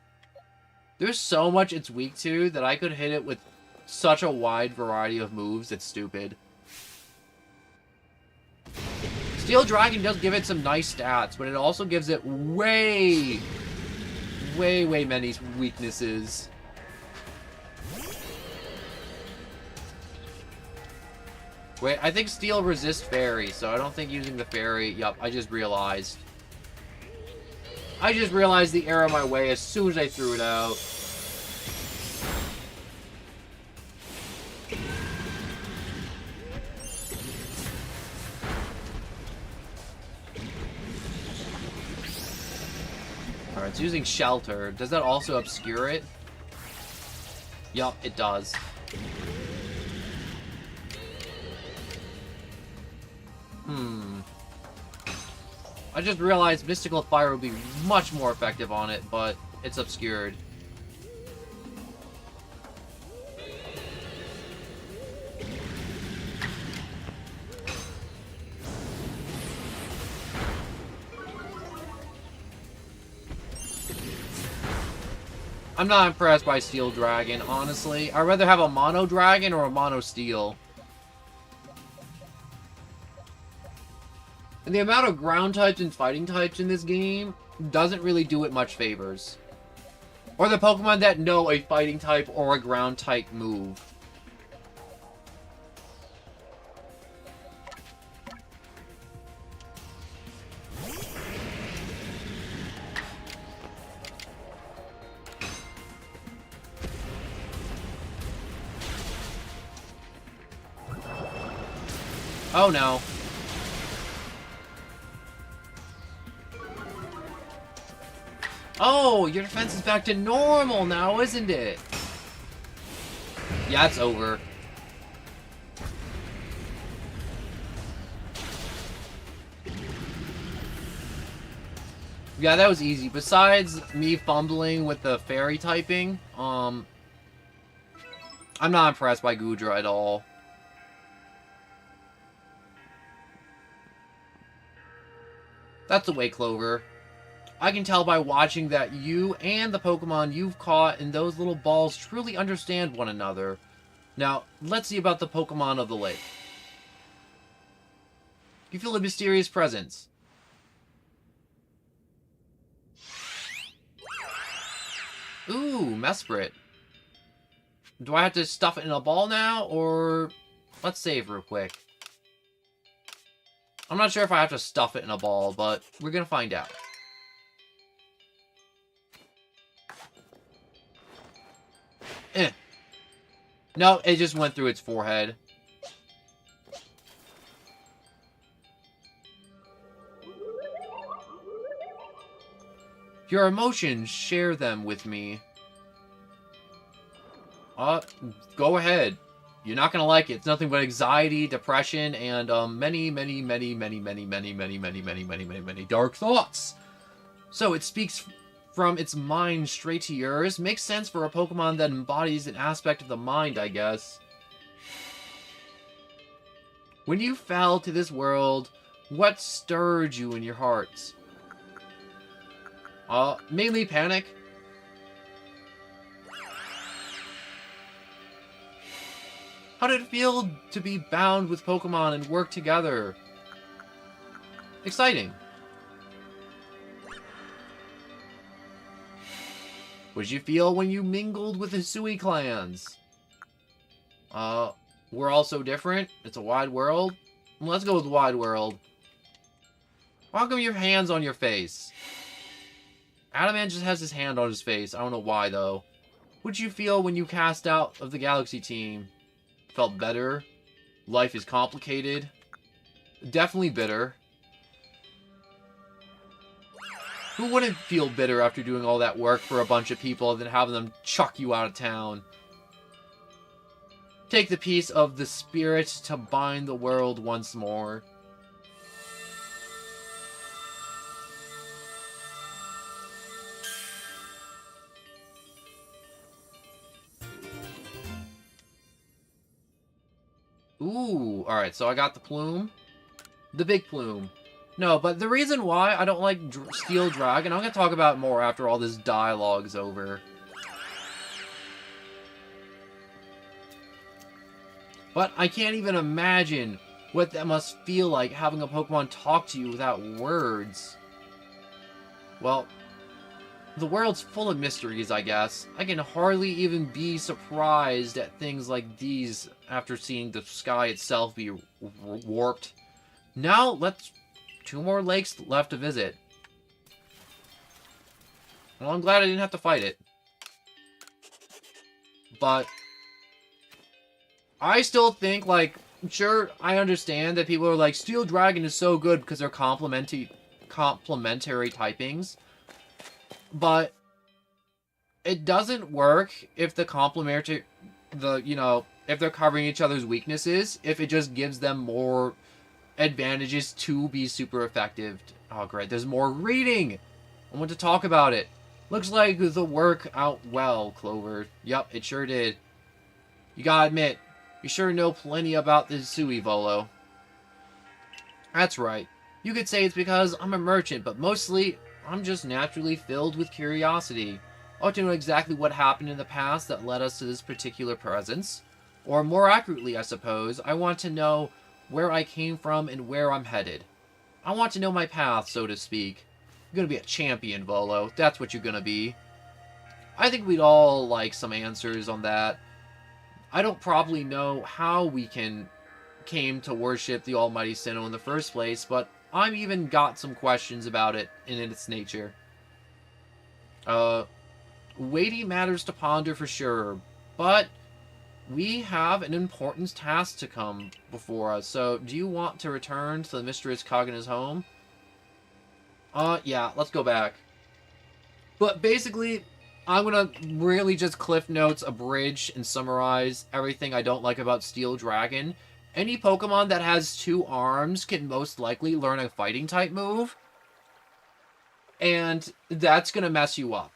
There's so much it's weak to that I could hit it with such a wide variety of moves, it's stupid. Steel Dragon does give it some nice stats, but it also gives it way many weaknesses. Wait, I think Steel resists Fairy, so I don't think using the Fairy... Yup, I just realized. I just realized the error of my way as soon as I threw it out. Alright, it's using Shelter. Does that also obscure it? Yup, it does. I just realized Mystical Fire would be much more effective on it, but it's obscured. I'm not impressed by Steel Dragon, honestly. I'd rather have a Mono Dragon or a Mono Steel. And the amount of ground types and fighting types in this game doesn't really do it much favors. Or the Pokemon that know a fighting type or a ground type move. Oh no. Oh, your defense is back to normal now, isn't it? Yeah, it's over. Yeah, that was easy. Besides me fumbling with the fairy typing, I'm not impressed by Goodra at all. That's the way, Clover. I can tell by watching that you and the Pokemon you've caught in those little balls truly understand one another. Now, let's see about the Pokemon of the lake. You feel a mysterious presence. Ooh, Mesprit. Do I have to stuff it in a ball now, or... Let's save real quick. I'm not sure if I have to stuff it in a ball, but we're gonna find out. No, it just went through its forehead. Your emotions, share them with me. Go ahead. You're not gonna like it. It's nothing but anxiety, depression, and many dark thoughts. So it speaks from its mind straight to yours. Makes sense for a Pokemon that embodies an aspect of the mind, I guess. When you fell to this world, what stirred you in your hearts? Mainly panic. How did it feel to be bound with Pokemon and work together? Exciting. What did you feel when you mingled with the Hisui clans? We're all so different. It's a wide world. Let's go with wide world. How come your hand's on your face? Adamant just has his hand on his face. I don't know why, though. What did you feel when you cast out of the Galaxy team? Felt better? Life is complicated? Definitely bitter. Who wouldn't feel bitter after doing all that work for a bunch of people and then having them chuck you out of town? Take the piece of the spirit to bind the world once more. Ooh, alright, so I got the plume. The big plume. No, but the reason why I don't like Steel Dragon, I'm going to talk about it more after all this dialogue's over. But I can't even imagine what that must feel like, having a Pokemon talk to you without words. Well, the world's full of mysteries, I guess. I can hardly even be surprised at things like these after seeing the sky itself be warped. Now, let's... 2 more lakes left to visit. Well, I'm glad I didn't have to fight it. But I still think, like, sure, I understand that people are like, Steel Dragon is so good because they're complementary typings. But it doesn't work if if they're covering each other's weaknesses, if it just gives them more advantages to be super effective. Oh, great. There's more reading. I want to talk about it. Looks like the work out well, Clover. Yup, it sure did. You gotta admit, you sure know plenty about this Sui, Volo. That's right. You could say it's because I'm a merchant, but mostly I'm just naturally filled with curiosity. I want to know exactly what happened in the past that led us to this particular presence. Or more accurately, I suppose, I want to know where I came from and where I'm headed. I want to know my path, so to speak. You're gonna be a champion, Volo. That's what you're gonna be. I think we'd all like some answers on that. I don't probably know how we came to worship the Almighty Sinnoh in the first place, but I've even got some questions about it in its nature. Weighty matters to ponder for sure, but we have an important task to come before us, so do you want to return to the Mistress Kagana's home? Yeah, let's go back. But basically, I'm gonna really just Cliff Notes, abridge, and summarize everything I don't like about Steel Dragon. Any Pokemon that has 2 arms can most likely learn a fighting type move, and that's gonna mess you up.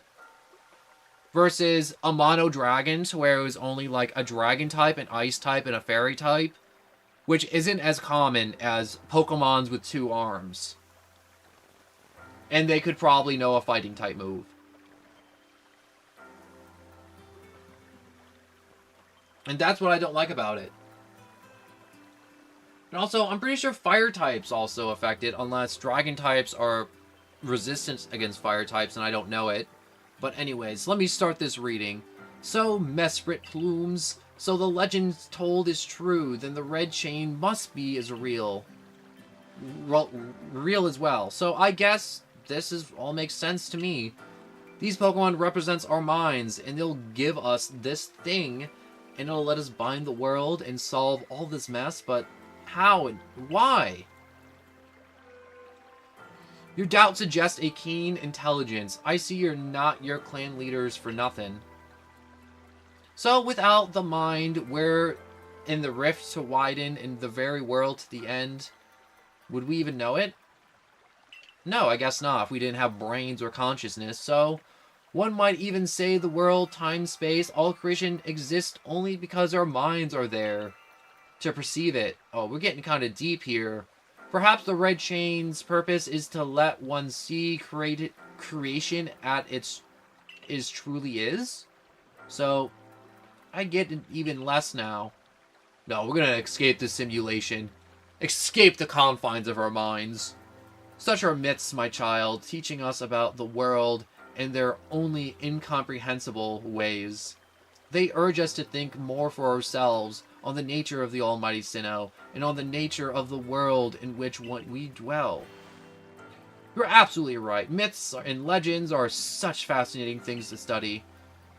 Versus a Mono Dragon, where it was only like a Dragon type, an Ice type, and a Fairy type, which isn't as common as Pokemons with 2 arms. And they could probably know a fighting type move. And that's what I don't like about it. And also, I'm pretty sure fire types also affected, unless dragon types are resistant against fire types and I don't know it. But anyways, let me start this reading. So, Mesprit Plumes, so the legend told is true, then the red chain must be as real as well. So I guess this all makes sense to me. These Pokemon represents our minds, and they'll give us this thing, and it'll let us bind the world and solve all this mess, but how and why? Your doubts suggest a keen intelligence. I see you're not your clan leaders for nothing. So, without the mind, where in the rift to widen and the very world to the end, would we even know it? No, I guess not, if we didn't have brains or consciousness, so one might even say the world, time, space, all creation exists only because our minds are there to perceive it. Oh, we're getting kind of deep here. Perhaps the red chain's purpose is to let one see creation at its truly is. So, I get it even less now. No, we're gonna escape the simulation. Escape the confines of our minds. Such are myths, my child, teaching us about the world in their only incomprehensible ways. They urge us to think more for ourselves on the nature of the Almighty Sinnoh, and on the nature of the world in which we dwell. You're absolutely right. Myths and legends are such fascinating things to study.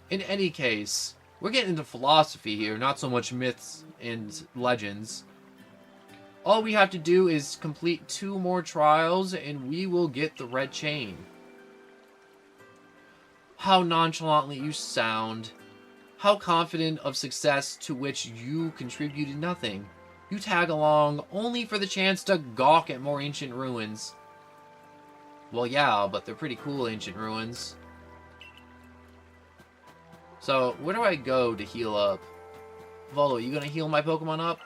In any case, we're getting into philosophy here, not so much myths and legends. All we have to do is complete 2 more trials, and we will get the red chain. How nonchalantly you sound. How confident of success to which you contributed nothing. You tag along only for the chance to gawk at more ancient ruins. Well, yeah, but they're pretty cool ancient ruins. So, where do I go to heal up? Volo, you gonna heal my Pokemon up?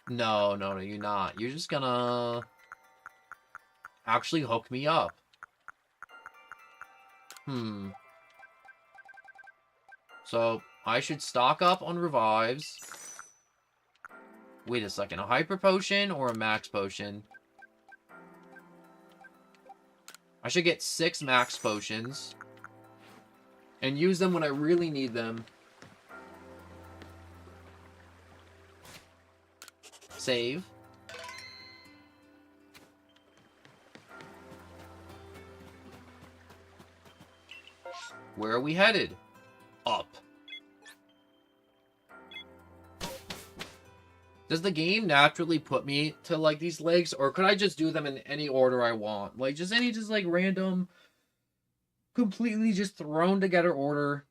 No, you're not. You're just gonna actually hook me up. So, I should stock up on revives. Wait a second, a hyper potion or a max potion? I should get 6 max potions. And use them when I really need them. Save. Where are we headed? Up. Does the game naturally put me to, like, these lakes? Or could I just do them in any order I want? Like, just any, just, like, random, completely just thrown together order.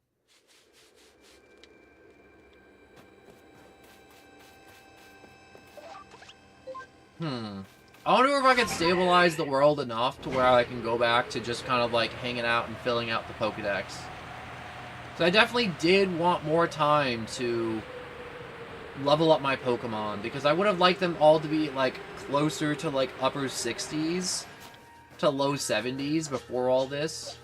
I wonder if I could stabilize the world enough to where I can go back to just kind of, like, hanging out and filling out the Pokedex. So I definitely did want more time to level up my Pokemon, because I would have liked them all to be, like, closer to, like, upper 60s to low 70s before all this.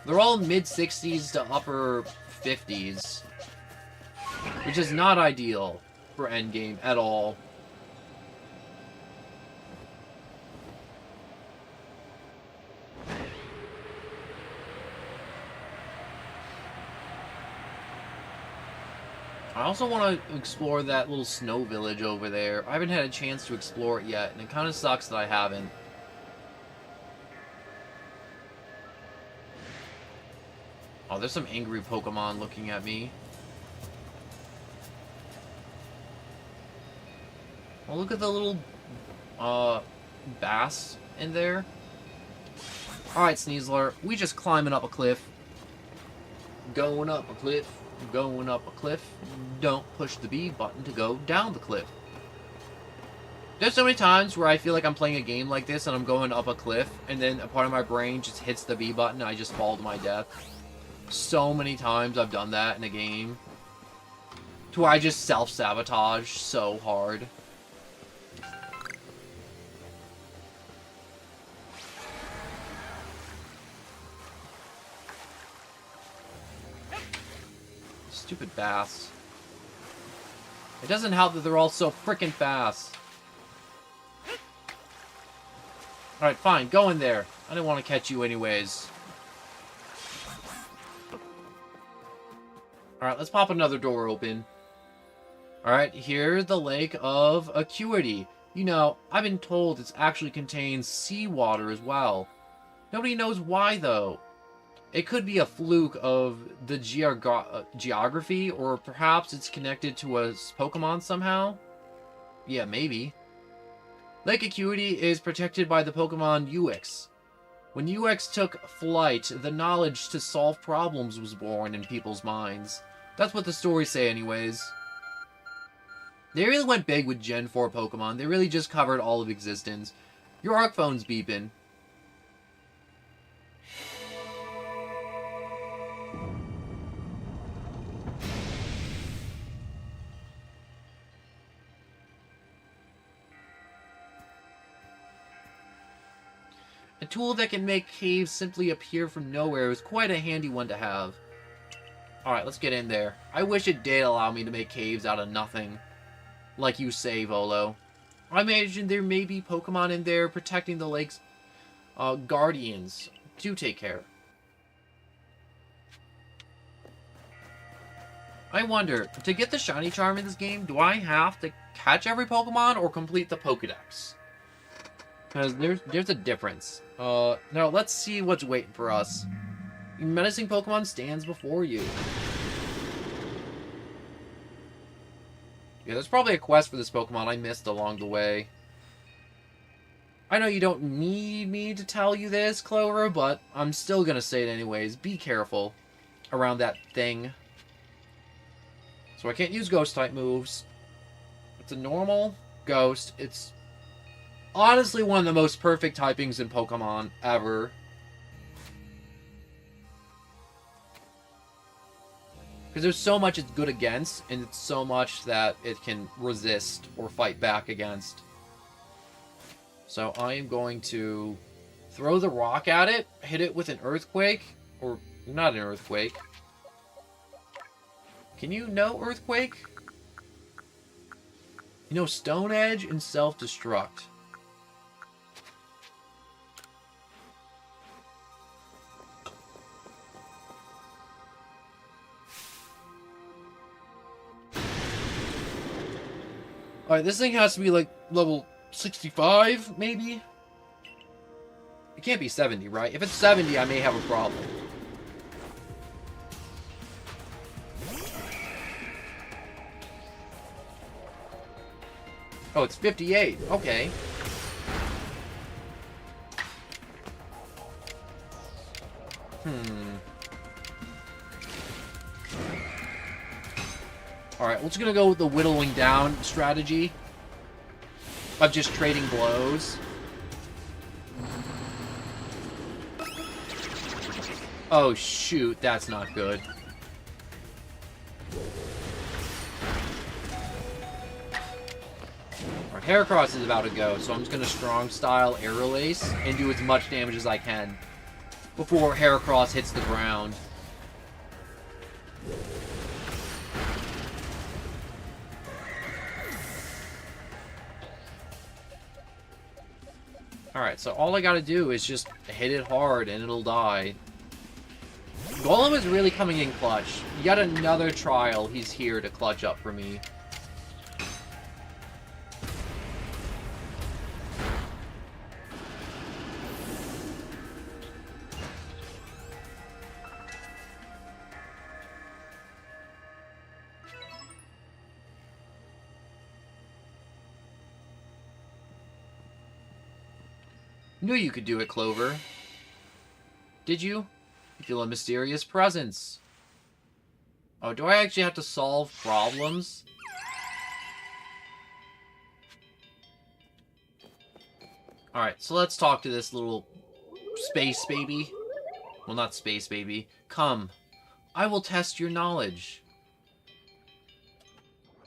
They're all mid 60s to upper 50s, which is not ideal for endgame at all. I also want to explore that little snow village over there. I haven't had a chance to explore it yet, and it kind of sucks that I haven't. Oh, there's some angry Pokemon looking at me. Oh, look at the little, bass in there. Alright, Sneasler, we just climbing up a cliff. Going up a cliff. Going up a cliff. Don't push the B button to go down the cliff. There's so many times where I feel like I'm playing a game like this and I'm going up a cliff, and then a part of my brain just hits the B button and I just fall to my death. So many times I've done that in a game. To where I just self-sabotage so hard. Stupid bass. It doesn't help that they're all so freaking fast. Alright, fine. Go in there. I didn't want to catch you anyways. Alright, let's pop another door open. Alright, here's the Lake of Acuity. You know, I've been told it actually contains seawater as well. Nobody knows why, though. It could be a fluke of the geography, or perhaps it's connected to a Pokemon somehow? Yeah, maybe. Lake Acuity is protected by the Pokemon UX. When UX took flight, the knowledge to solve problems was born in people's minds. That's what the stories say anyways. They really went big with Gen 4 Pokemon. They really just covered all of existence. Your ARC phone's beeping. A tool that can make caves simply appear from nowhere is quite a handy one to have. Alright, let's get in there. I wish it did allow me to make caves out of nothing. Like you say, Volo. I imagine there may be Pokemon in there protecting the lake's guardians. Do take care. I wonder, to get the Shiny Charm in this game, do I have to catch every Pokemon or complete the Pokedex? Because there's a difference. Now, let's see what's waiting for us. Menacing Pokemon stands before you. Yeah, there's probably a quest for this Pokemon I missed along the way. I know you don't need me to tell you this, Clover, but I'm still gonna say it anyways. Be careful around that thing. So I can't use Ghost-type moves. It's a normal Ghost. It's honestly one of the most perfect typings in Pokemon ever. Because there's so much it's good against, and it's so much that it can resist or fight back against. So I am going to throw the rock at it, hit it with an Earthquake, or not an Earthquake. Can you know Earthquake? You know, Stone Edge and Self-Destruct. Alright, this thing has to be like level 65, maybe? It can't be 70, right? If it's 70, I may have a problem. Oh, it's 58. Okay. Alright, we're just gonna go with the whittling down strategy of just trading blows. Oh, shoot. That's not good. Our Heracross is about to go, so I'm just going to strong style Aerial Ace and do as much damage as I can before Heracross hits the ground. Alright, so all I gotta do is just hit it hard and it'll die. Golem is really coming in clutch. Yet another trial, he's here to clutch up for me. Knew you could do it, Clover. Did you? You feel a mysterious presence. Oh, do I actually have to solve problems? Alright, so let's talk to this little space baby. Well, not space baby. Come. I will test your knowledge.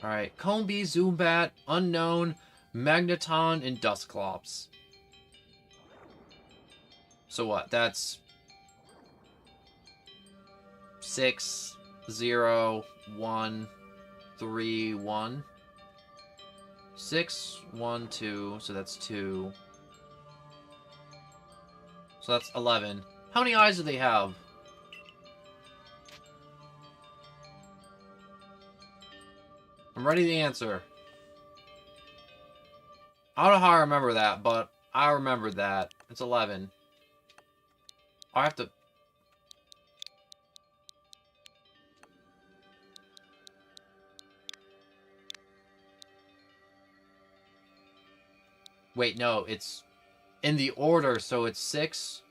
Alright, Combee, Zoombat, Unknown, Magneton, and Dusclops. So what? That's 6, 0, 1, 3, 1. 6, 1, 2. So that's 2. So that's 11. How many eyes do they have? I'm ready to answer. I don't know how I remember that, but I remember that. It's 11. I have to... Wait, no, it's in the order, so it's 6.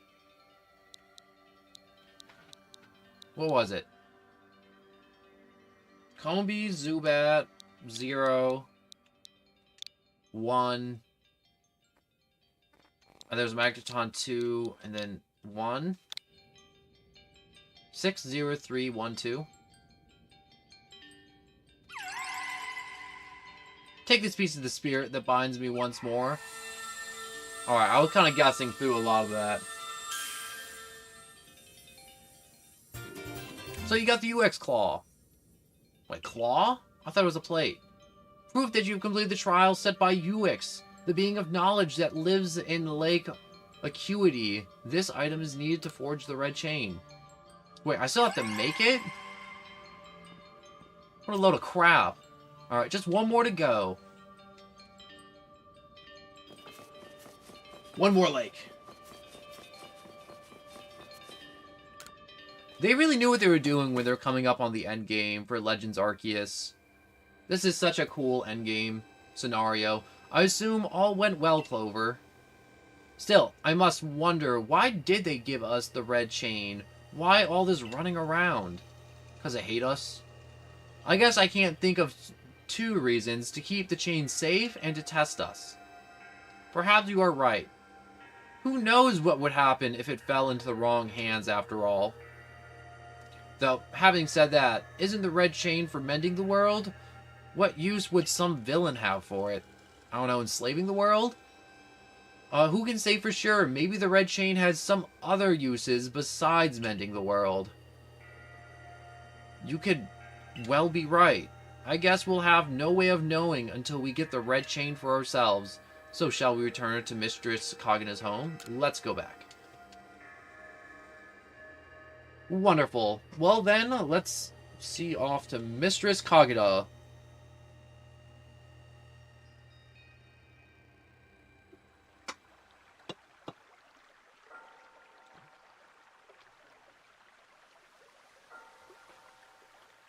What was it? Combee, Zubat, 0, 1. And there's Magneton 2, and then 1. 6, 0, 3, 1, 2. Take this piece of the spirit that binds me once more. Alright, I was kind of guessing through a lot of that. So you got the UX Claw. Wait, Claw? I thought it was a plate. Proof that you've completed the trial set by UX, the being of knowledge that lives in Lake Acuity. This item is needed to forge the red chain. Wait, I still have to make it? What a load of crap. Alright, just one more to go. One more lake. They really knew what they were doing when they're coming up on the end game for Legends Arceus. This is such a cool endgame scenario. I assume all went well, Clover. Still, I must wonder, why did they give us the red chain? Why all this running around? Because they hate us? I guess I can't think of 2 reasons: to keep the chain safe and to test us. Perhaps you are right. Who knows what would happen if it fell into the wrong hands after all? Though, having said that, isn't the red chain for mending the world? What use would some villain have for it? I don't know, enslaving the world? Who can say for sure? Maybe the red chain has some other uses besides mending the world. You could well be right. I guess we'll have no way of knowing until we get the red chain for ourselves. So shall we return to Mistress Kagina's home? Let's go back. Wonderful. Well then, let's see off to Mistress Kagina.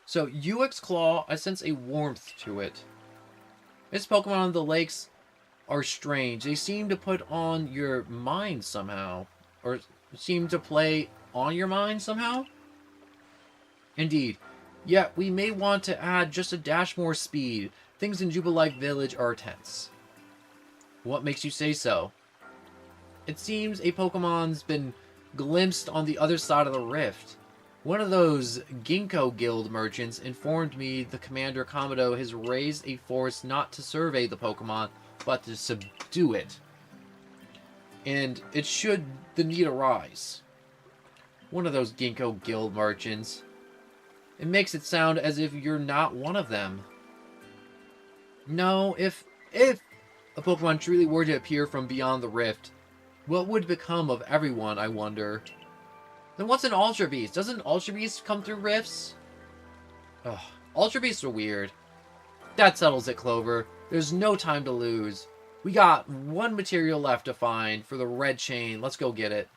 So, UX Claw, I sense a warmth to it. Its Pokemon on the lakes are strange. They seem to put on your mind somehow. Or seem to play on your mind somehow? Indeed. Yet, we may want to add just a dash more speed. Things in Jubilife Village are tense. What makes you say so? It seems a Pokemon's been glimpsed on the other side of the rift. One of those Ginkgo Guild merchants informed me the Commander Komodo has raised a force not to survey the Pokemon, but to subdue it. And it should the need arise. One of those Ginkgo Guild merchants. It makes it sound as if you're not one of them. No, if a Pokemon truly were to appear from beyond the rift, what would become of everyone, I wonder? Then what's an Ultra Beast? Doesn't Ultra Beast come through rifts? Ugh, Ultra Beasts are weird. That settles it, Clover. There's no time to lose. We got one material left to find for the red chain. Let's go get it.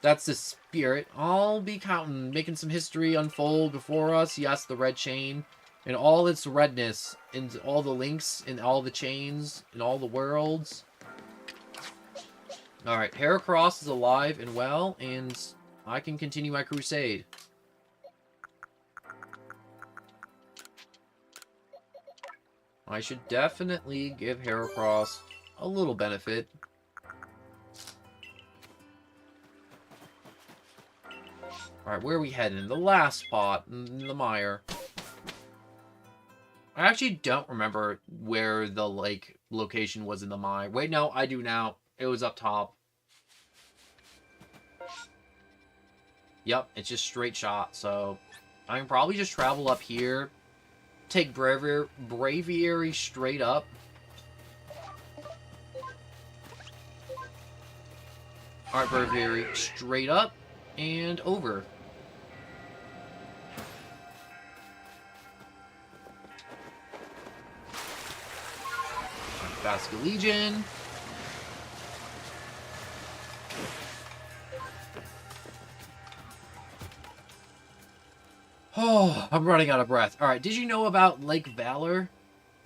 That's the spirit. I'll be counting, making some history unfold before us. Yes, the red chain. And all its redness. And all the links. And all the chains. And all the worlds. Alright, Heracross is alive and well. And I can continue my crusade. I should definitely give Heracross a little benefit. Alright, where are we heading? The last spot in the mire. I actually don't remember where the, like, location was in the mire. Wait, no, I do now. It was up top. Yep, it's just straight shot, so I can probably just travel up here. Take Braviary straight up. Alright, Braviary straight up and over. Basculegion. Oh, I'm running out of breath. Alright, did you know about Lake Valor?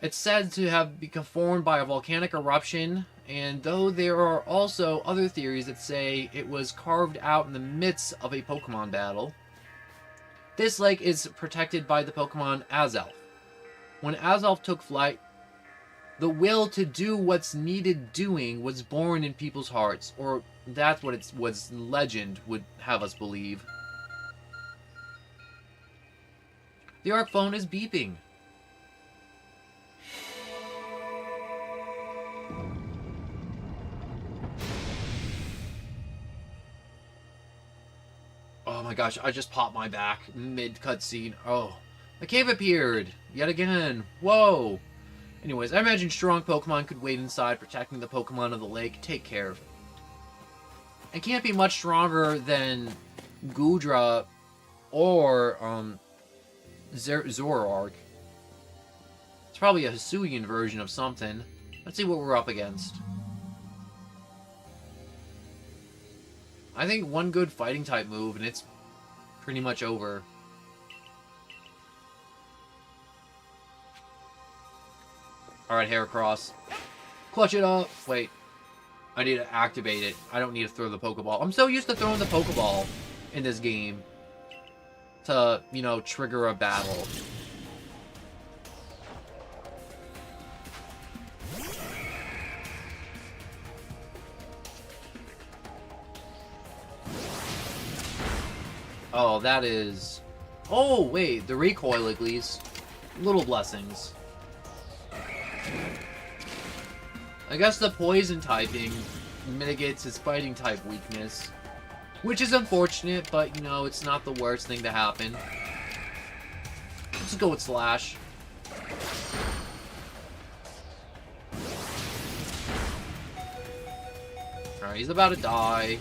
It's said to have become formed by a volcanic eruption, and though there are also other theories that say it was carved out in the midst of a Pokemon battle, this lake is protected by the Pokemon Azelf. When Azelf took flight, the will to do what's needed doing was born in people's hearts, or that's what legend would have us believe. The Arc phone is beeping. Oh my gosh, I just popped my back mid-cutscene. Oh, the cave appeared yet again. Whoa. Anyways, I imagine strong Pokemon could wait inside, protecting the Pokemon of the lake. Take care of it. It can't be much stronger than Goodra or Zoroark. It's probably a Hisuian version of something. Let's see what we're up against. I think one good fighting type move and it's pretty much over. Alright, Heracross. Clutch it up! Wait. I need to activate it. I don't need to throw the Pokeball. I'm so used to throwing the Pokeball in this game to, you know, trigger a battle. Oh, that is... Oh, wait. The recoil, at least. Little blessings. I guess the poison typing mitigates his fighting type weakness. Which is unfortunate, but, you know, it's not the worst thing to happen. just go with Slash. Alright, he's about to die.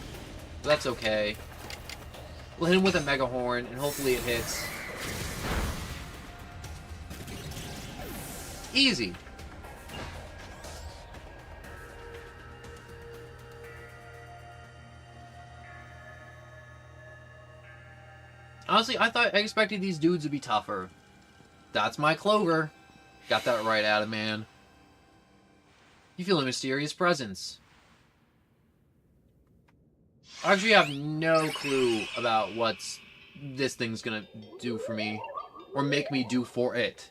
But that's okay. We'll hit him with a Mega Horn, and hopefully it hits. Easy. Honestly, I expected these dudes to be tougher. That's my Clover. Got that right, Adam Man. You feel a mysterious presence. I actually have no clue about what this thing's gonna do for me. Or make me do for it.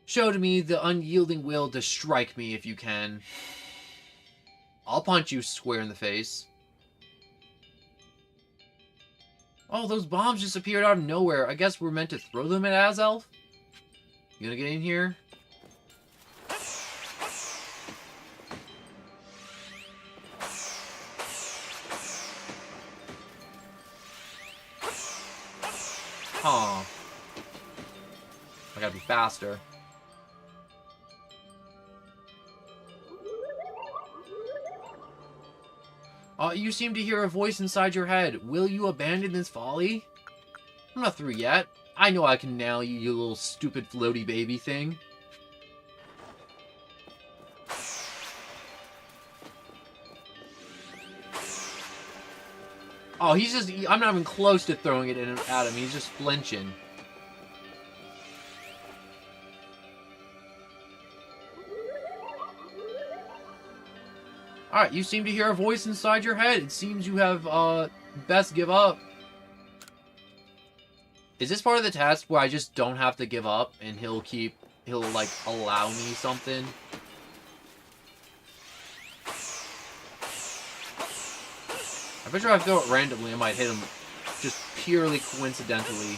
Show to me the unyielding will to strike me if you can. I'll punch you square in the face. Oh, those bombs just appeared out of nowhere. I guess we're meant to throw them at Azelf? You gonna get in here? Huh. I gotta be faster. You seem to hear a voice inside your head. Will you abandon this folly? I'm not through yet. I know I can nail you, you little stupid floaty baby thing. Oh, he's just... I'm not even close to throwing it at him. He's just flinching. Alright, you seem to hear a voice inside your head. It seems you have, best give up. Is this part of the test where I just don't have to give up and he'll, like, allow me something? I bet you if I throw it randomly, I might hit him just purely coincidentally.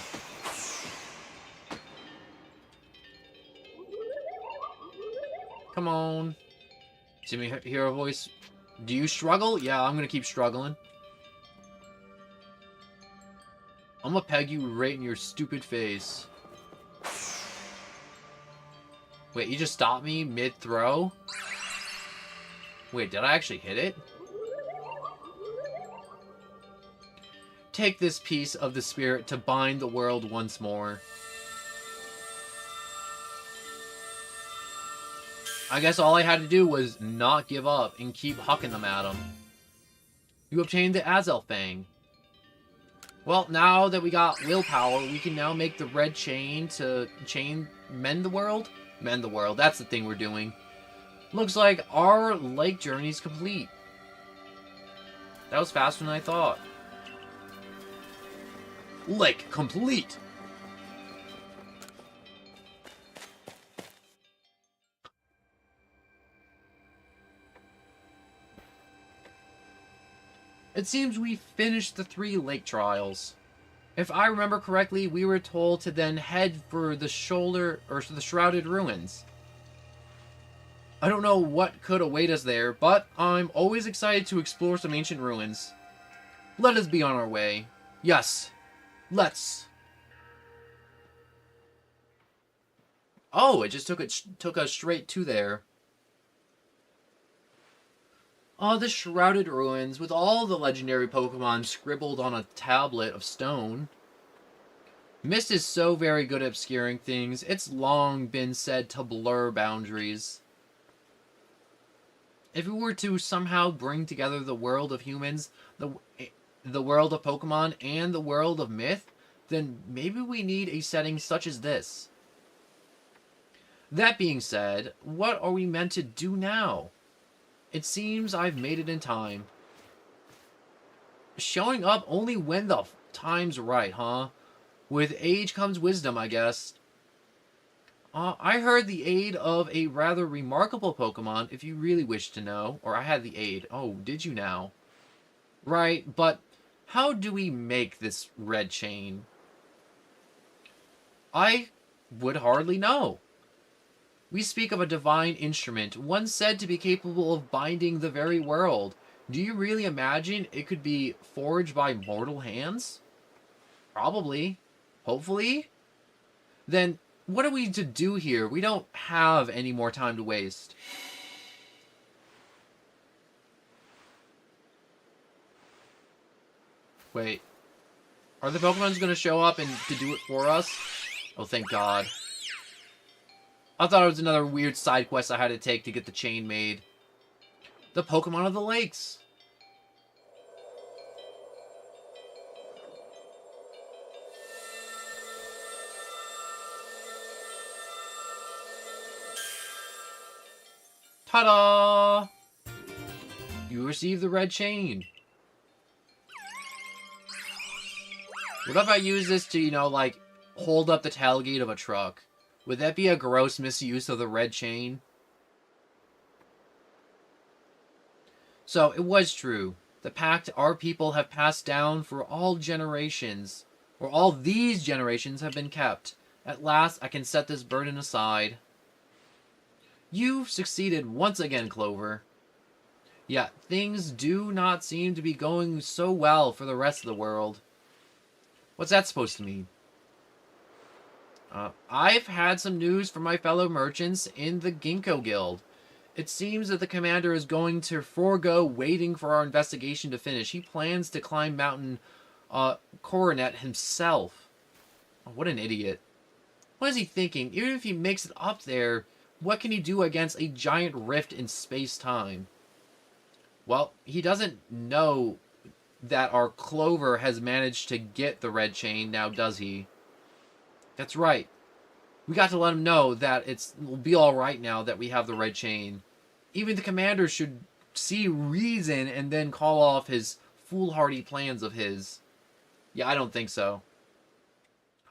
Come on. See me hear a voice? Do you struggle? Yeah, I'm gonna keep struggling. I'm gonna peg you right in your stupid face. Wait, you just stopped me mid-throw? Wait, did I actually hit it? Take this piece of the spirit to bind the world once more. I guess all I had to do was not give up and keep hucking them at him. You obtained the Azelf Fang. Well, now that we got willpower, we can now make the red chain to mend the world? Mend the world, that's the thing we're doing. Looks like our lake journey's complete. That was faster than I thought. Lake complete! It seems we finished the 3 lake trials. If I remember correctly, we were told to then head for the Shrouded Ruins. I don't know what could await us there, but I'm always excited to explore some ancient ruins. Let us be on our way. Yes, let's. Oh, it just took us straight to there. The Shrouded Ruins, with all the legendary Pokemon scribbled on a tablet of stone. Mist is so very good at obscuring things, it's long been said to blur boundaries. If we were to somehow bring together the world of humans, the world of Pokemon, and the world of myth, then maybe we need a setting such as this. That being said, what are we meant to do now? It seems I've made it in time. Showing up only when the time's right, huh? With age comes wisdom, I guess. I heard the aid of a rather remarkable Pokemon, if you really wish to know. Or I had the aid. Oh, did you now? Right, but how do we make this red chain? I would hardly know. We speak of a divine instrument, one said to be capable of binding the very world. Do you really imagine it could be forged by mortal hands? Probably. Hopefully. Then What are we to do here? We don't have any more time to waste. Wait. Are the Pokemons going to show up and to do it for us? Oh, thank God. I thought it was another weird side quest I had to take to get the chain made. The Pokemon of the Lakes. Ta-da! You received the red chain. What if I use this to, you know, like, hold up the tailgate of a truck? Would that be a gross misuse of the red chain? So, it was true. The pact our people have passed down for all generations, or all these generations have been kept. At last, I can set this burden aside. You've succeeded once again, Clover. Yet, things do not seem to be going so well for the rest of the world. What's that supposed to mean? I've had some news from my fellow merchants in the Ginkgo Guild. It seems that the commander is going to forego waiting for our investigation to finish. He plans to climb Mountain Coronet himself. Oh, what an idiot. What is he thinking? Even if he makes it up there, what can he do against a giant rift in space-time? Well, he doesn't know that our Clover has managed to get the red chain, now does he? That's right. We got to let him know that it'll be alright now that we have the red chain. Even the commander should see reason and then call off his foolhardy plans of his. Yeah, I don't think so.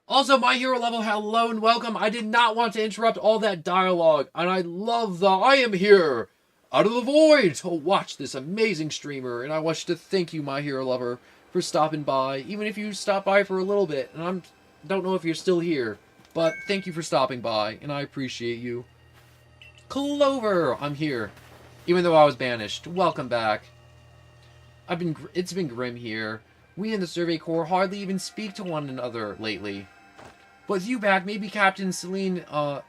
Also, My Hero Level, hello and welcome. I did not want to interrupt all that dialogue, and I love the I am here, out of the void, to watch this amazing streamer, and I wish to thank you, My Hero Lover, for stopping by, even if you stopped by for a little bit, and I don't know if you're still here, but thank you for stopping by, and I appreciate you. Clover, I'm here, even though I was banished. Welcome back. It's been grim here. We in the Survey Corps hardly even speak to one another lately. But with you back, maybe Captain Celine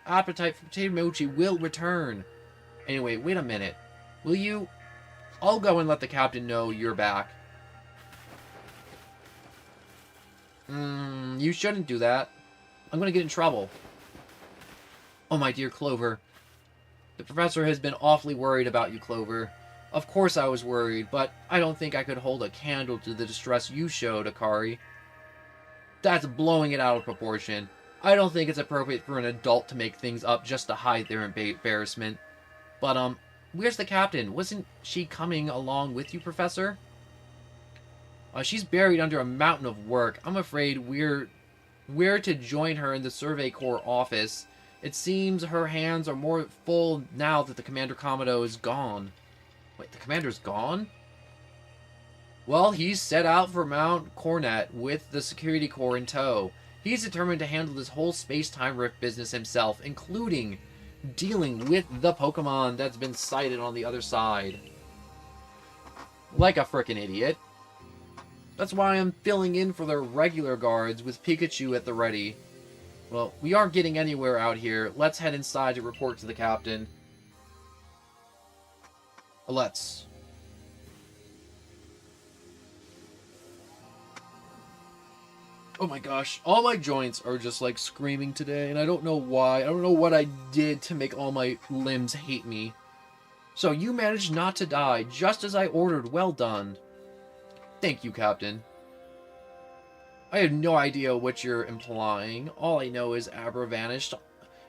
appetite for potato mochi will return. Anyway, wait a minute. Will you? I'll go and let the captain know you're back. You shouldn't do that. I'm gonna get in trouble. Oh, my dear Clover. The professor has been awfully worried about you, Clover. Of course I was worried, but I don't think I could hold a candle to the distress you showed, Akari. That's blowing it out of proportion. I don't think it's appropriate for an adult to make things up just to hide their embarrassment. But, where's the captain? Wasn't she coming along with you, Professor? She's buried under a mountain of work. I'm afraid we're to join her in the Survey Corps office. It seems her hands are more full now that the Commander Commodore is gone. Wait, the commander's gone? Well, he's set out for Mount Coronet with the Security Corps in tow. He's determined to handle this whole space-time rift business himself, including dealing with the Pokemon that's been sighted on the other side. Like a frickin' idiot. That's why I'm filling in for the regular guards with Pikachu at the ready. Well, we aren't getting anywhere out here. Let's head inside to report to the captain. Let's. Oh my gosh, all my joints are just like screaming today, and I don't know why. I don't know what I did to make all my limbs hate me. So you managed not to die, just as I ordered. Well done. Thank you, Captain. I have no idea what you're implying. All I know is Abra vanished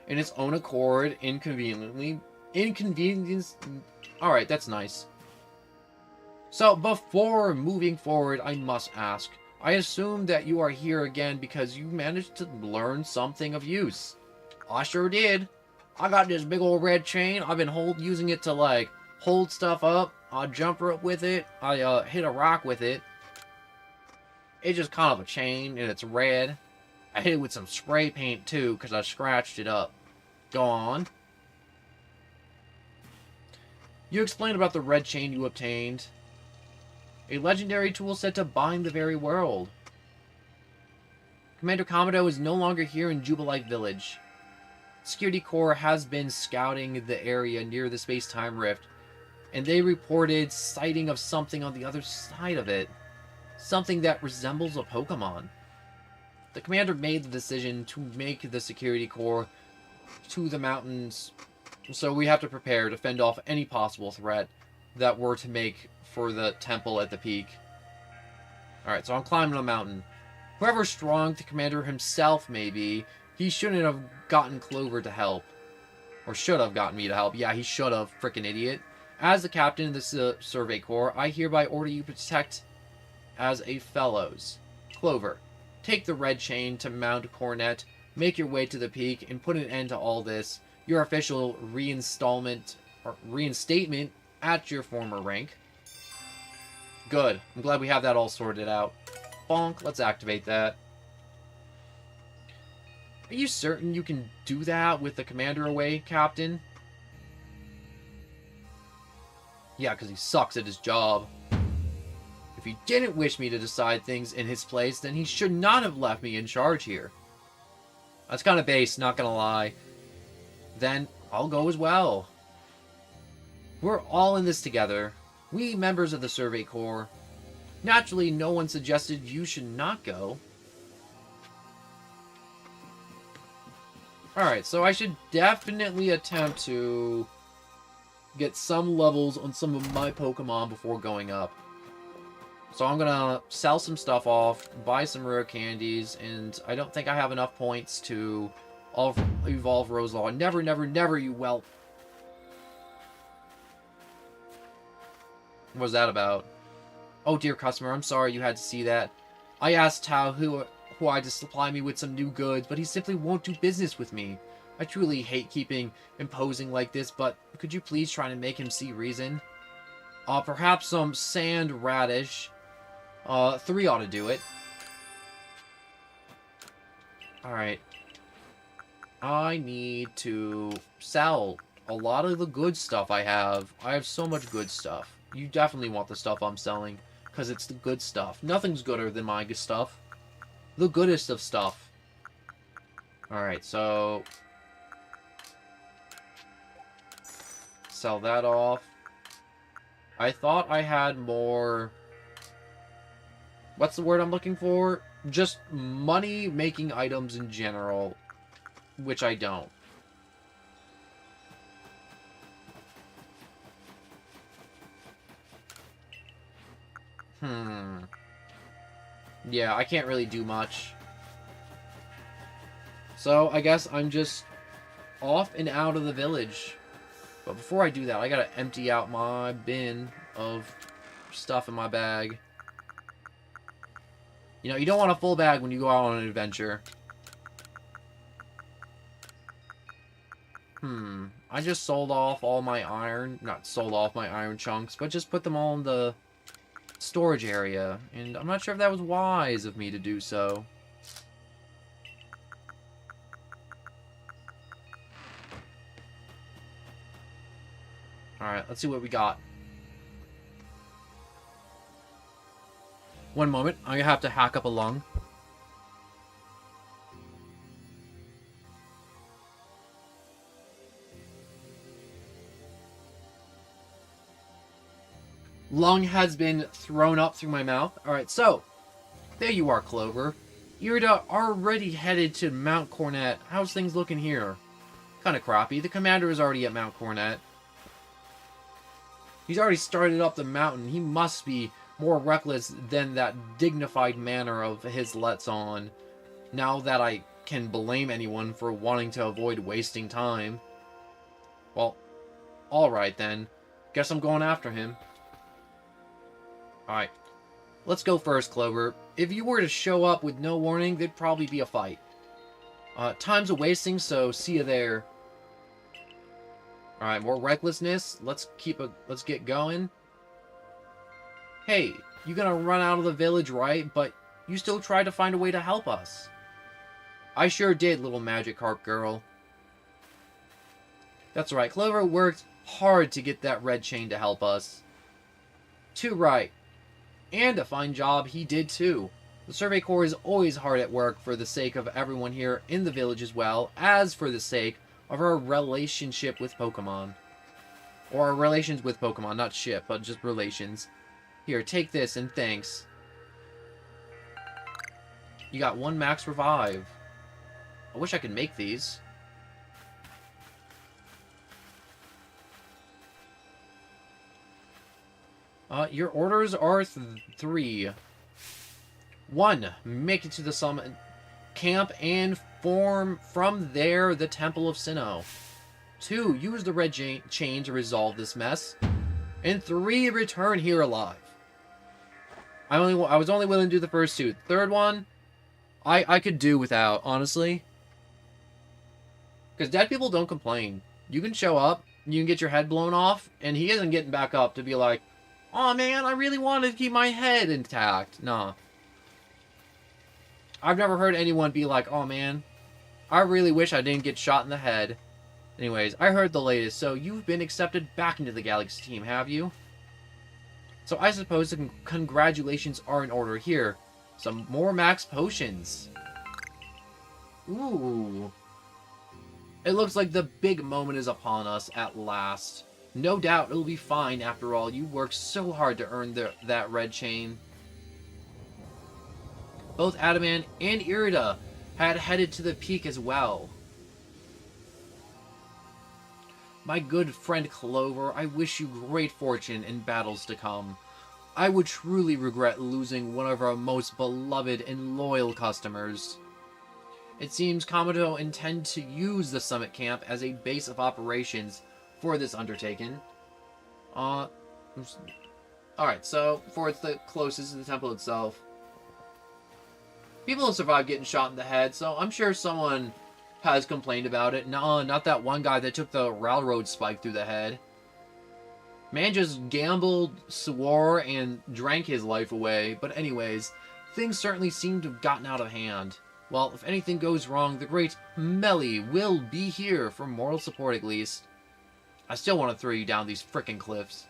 in its own accord, inconvenience. Alright, that's nice. So, before moving forward, I must ask. I assume that you are here again because you managed to learn something of use. I sure did. I got this big old red chain. I've been using it to, like, hold stuff up. I jump rope with it. I hit a rock with it. It's just kind of a chain, and it's red. I hit it with some spray paint, too, because I scratched it up. Go on. You explained about the red chain you obtained. A legendary tool set to bind the very world. Commander Commodore is no longer here in Jubilite Village. Security Corps has been scouting the area near the space-time rift, and they reported sighting of something on the other side of it. Something that resembles a Pokemon. The commander made the decision to make the Security Corps to the mountains, so we have to prepare to fend off any possible threat that were to make for the temple at the peak. Alright, so I'm climbing a mountain. Whoever strong the commander himself may be, he shouldn't have gotten Clover to help. Or should have gotten me to help. Yeah, he should have, frickin' idiot. As the captain of the Survey Corps, I hereby order you to protect as a fellows. Clover, take the red chain to Mount Coronet, make your way to the peak, and put an end to all this. Your official reinstatement at your former rank. Good. I'm glad we have that all sorted out. Bonk. Let's activate that. Are you certain you can do that with the commander away, Captain? Yeah, because he sucks at his job. If he didn't wish me to decide things in his place, then he should not have left me in charge here. That's kind of base, not gonna lie. Then I'll go as well. We're all in this together. We members of the Survey Corps. Naturally, no one suggested you should not go. Alright, so I should definitely attempt to get some levels on some of my Pokemon before going up. So I'm gonna sell some stuff off, buy some rare candies, and I don't think I have enough points to evolve Roselaw. Never, never, never, you whelp. What was that about? Oh, dear customer, I'm sorry you had to see that. I asked Tao who I to supply me with some new goods, but he simply won't do business with me. I truly hate keeping imposing like this, but could you please try to make him see reason? Perhaps some sand radish. 3 ought to do it. Alright. I need to sell a lot of the good stuff I have. I have so much good stuff. You definitely want the stuff I'm selling, because it's the good stuff. Nothing's gooder than my good stuff. The goodest of stuff. Alright, so... sell that off. I thought I had more... what's the word I'm looking for? Just money-making items in general, which I don't. Yeah, I can't really do much. So, I guess I'm just off and out of the village. But before I do that, I gotta empty out my bin of stuff in my bag. You know, you don't want a full bag when you go out on an adventure. I just sold off all my iron. Not sold off my iron chunks, but just put them all in the storage area. And I'm not sure if that was wise of me to do so. Alright, let's see what we got. One moment, I have to hack up a lung. Lung has been thrown up through my mouth. Alright, so, there you are, Clover. You're already headed to Mount Coronet. How's things looking here? Kinda crappy. The commander is already at Mount Coronet. He's already started up the mountain. He must be more reckless than that dignified manner of his lets on. Now that I can blame anyone for wanting to avoid wasting time. Well, alright then. Guess I'm going after him. Alright. Let's go first, Clover. If you were to show up with no warning, there'd probably be a fight. Time's a wasting, so see you there. Alright, more recklessness. Let's get going. Hey, you gonna run out of the village, right? But you still tried to find a way to help us. I sure did, little Magikarp girl. That's right, Clover worked hard to get that red chain to help us. Too right. And a fine job he did too. The Survey Corps is always hard at work for the sake of everyone here in the village as well as for the sake of our relationship with Pokemon. Or our relations with Pokemon, not ship, but just relations. Here, take this and thanks. You got 1 max revive. I wish I could make these. Your orders are 3. 1. Make it to the summit camp and form from there the Temple of Sinnoh. 2. Use the red chain to resolve this mess. And 3. Return here alive. I was only willing to do the first 2. Third one, I could do without, honestly. Because dead people don't complain. You can show up, you can get your head blown off, and he isn't getting back up to be like, "Aw, man, I really wanted to keep my head intact." Nah. I've never heard anyone be like, "Oh, man, I really wish I didn't get shot in the head." Anyways, I heard the latest, so you've been accepted back into the Galaxy team, have you? So I suppose the congratulations are in order here. Some more max potions. Ooh. It looks like the big moment is upon us at last. No doubt it'll be fine after all. You worked so hard to earn that red chain. Both Adamant and Irida had headed to the peak as well. My good friend Clover, I wish you great fortune in battles to come. I would truly regret losing one of our most beloved and loyal customers. It seems Kamado intend to use the summit camp as a base of operations for this undertaking. Alright, so for it's the closest to the temple itself. People have survived getting shot in the head, so I'm sure someone has complained about it. No, not that one guy that took the railroad spike through the head. Man just gambled, swore, and drank his life away. But anyways, things certainly seem to have gotten out of hand. Well, if anything goes wrong, the great Melly will be here for moral support at least. I still want to throw you down these frickin' cliffs.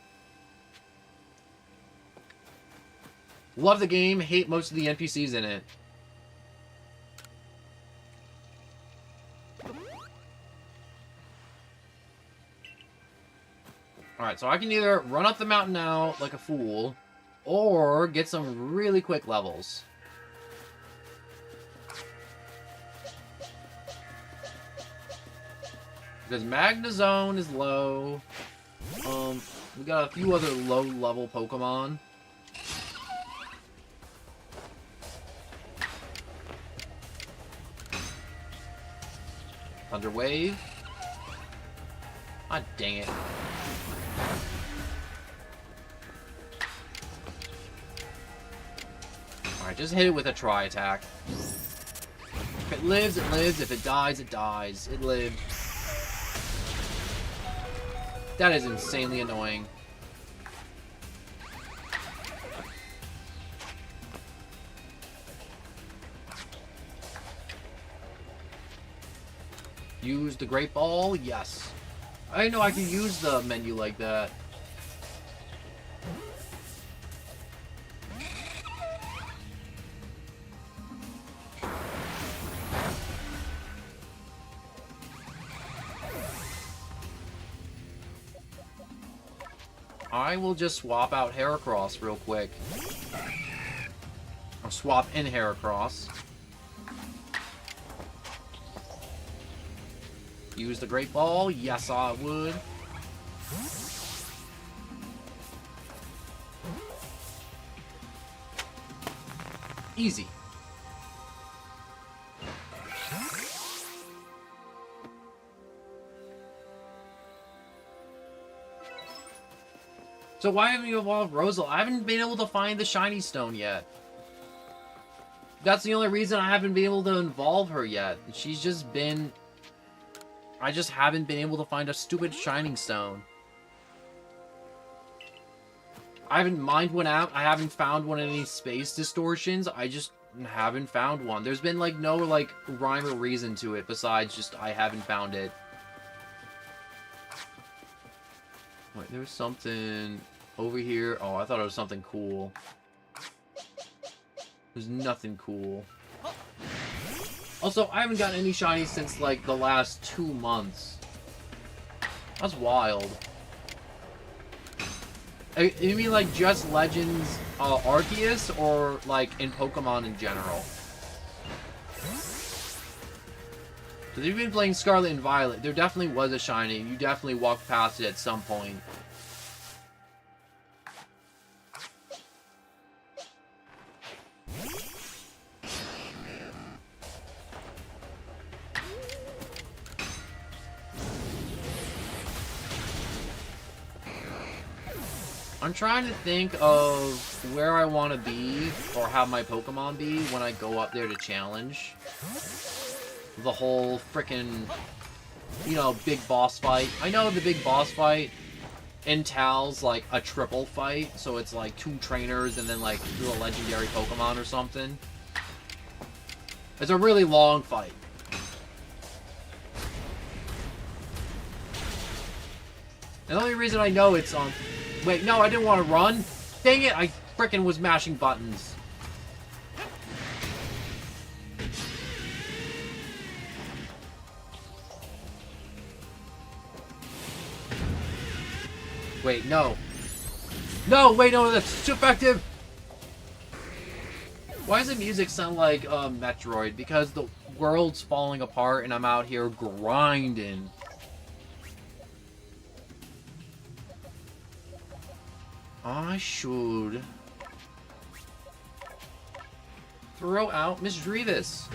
Love the game, hate most of the NPCs in it. Alright, so I can either run up the mountain now like a fool, or get some really quick levels. Because Magnezone is low. We got a few other low-level Pokemon. Thunder Wave. Ah, dang it. Alright, just hit it with a tri-attack. If it lives, it lives. If it dies, it dies. It lived. That is insanely annoying. Use the Great Ball? Yes. I didn't know I could use the menu like that. I will just swap out Heracross real quick. I'll swap in Heracross. Use the Great Ball? Yes, I would. Easy. So why haven't you evolved Rosal? I haven't been able to find the Shiny Stone yet. That's the only reason I haven't been able to evolve her yet. She's just been... I just haven't been able to find a stupid Shining Stone. I haven't mined one out. I haven't found one in any space distortions. I just haven't found one. There's been, like, no, like, rhyme or reason to it besides just I haven't found it. Wait, there's something over here. Oh, I thought it was something cool. There's nothing cool. Also, I haven't gotten any shinies since, like, the last 2 months. That's wild. You mean, like, just Legends Arceus, or, like, in Pokemon in general? So you've been playing Scarlet and Violet. There definitely was a shiny. You definitely walked past it at some point. I'm trying to think of where I want to be, or have my Pokemon be, when I go up there to challenge. The whole frickin', you know, big boss fight. I know the big boss fight entails, like, a triple fight, so it's, like, 2 trainers and then, like, do a legendary Pokemon or something. It's a really long fight. And the only reason I know it's on... Wait, no, I didn't want to run. Dang it, I frickin' was mashing buttons. Wait, no. No, wait, no, that's too effective. Why does the music sound like Metroid? Because the world's falling apart and I'm out here grinding. I should throw out Miss Drevis.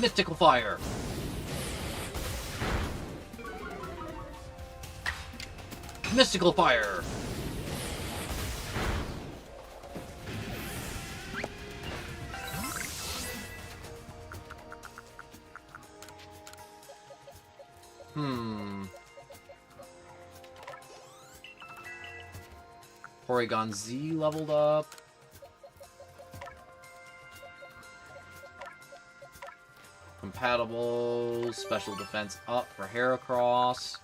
Mystical Fire. Mystical Fire. Porygon Z leveled up. Compatible. Special defense up for Heracross.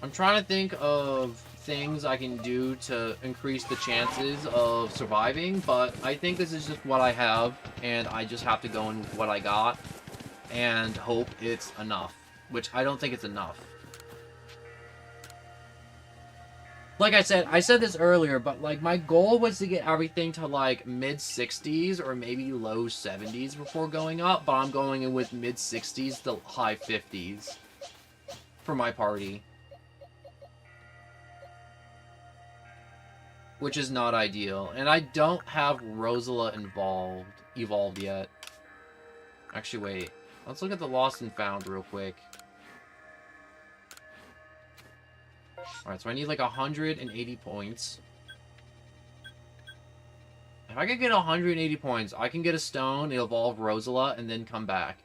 I'm trying to think of things I can do to increase the chances of surviving, but I think this is just what I have, and I just have to go in with what I got and hope it's enough, which I don't think it's enough. Like I said this earlier, but like my goal was to get everything to like mid-60s or maybe low 70s before going up, but I'm going in with mid-60s to high 50s for my party. Which is not ideal. And I don't have Rosala evolved yet. Actually, wait. Let's look at the Lost and Found real quick. Alright, so I need like 180 points. If I could get 180 points, I can get a stone, evolve Rosala, and then come back.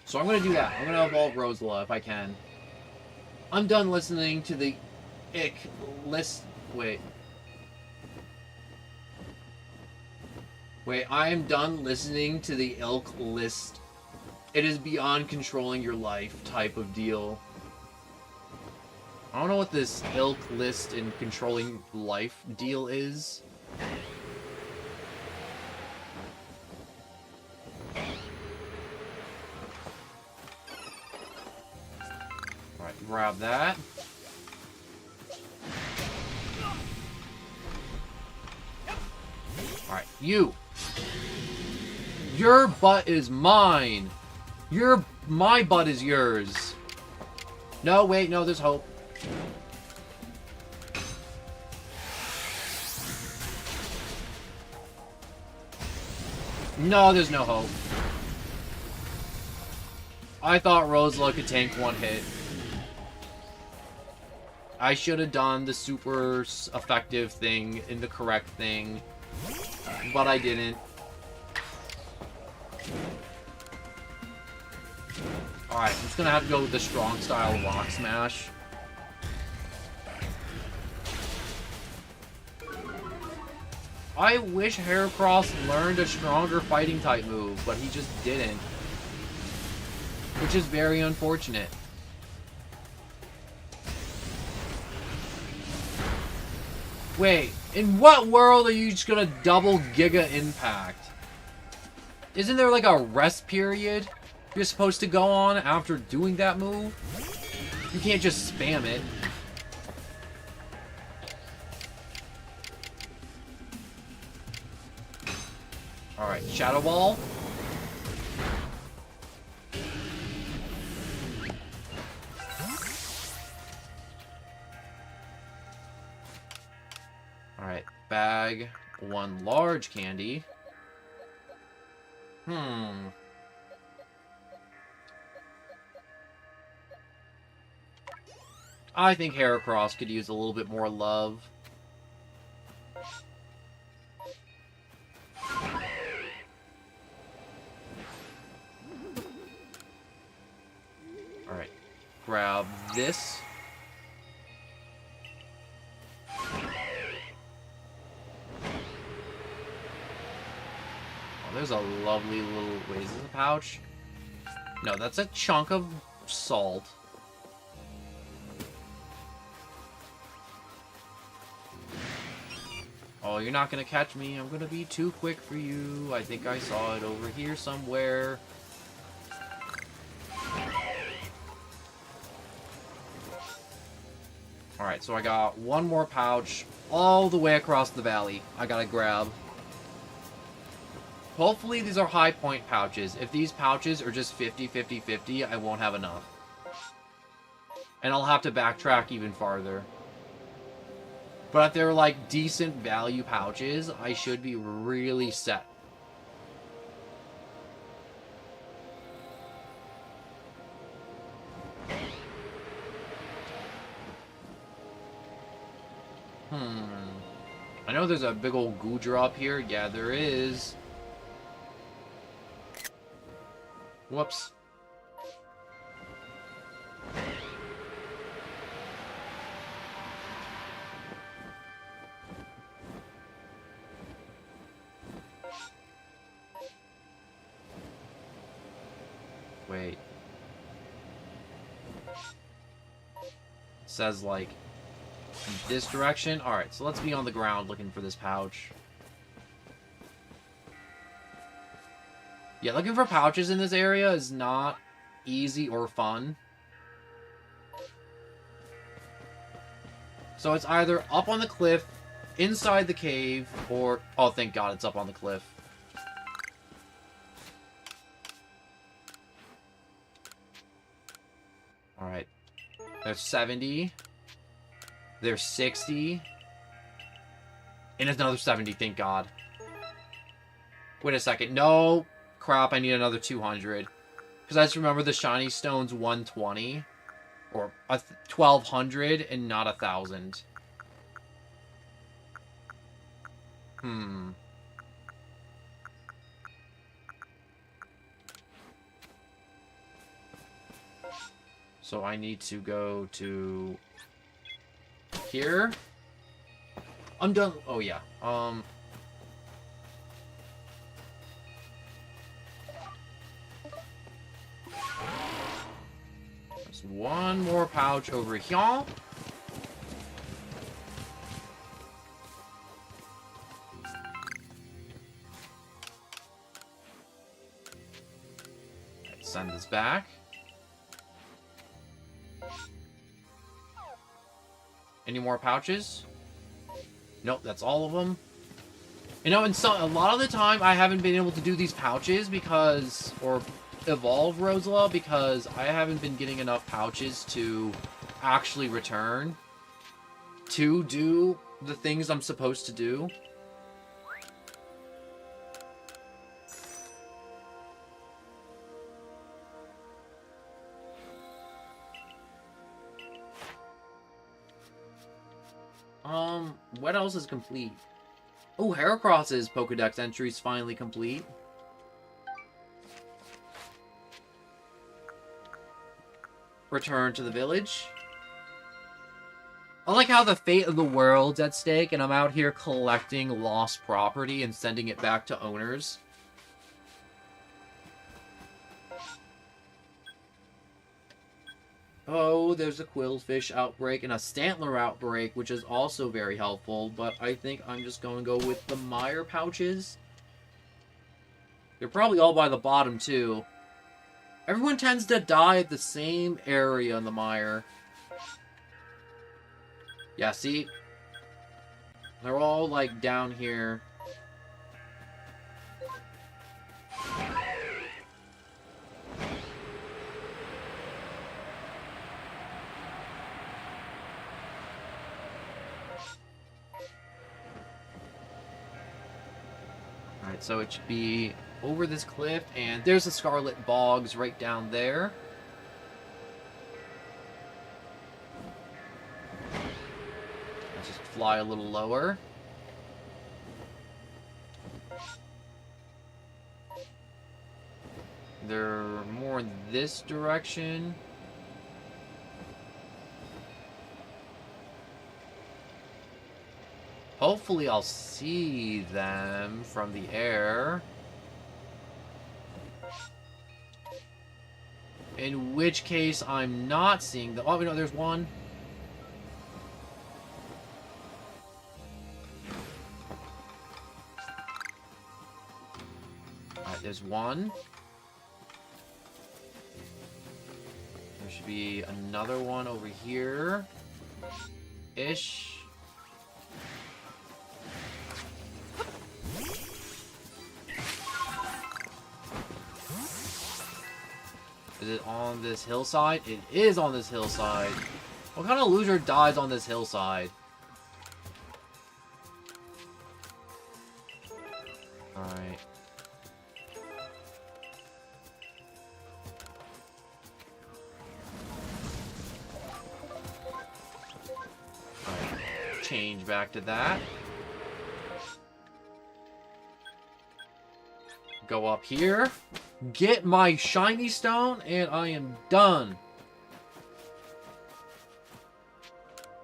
So I'm going to do that. I'm going to evolve Rosala if I can. I'm done listening to the ick list. Wait, I am done listening to the ilk list. It is beyond controlling your life type of deal. I don't know what this ilk list and controlling life deal is. Grab that. Alright, you. Your butt is mine. My butt is yours. No, wait, no, there's hope. No, there's no hope. I thought Rosala could tank one hit. I should have done the super effective thing and the correct thing, but I didn't. Alright, I'm just gonna have to go with the strong style Rock Smash. I wish Heracross learned a stronger fighting type move, but he just didn't. Which is very unfortunate. Wait, in what world are you just gonna double Giga Impact? Isn't there like a rest period you're supposed to go on after doing that move? You can't just spam it. Alright, Shadow Ball. Alright, bag 1 large candy. I think Heracross could use a little bit more love. Alright, grab this. There's a lovely little... Wait, is this a pouch? No, that's a chunk of salt. Oh, you're not gonna catch me. I'm gonna be too quick for you. I think I saw it over here somewhere. Alright, so I got one more pouch all the way across the valley I gotta grab. Hopefully these are high point pouches. If these pouches are just 50, 50, 50, I won't have enough. And I'll have to backtrack even farther. But if they're like decent value pouches, I should be really set. I know there's a big old Goodra up here. Yeah, there is. Whoops. Wait. It says, like, in this direction? Alright, so let's be on the ground looking for this pouch. Yeah, looking for pouches in this area is not easy or fun. So it's either up on the cliff, inside the cave, or... Oh, thank God it's up on the cliff. Alright. There's 70. There's 60. And there's another 70, thank God. Wait a second. No. Crap, I need another 200. Because I just remember the shiny stone's 120. Or 1,200 and not 1,000. So I need to go to... here. I'm done. Oh, yeah. There's one more pouch over here. Let's send this back. Any more pouches? Nope, that's all of them. You know, a lot of the time I haven't been able to do these pouches because, or evolve Rosala because I haven't been getting enough pouches to actually return to do the things I'm supposed to do. What else is complete? Oh, Heracross's Pokedex entry is finally complete. Return to the village. I like how the fate of the world's at stake, and I'm out here collecting lost property and sending it back to owners. Oh, there's a quillfish outbreak and a stantler outbreak, which is also very helpful, but I think I'm just going to go with the mire pouches. They're probably all by the bottom, too. Everyone tends to die at the same area in the mire. Yeah, see? They're all, like, down here. Alright, so it should be over this cliff, and there's the Scarlet Bogs right down there. Let's just fly a little lower. They're more in this direction. Hopefully I'll see them from the air. In which case I'm not seeing them. Oh, no, there's one. Alright, there's one. There should be another one over here. Ish. Is it on this hillside? It is on this hillside. What kind of loser dies on this hillside? Alright. Alright. Change back to that. Go up here. Get my shiny stone, and I am done.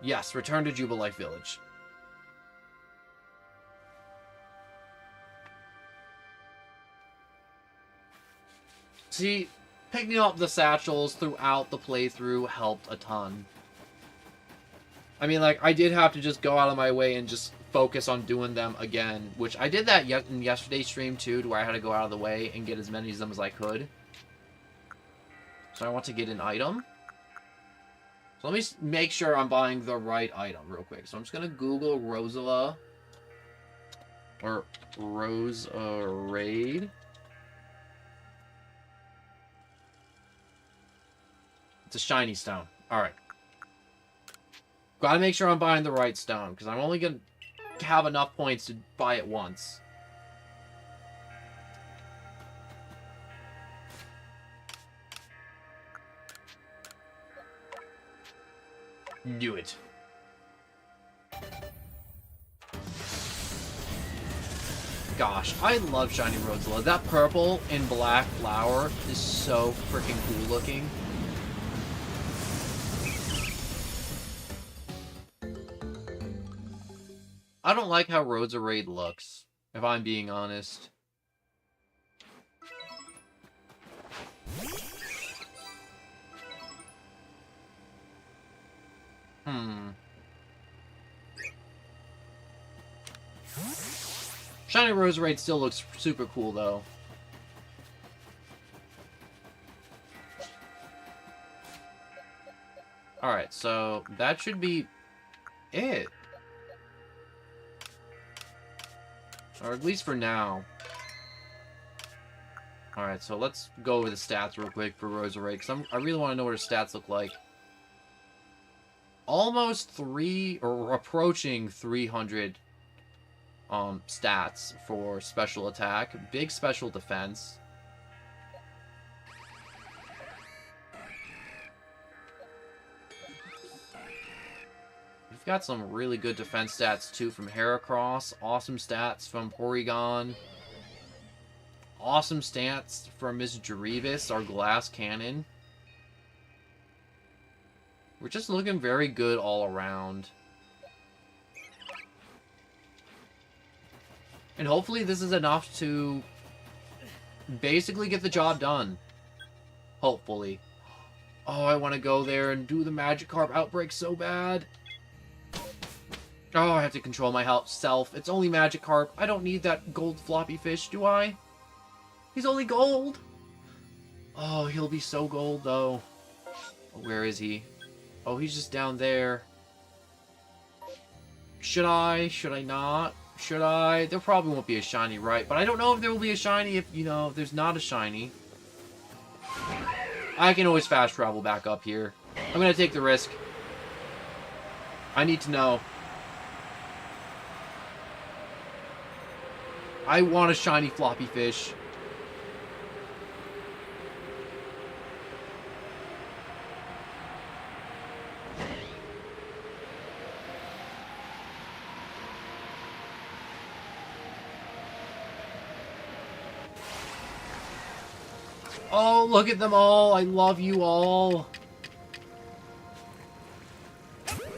Yes, return to Jubilife Village. See, picking up the satchels throughout the playthrough helped a ton. I mean, like, I did have to just go out of my way and just focus on doing them again, which I did that in yesterday's stream too, to where I had to go out of the way and get as many of them as I could. So I want to get an item. So let me make sure I'm buying the right item real quick. So I'm just going to Google Rosala. Or Roserade. It's a shiny stone. Alright. Gotta make sure I'm buying the right stone, because I'm only going to have enough points to buy it once. Do it. Gosh, I love Shiny Rosala. That purple and black flower is so freaking cool looking. I don't like how Roserade looks, if I'm being honest. Shiny Roserade still looks super cool, though. Alright, so that should be it. Or at least for now. Alright, so let's go over the stats real quick for Roserade, because I really want to know what her stats look like. Almost approaching 300 stats for special attack. Big special defense. We've got some really good defense stats, too, from Heracross. Awesome stats from Porygon. Awesome stats from Miss Jerevis, our glass cannon. We're just looking very good all around. And hopefully this is enough to basically get the job done. Hopefully. Oh, I want to go there and do the Magikarp outbreak so bad. Oh, I have to control my self. It's only Magikarp. I don't need that gold floppy fish, do I? He's only gold. Oh, he'll be so gold, though. Where is he? Oh, he's just down there. Should I? Should I not? Should I? There probably won't be a shiny, right? But I don't know if there will be a shiny if, you know, if there's not a shiny. I can always fast travel back up here. I'm going to take the risk. I need to know. I want a shiny floppy fish. Oh, look at them all. I love you all.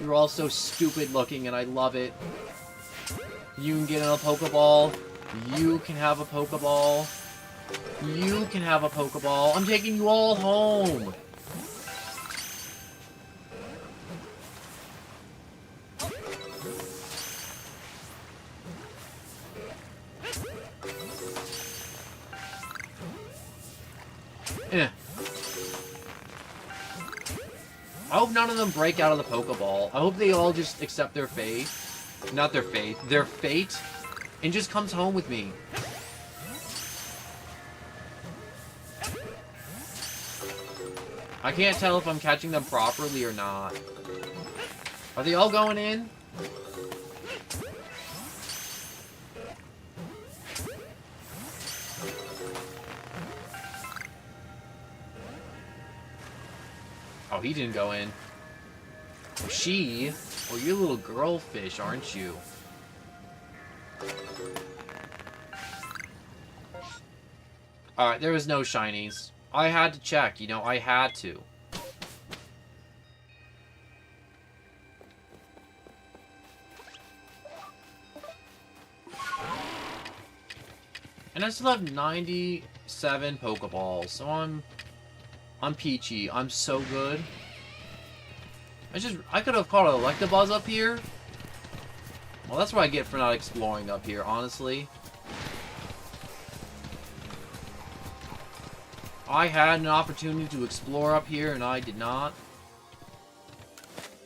You're all so stupid looking, and I love it. You can get in a Pokeball. You can have a Pokeball. You can have a Pokeball. I'm taking you all home. Eh. I hope none of them break out of the Pokeball. I hope they all just accept their fate. Not their faith. Their fate. And just comes home with me. I can't tell if I'm catching them properly or not. Are they all going in? Oh, he didn't go in. She? Well, you're a little girl fish, aren't you? Alright, there was no shinies. I had to check, you know, I had to. And I still have 97 Pokeballs, so I'm peachy. I'm so good. I could have caught an Electabuzz up here. Well, that's what I get for not exploring up here, honestly. I had an opportunity to explore up here, and I did not.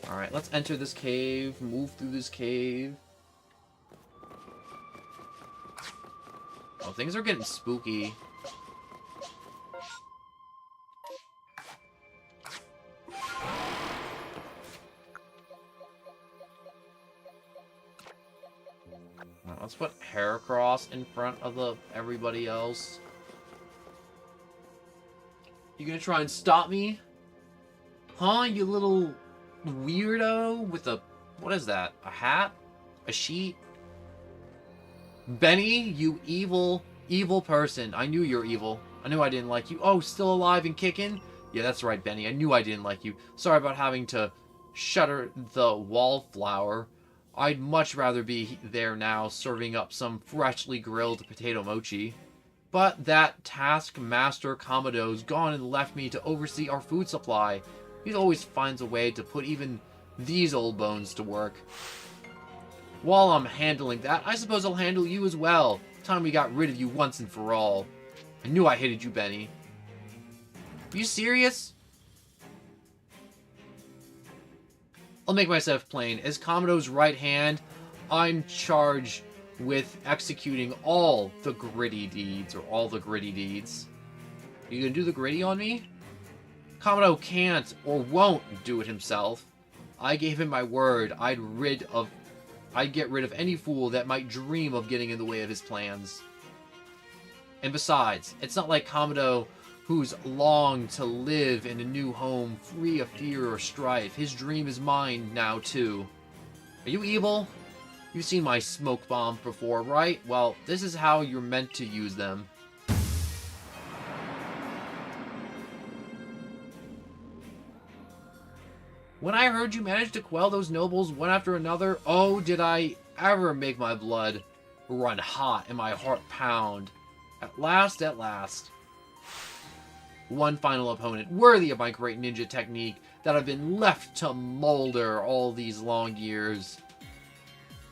Alright, let's enter this cave, move through this cave. Oh, things are getting spooky. Let's put Heracross in front of everybody else. You gonna try and stop me? Huh, you little weirdo with a... What is that? A hat? A sheet? Benny, you evil, evil person. I knew you're evil. I knew I didn't like you. Oh, still alive and kicking? Yeah, that's right, Benny. I knew I didn't like you. Sorry about having to shutter the wallflower. I'd much rather be there now, serving up some freshly grilled potato mochi. But that taskmaster Komodo's gone and left me to oversee our food supply. He always finds a way to put even these old bones to work. While I'm handling that, I suppose I'll handle you as well. Time we got rid of you once and for all. I knew I hated you, Benny. Are you serious? I'll make myself plain. As Komodo's right hand, I'm charged with executing all the gritty deeds, or all the gritty deeds. You gonna do the gritty on me? Komodo can't or won't do it himself. I gave him my word I'd get rid of any fool that might dream of getting in the way of his plans. And besides, it's not like Komodo, who's longed to live in a new home free of fear or strife. His dream is mine now, too. Are you evil? You've seen my smoke bomb before, right? Well, this is how you're meant to use them. When I heard you managed to quell those nobles one after another, oh, did I ever make my blood run hot and my heart pound. At last, at last. One final opponent, worthy of my great ninja technique that I've been left to molder all these long years.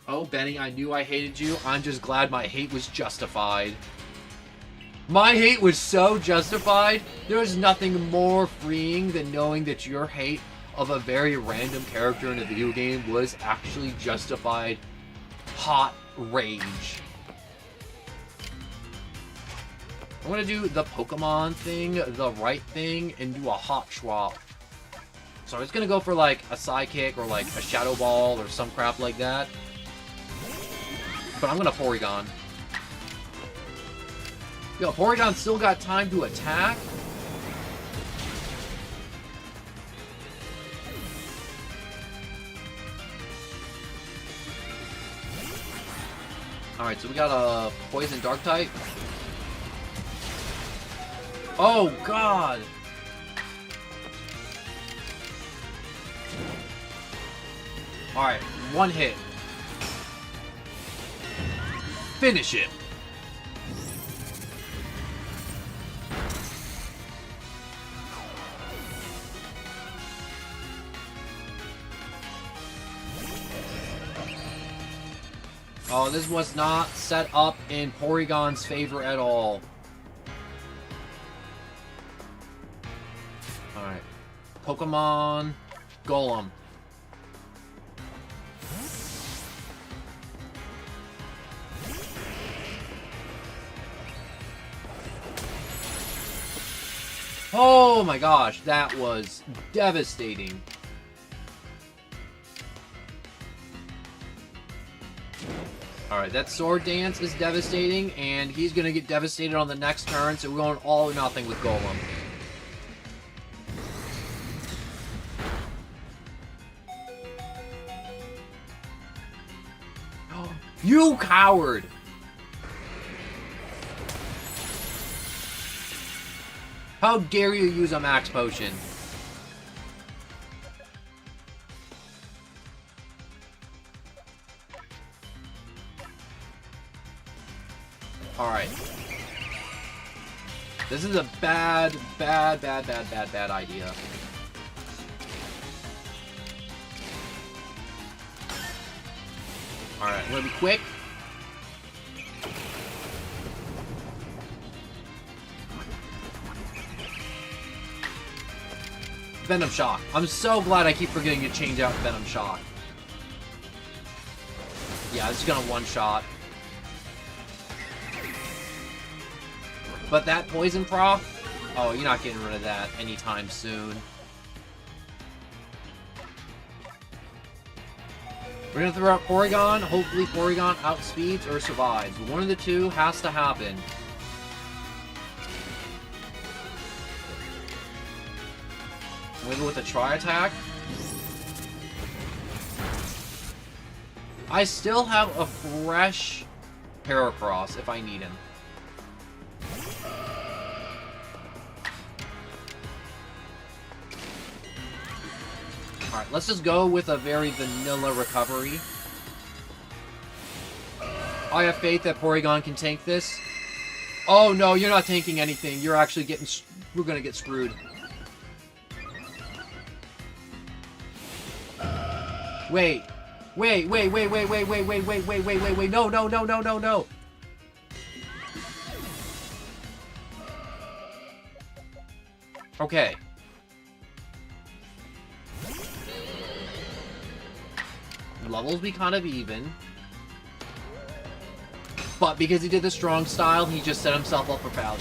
Oh, Benny, I knew I hated you. I'm just glad my hate was justified. My hate was so justified, there was nothing more freeing than knowing that your hate of a very random character in a video game was actually justified hot rage. I'm gonna do the Pokemon thing, the right thing, and do a hot swap. So I was gonna go for like a Psychic or like a Shadow Ball or some crap like that. But I'm gonna Porygon. Yo, Porygon still got time to attack? Alright, so we got a Poison Dark type. Oh, God! Alright, one hit. Finish it! Oh, this was not set up in Porygon's favor at all. Alright. Pokemon Golem. Oh my gosh, that was devastating. Alright, that Sword Dance is devastating, and he's gonna get devastated on the next turn, so we're going all or nothing with Golem. You coward! How dare you use a max potion? Alright. This is a bad idea. Alright, I'm gonna be quick. Venom Shock. I'm so glad I keep forgetting to change out Venom Shock. Yeah, it's gonna one-shot. But that Poison Proc? Oh, you're not getting rid of that anytime soon. We're gonna throw out Porygon. Hopefully Porygon outspeeds or survives. One of the two has to happen. Maybe with a Tri-Attack. I still have a fresh Heracross if I need him. Alright, let's just go with a very vanilla recovery. I have faith that Porygon can tank this. Oh no, you're not tanking anything. You're actually getting... We're gonna get screwed. Wait. Wait. No. Okay. Levels be kind of even. But because he did the strong style, he just set himself up for failure.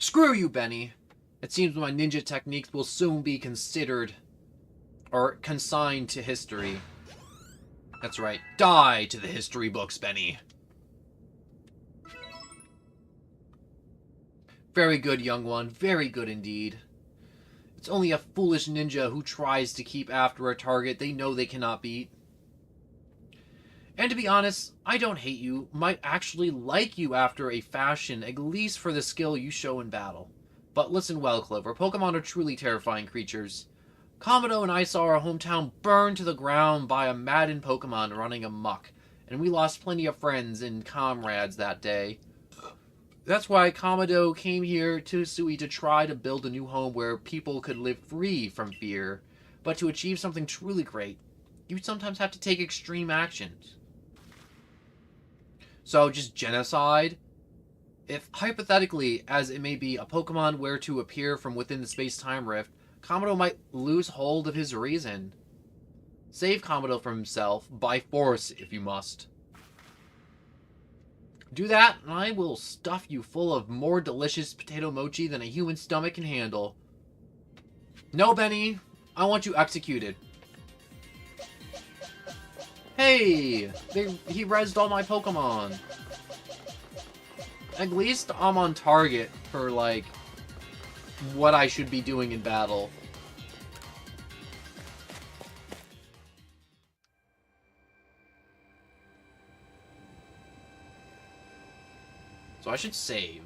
Screw you, Benny. It seems my ninja techniques will soon be considered or consigned to history. That's right. Die to the history books, Benny. Very good, young one. Very good indeed. It's only a foolish ninja who tries to keep after a target they know they cannot beat. And to be honest, I don't hate you, might actually like you after a fashion, at least for the skill you show in battle. But listen well, Clover, Pokemon are truly terrifying creatures. Kamado and I saw our hometown burned to the ground by a maddened Pokemon running amok, and we lost plenty of friends and comrades that day. That's why Kamado came here to Sui to try to build a new home where people could live free from fear. But to achieve something truly great, you sometimes have to take extreme actions. So, just genocide? If, hypothetically, as it may be, a Pokemon were to appear from within the space-time rift, Kamado might lose hold of his reason. Save Kamado from himself, by force, if you must. Do that, and I will stuff you full of more delicious potato mochi than a human stomach can handle. No, Benny. I want you executed. Hey! He rezzed all my Pokemon. At least I'm on target for, like, what I should be doing in battle. So I should save.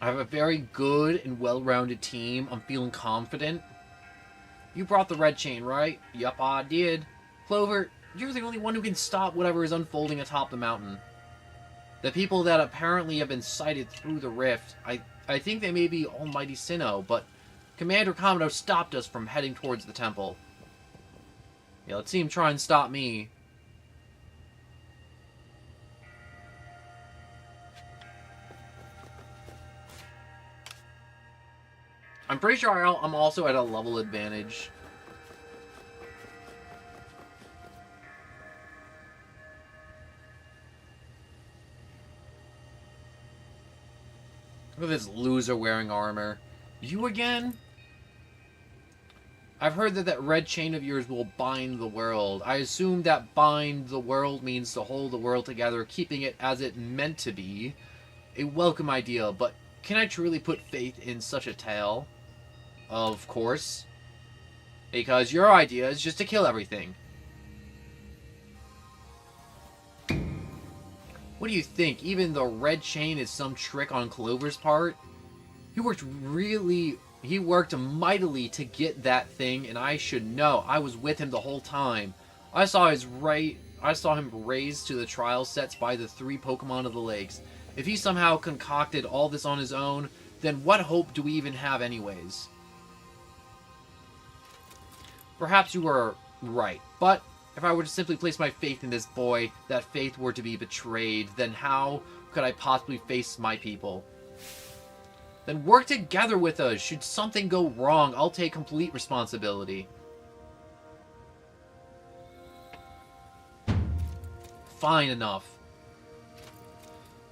I have a very good and well-rounded team. I'm feeling confident. You brought the red chain, right? Yup, I did. Clover, you're the only one who can stop whatever is unfolding atop the mountain. The people that apparently have been sighted through the rift, I think they may be Almighty Sinnoh, but Commander Kamado stopped us from heading towards the temple. Yeah, let's see him try and stop me. I'm pretty sure I'm also at a level advantage. Look at this loser wearing armor. You again? I've heard that red chain of yours will bind the world. I assume that bind the world means to hold the world together, keeping it as it meant to be. A welcome idea, but can I truly put faith in such a tale? Of course. Because your idea is just to kill everything. What do you think? Even the red chain is some trick on Clover's part? He worked mightily to get that thing, and I should know. I was with him the whole time. I saw him raised to the trial sets by the 3 Pokemon of the lakes. If he somehow concocted all this on his own, then what hope do we even have anyways? Perhaps you are right, but if I were to simply place my faith in this boy, that faith were to be betrayed, then how could I possibly face my people? Then work together with us. Should something go wrong, I'll take complete responsibility. Fine enough.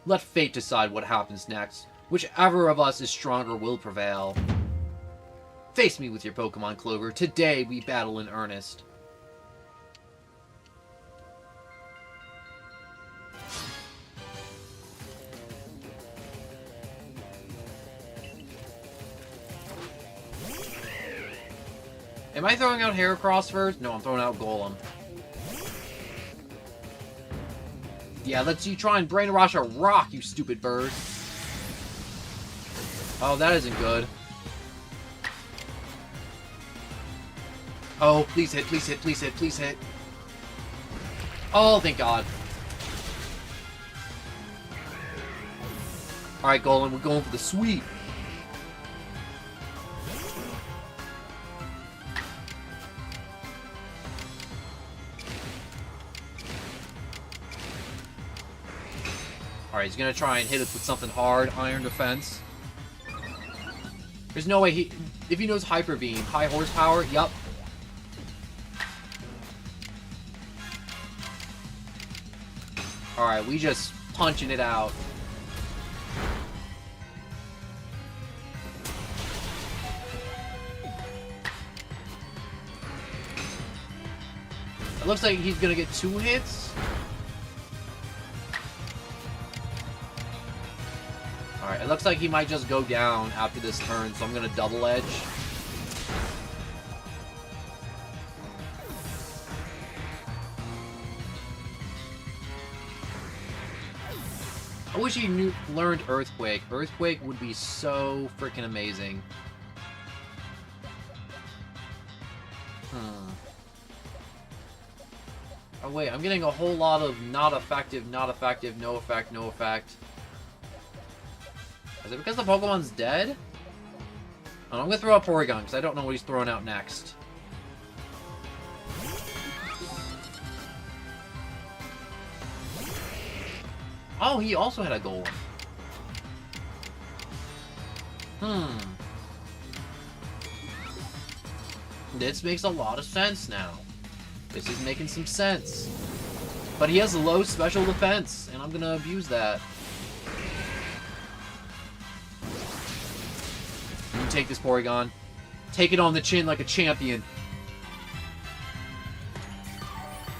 Let fate decide what happens next. Whichever of us is stronger will prevail. Face me with your Pokemon, Clover. Today we battle in earnest. Am I throwing out Heracross first? No, I'm throwing out Golem. Yeah, let's you try and brainwash a rock, you stupid bird. Oh, that isn't good. Oh, please hit, please hit, please hit, please hit. Oh, thank God. Alright, Golem, we're going for the sweep. Alright, he's gonna try and hit us with something hard. Iron Defense. There's no way if he knows Hyper Beam, high horsepower, yup. Alright, we just punching it out. It looks like he's gonna get 2 hits. Alright, it looks like he might just go down after this turn, so I'm gonna double edge. I wish he learned Earthquake. Earthquake would be so freaking amazing. Oh wait, I'm getting a whole lot of not effective, no effect, no effect. Is it because the Pokemon's dead? Oh, I'm gonna throw out Porygon, because I don't know what he's throwing out next. Oh, he also had a Golem. This makes a lot of sense now. This is making some sense. But he has low special defense, and I'm gonna abuse that. You take this, Porygon. Take it on the chin like a champion.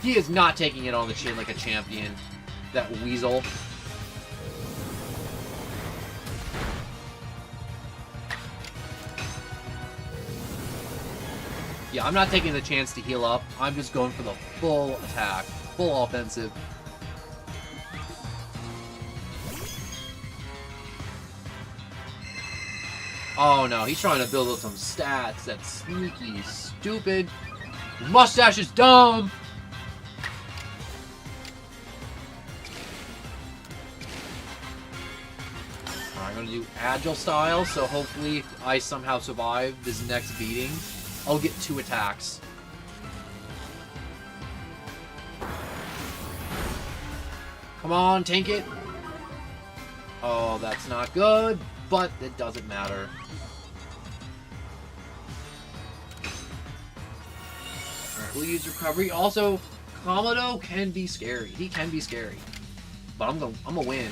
He is not taking it on the chin like a champion. That weasel. Yeah, I'm not taking the chance to heal up. I'm just going for the full attack. Full offensive. Oh no, he's trying to build up some stats. That's sneaky, stupid. Your mustache is dumb! Alright, I'm gonna do Agile style, so hopefully if I somehow survive this next beating, I'll get 2 attacks. Come on, tank it. Oh, that's not good, but it doesn't matter. Alright, we'll use recovery. Also, Kamado can be scary. He can be scary. But I'm gonna win.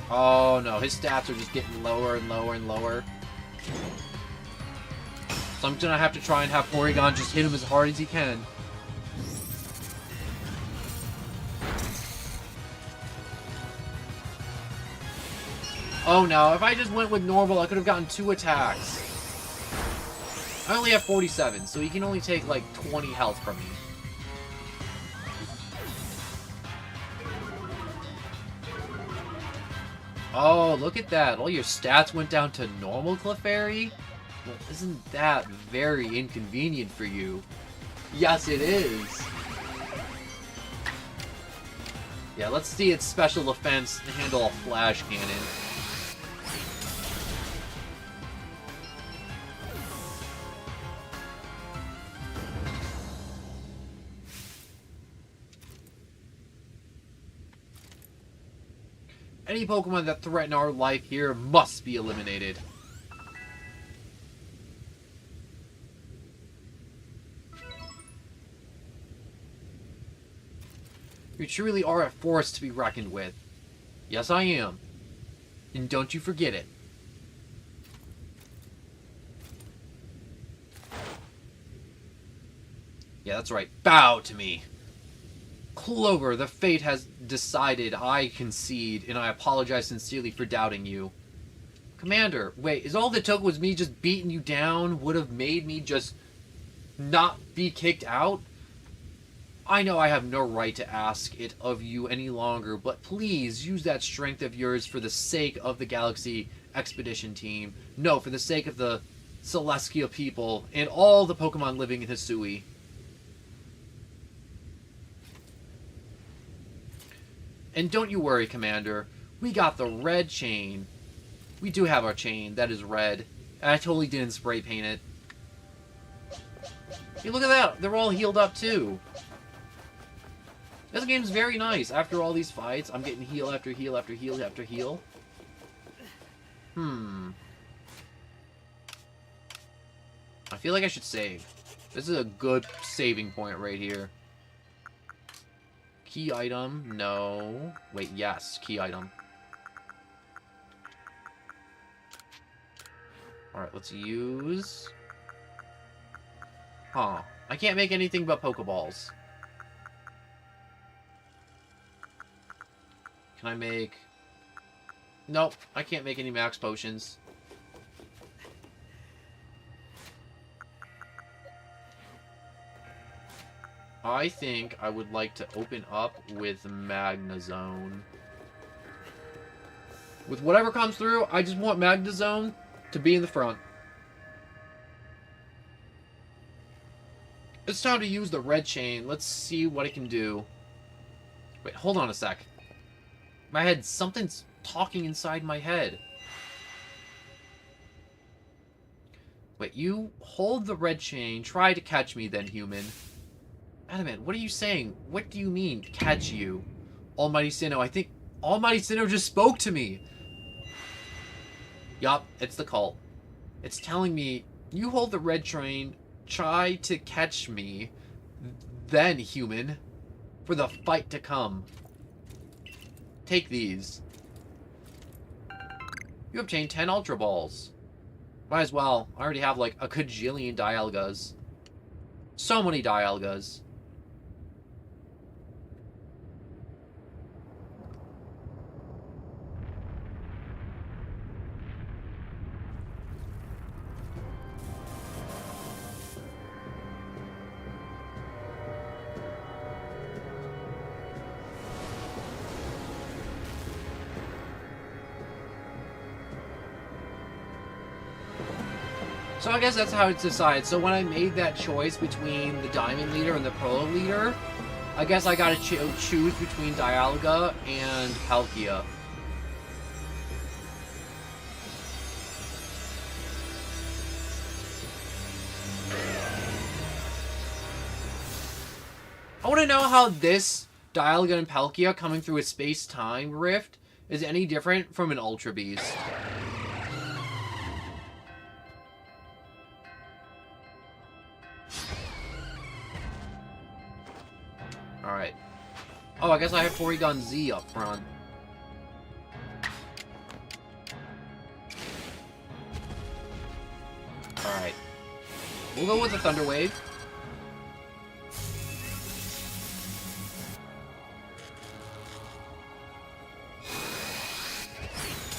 Oh no, his stats are just getting lower and lower and lower. So I'm gonna have to try and have Porygon just hit him as hard as he can. Oh no, if I just went with normal, I could have gotten 2 attacks. I only have 47, so he can only take like 20 health from me. Oh, look at that. All your stats went down to normal, Clefairy? Well, isn't that very inconvenient for you? Yes, it is. Yeah, let's see its special defense handle a flash cannon. Any Pokemon that threaten our life here must be eliminated. You truly are a force to be reckoned with. Yes, I am. And don't you forget it. Yeah, that's right. Bow to me. Clover, the fate has decided. I concede, and I apologize sincerely for doubting you. Commander, wait, is all that took was me just beating you down would have made me just not be kicked out? I know I have no right to ask it of you any longer, but please use that strength of yours for the sake of the Galaxy Expedition Team. No, for the sake of the Celestial people and all the Pokemon living in Hisui. And don't you worry, Commander. We got the red chain. We do have our chain. That is red. And I totally didn't spray paint it. Hey, look at that. They're all healed up, too. This game's very nice. After all these fights, I'm getting heal after heal after heal after heal. I feel like I should save. This is a good saving point right here. Key item, no. Wait, yes, key item. Alright, let's use... Huh. I can't make anything but Pokeballs. Can I make... Nope, I can't make any max potions. I think I would like to open up with Magnezone. With whatever comes through, I just want Magnezone to be in the front. It's time to use the red chain. Let's see what it can do. Wait, hold on a sec. My head, something's talking inside my head. Wait, you hold the red chain. Try to catch me then, human. Adamant, what are you saying? What do you mean, catch you? Almighty Sinnoh, I think Almighty Sinnoh just spoke to me. Yup, it's the cult. It's telling me, you hold the red train, try to catch me, then, human, for the fight to come. Take these. You obtain 10 Ultra Balls. Might as well. I already have like a kajillion Dialgas. So many Dialgas. So I guess that's how it's decided. So when I made that choice between the Diamond Leader and the Pearl Leader, I guess I gotta choose between Dialga and Palkia. I want to know how this Dialga and Palkia coming through a space-time rift is any different from an Ultra Beast. Alright. Oh, I guess I have Porygon Z up front. Alright. We'll go with the Thunder Wave.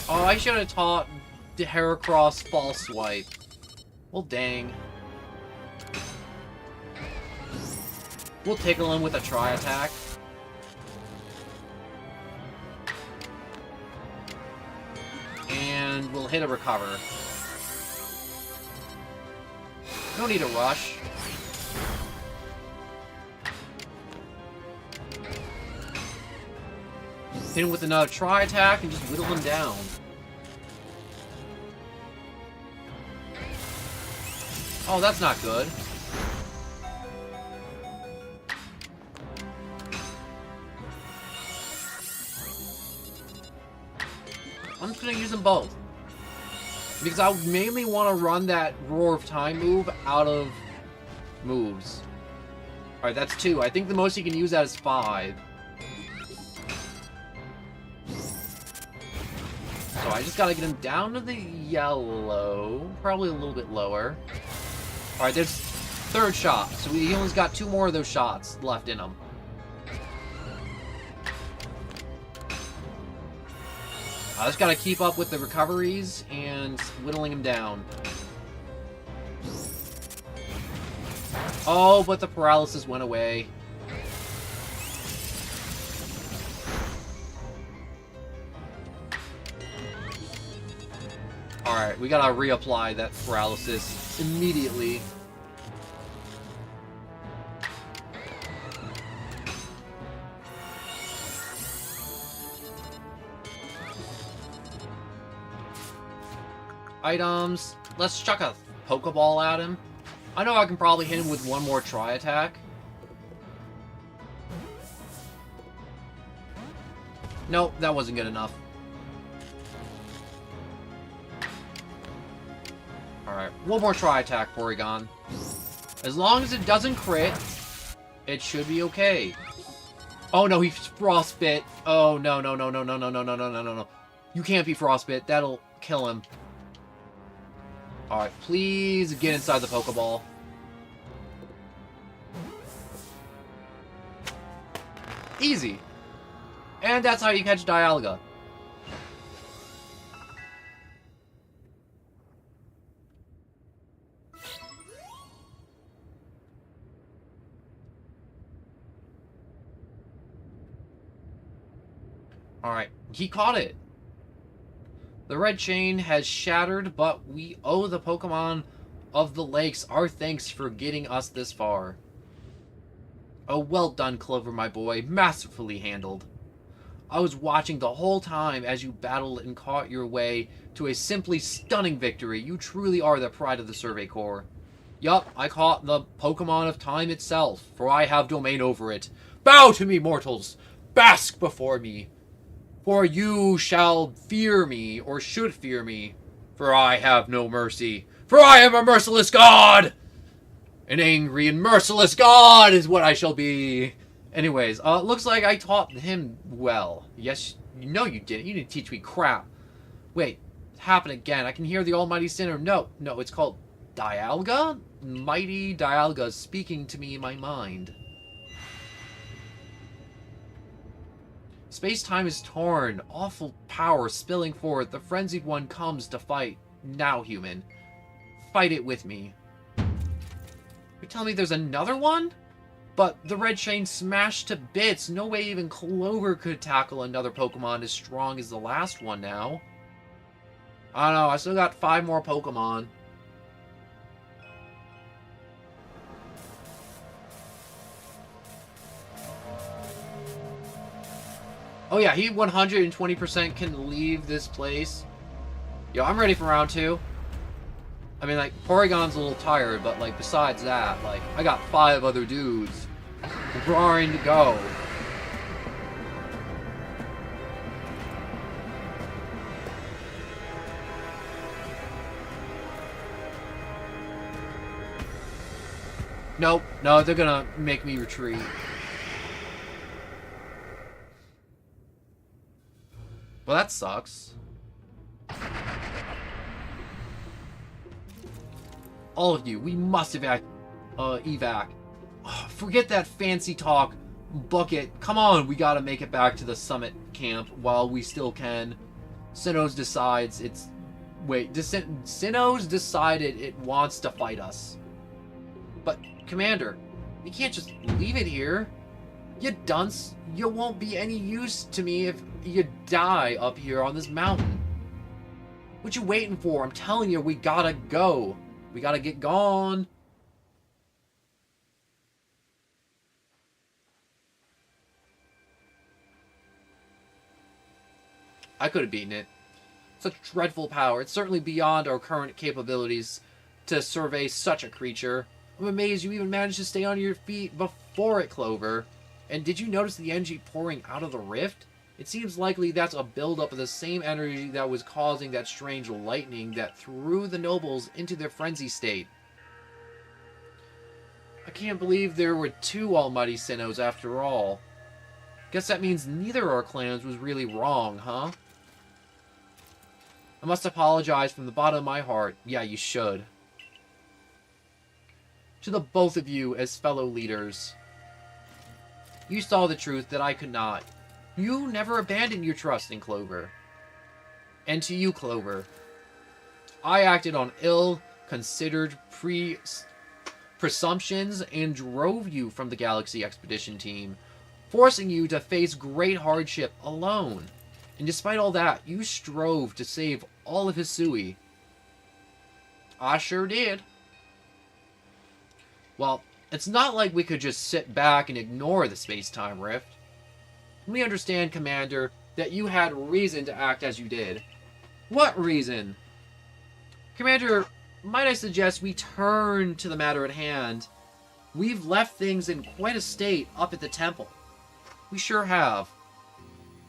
Oh, I should have taught the Heracross False Swipe. Well, dang. We'll tickle him with a Tri-Attack. And we'll hit a Recover. No need to rush. Hit him with another Tri-Attack and just whittle him down. Oh, that's not good. I'm just going to use them both. Because I mainly want to run that Roar of Time move out of moves. Alright, that's 2. I think the most you can use that is 5. So I just got to get him down to the yellow. Probably a little bit lower. Alright, there's 3rd shot. So he only's got 2 more of those shots left in him. I just gotta keep up with the recoveries and whittling him down. Oh, but the paralysis went away. Alright, we gotta reapply that paralysis immediately. Items. Let's chuck a Pokeball at him. I know I can probably hit him with 1 more Tri-Attack. Nope, that wasn't good enough. Alright, 1 more Tri-Attack, Porygon. As long as it doesn't crit, it should be okay. Oh no, he's Frostbit. Oh no, no, no, no, no, no, no, no, no, no, no, no. You can't be Frostbit. That'll kill him. Alright, please get inside the Pokeball. Easy. And that's how you catch Dialga. Alright, he caught it. The red chain has shattered, but we owe the Pokemon of the lakes our thanks for getting us this far. Oh, well done, Clover, my boy. Masterfully handled. I was watching the whole time as you battled and caught your way to a simply stunning victory. You truly are the pride of the Survey Corps. Yup, I caught the Pokemon of time itself, for I have domain over it. Bow to me, mortals! Bask before me! For you shall fear me, or should fear me, for I have no mercy. For I am a merciless god! An angry and merciless god is what I shall be. Anyways, looks like I taught him well. Yes, no you didn't. You didn't teach me crap. Wait, it happened again. I can hear the almighty sinner. No, it's called Dialga? Mighty Dialga speaking to me in my mind. Space-time is torn. Awful power spilling forth. The frenzied one comes to fight. Now, human. Fight it with me. You're telling me there's another one? But the red chain smashed to bits. No way even Clover could tackle another Pokemon as strong as the last one now. I don't know. I still got 5 more Pokemon. Oh yeah, he 120% can leave this place. Yo, I'm ready for round 2. I mean, like, Porygon's a little tired, but, like, besides that, like, I got 5 other dudes roaring to go. Nope, no, they're gonna make me retreat. Well, that sucks. All of you, we must evac. Oh, forget that fancy talk, Bucket. Come on, we gotta make it back to the summit camp while we still can. Sinnoh's decides it's... Wait, Sinnoh's decided it wants to fight us. But, Commander, you can't just leave it here. You dunce. You won't be any use to me if you die up here on this mountain. What you waiting for? I'm telling you, we gotta go. We gotta get gone. I could have beaten it. Such dreadful power. It's certainly beyond our current capabilities to survey such a creature. I'm amazed you even managed to stay on your feet before it, Clover. And did you notice the energy pouring out of the rift? It seems likely that's a buildup of the same energy that was causing that strange lightning that threw the nobles into their frenzy state. I can't believe there were 2 almighty Sinnohs after all. Guess that means neither of our clans was really wrong, huh? I must apologize from the bottom of my heart. Yeah, you should. To the both of you as fellow leaders. You saw the truth that I could not. You never abandoned your trust in Clover. And to you, Clover, I acted on ill-considered presumptions and drove you from the Galaxy Expedition team, forcing you to face great hardship alone. And despite all that, you strove to save all of Hisui. I sure did. Well, it's not like we could just sit back and ignore the space-time rift. We understand, Commander, that you had reason to act as you did. What reason? Commander, might I suggest we turn to the matter at hand? We've left things in quite a state up at the temple. We sure have.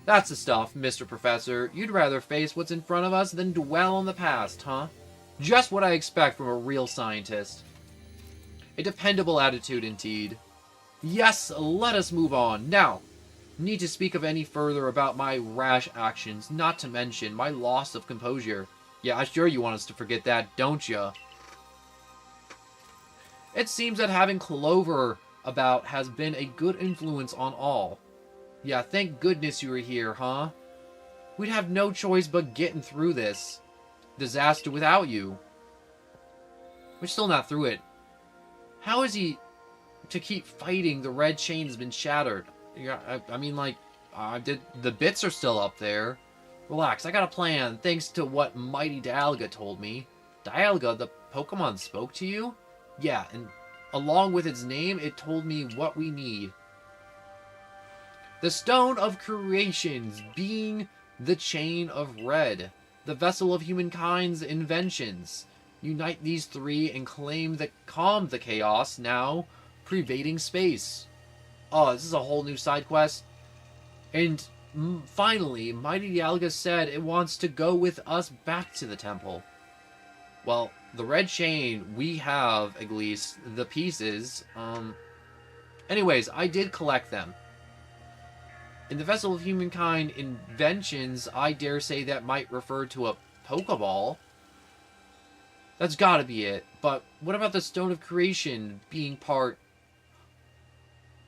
That's the stuff, Mr. Professor. You'd rather face what's in front of us than dwell on the past, huh? Just what I expect from a real scientist. A dependable attitude, indeed. Yes, let us move on. Now, need to speak of any further about my rash actions, not to mention my loss of composure. Yeah, I'm sure you want us to forget that, don't ya? It seems that having Clover about has been a good influence on all. Yeah, thank goodness you were here, huh? We'd have no choice but getting through this disaster without you. We're still not through it. How is he to keep fighting? The red chain has been shattered. Yeah, I mean, like, the bits are still up there. Relax, I got a plan, thanks to what Mighty Dialga told me. Dialga, the Pokemon spoke to you? Yeah, and along with its name, it told me what we need. The Stone of Creations, being the Chain of Red, the vessel of humankind's inventions. Unite these three and calm the chaos now pervading space. Oh, this is a whole new side quest. And finally, Mighty Dialga said it wants to go with us back to the temple. Well, the red chain, we have, at least, the pieces. Anyways, I did collect them. In the Vessel of Humankind inventions, I dare say that might refer to a Pokeball. That's gotta be it. But what about the Stone of Creation being part...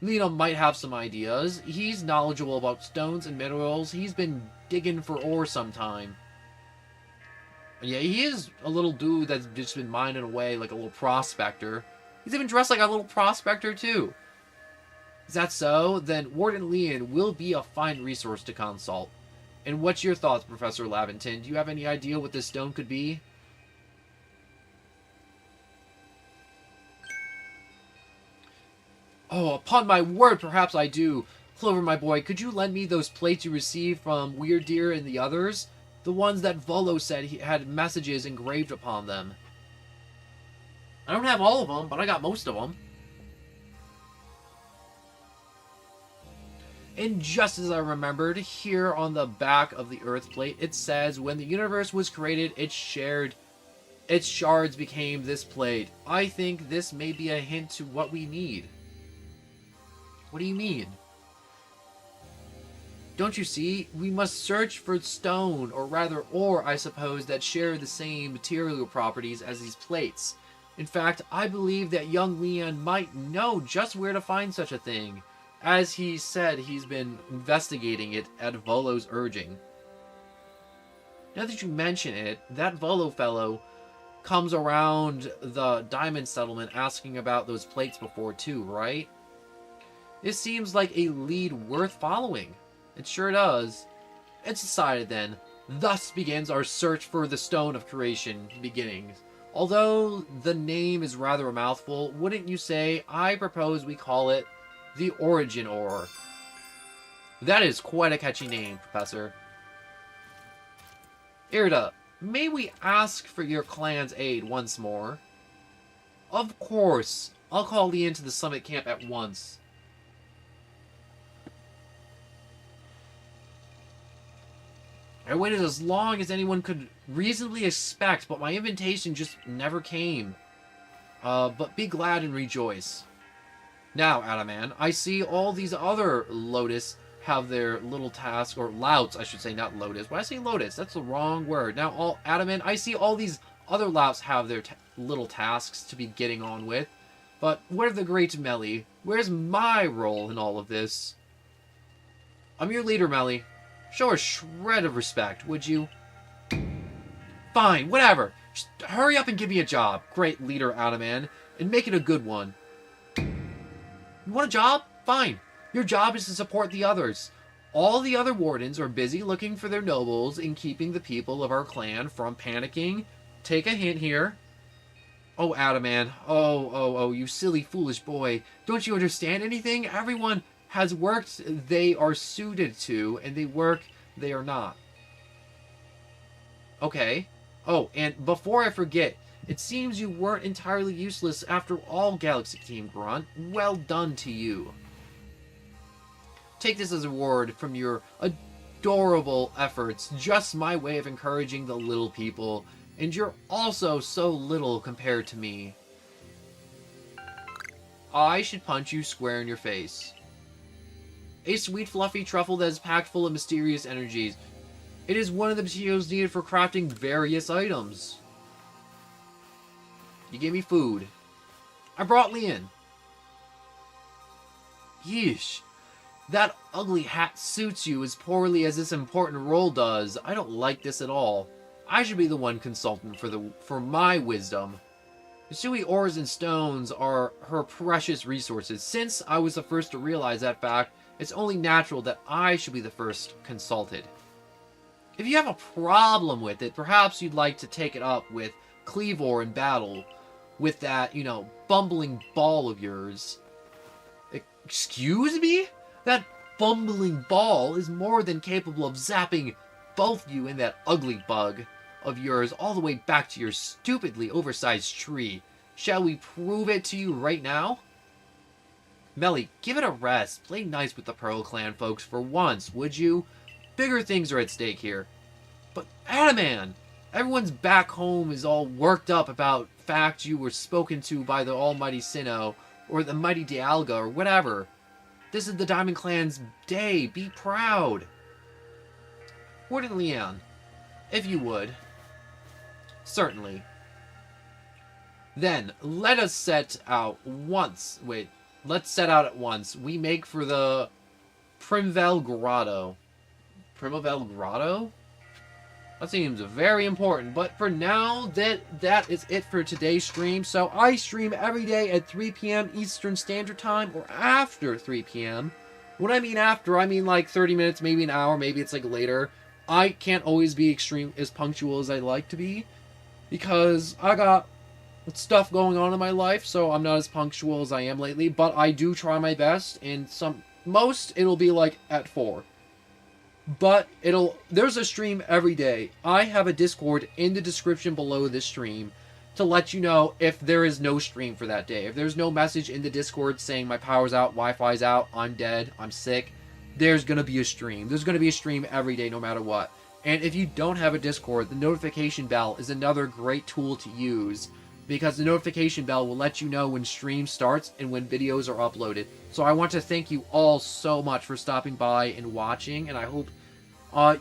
Lino might have some ideas. He's knowledgeable about stones and minerals. He's been digging for ore sometime. Yeah, he is a little dude that's just been mining away like a little prospector. He's even dressed like a little prospector, too. Is that so? Then Warden Leon will be a fine resource to consult. And what's your thoughts, Professor Laventon? Do you have any idea what this stone could be? Oh, upon my word, perhaps I do. Clover, my boy, could you lend me those plates you received from Weird Deer and the others? The ones that Volo said he had messages engraved upon them. I don't have all of them, but I got most of them. And just as I remembered, here on the back of the Earth plate, it says, when the universe was created, its shards became this plate. I think this may be a hint to what we need. What do you mean? Don't you see? We must search for stone, or rather ore, I suppose, that share the same material properties as these plates. In fact, I believe that young Leon might know just where to find such a thing. As he said, he's been investigating it at Volo's urging. Now that you mention it, that Volo fellow comes around the diamond settlement asking about those plates before too, right? This seems like a lead worth following. It sure does. It's decided then. Thus begins our search for the Stone of Creation beginnings. Although the name is rather a mouthful, wouldn't you say? I propose we call it the Origin Ore. That is quite a catchy name, Professor. Irida, may we ask for your clan's aid once more? Of course. I'll call Leon to the summit camp at once. I waited as long as anyone could reasonably expect, but my invitation just never came. But be glad and rejoice. Now, Adaman, I see all these other Lotus have their little tasks, or Louts, I should say, not Lotus. When I say Lotus, that's the wrong word. Now, Adaman, I see all these other Louts have their little tasks to be getting on with. But where's the great Melly? Where's my role in all of this? I'm your leader, Melly. Show a shred of respect, would you? Fine, whatever. Just hurry up and give me a job, great leader Adaman, and make it a good one. You want a job? Fine. Your job is to support the others. All the other wardens are busy looking for their nobles and keeping the people of our clan from panicking. Take a hint here. Oh, Adaman. Oh, you silly, foolish boy. Don't you understand anything? Everyone has worked they are suited to, and they work they are not. Okay. Oh, and before I forget, it seems you weren't entirely useless after all, Galaxy Team Grunt. Well done to you. Take this as a reward from your adorable efforts. Just my way of encouraging the little people. And you're also so little compared to me. I should punch you square in your face. A sweet fluffy truffle that is packed full of mysterious energies. It is one of the materials needed for crafting various items. You gave me food. I brought Leon. Yeesh. That ugly hat suits you as poorly as this important role does. I don't like this at all. I should be the one consultant for my wisdom. Hisui ores and stones are her precious resources. Since I was the first to realize that fact, it's only natural that I should be the first consulted. If you have a problem with it, perhaps you'd like to take it up with Cleavor in battle, with that, bumbling ball of yours. Excuse me? That bumbling ball is more than capable of zapping both you and that ugly bug of yours all the way back to your stupidly oversized tree. Shall we prove it to you right now? Melly, give it a rest. Play nice with the Pearl Clan folks for once, would you? Bigger things are at stake here. But Adaman, everyone's back home is all worked up about fact you were spoken to by the almighty Sinnoh, or the mighty Dialga, or whatever. This is the Diamond Clan's day. Be proud. Warden Leon, if you would. Certainly. Then, let us set out once. Wait, let's set out at once. We make for the Primvel Grotto. Primvel Grotto? That seems very important, but for now, that is it for today's stream. So I stream every day at 3 p.m. Eastern Standard Time, or after 3 p.m. When I mean after, I mean like 30 minutes, maybe an hour, maybe it's like later. I can't always be as punctual as I like to be, because I got stuff going on in my life, so I'm not as punctual as I am lately, but I do try my best, and most it'll be like at 4. But there's a stream every day. I have a Discord in the description below this stream to let you know if there is no stream for that day. If there's no message in the Discord saying my power's out, Wi-Fi's out, I'm dead, I'm sick, there's going to be a stream. There's going to be a stream every day no matter what. And if you don't have a Discord, the notification bell is another great tool to use, because the notification bell will let you know when stream starts and when videos are uploaded. So I want to thank you all so much for stopping by and watching, and I hope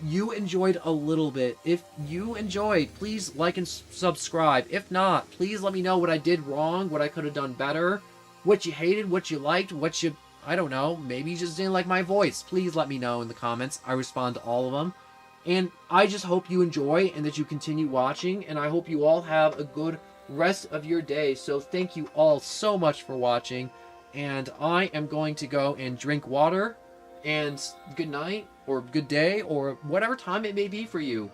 you enjoyed a little bit. If you enjoyed, please like and subscribe. If not, please let me know what I did wrong, what I could have done better, what you hated, what you liked, what you, I don't know, maybe you just didn't like my voice. Please let me know in the comments. I respond to all of them. And I just hope you enjoy and that you continue watching, and I hope you all have a good rest of your day. So thank you all so much for watching, and I am going to go and drink water, and good night or good day or whatever time it may be for you.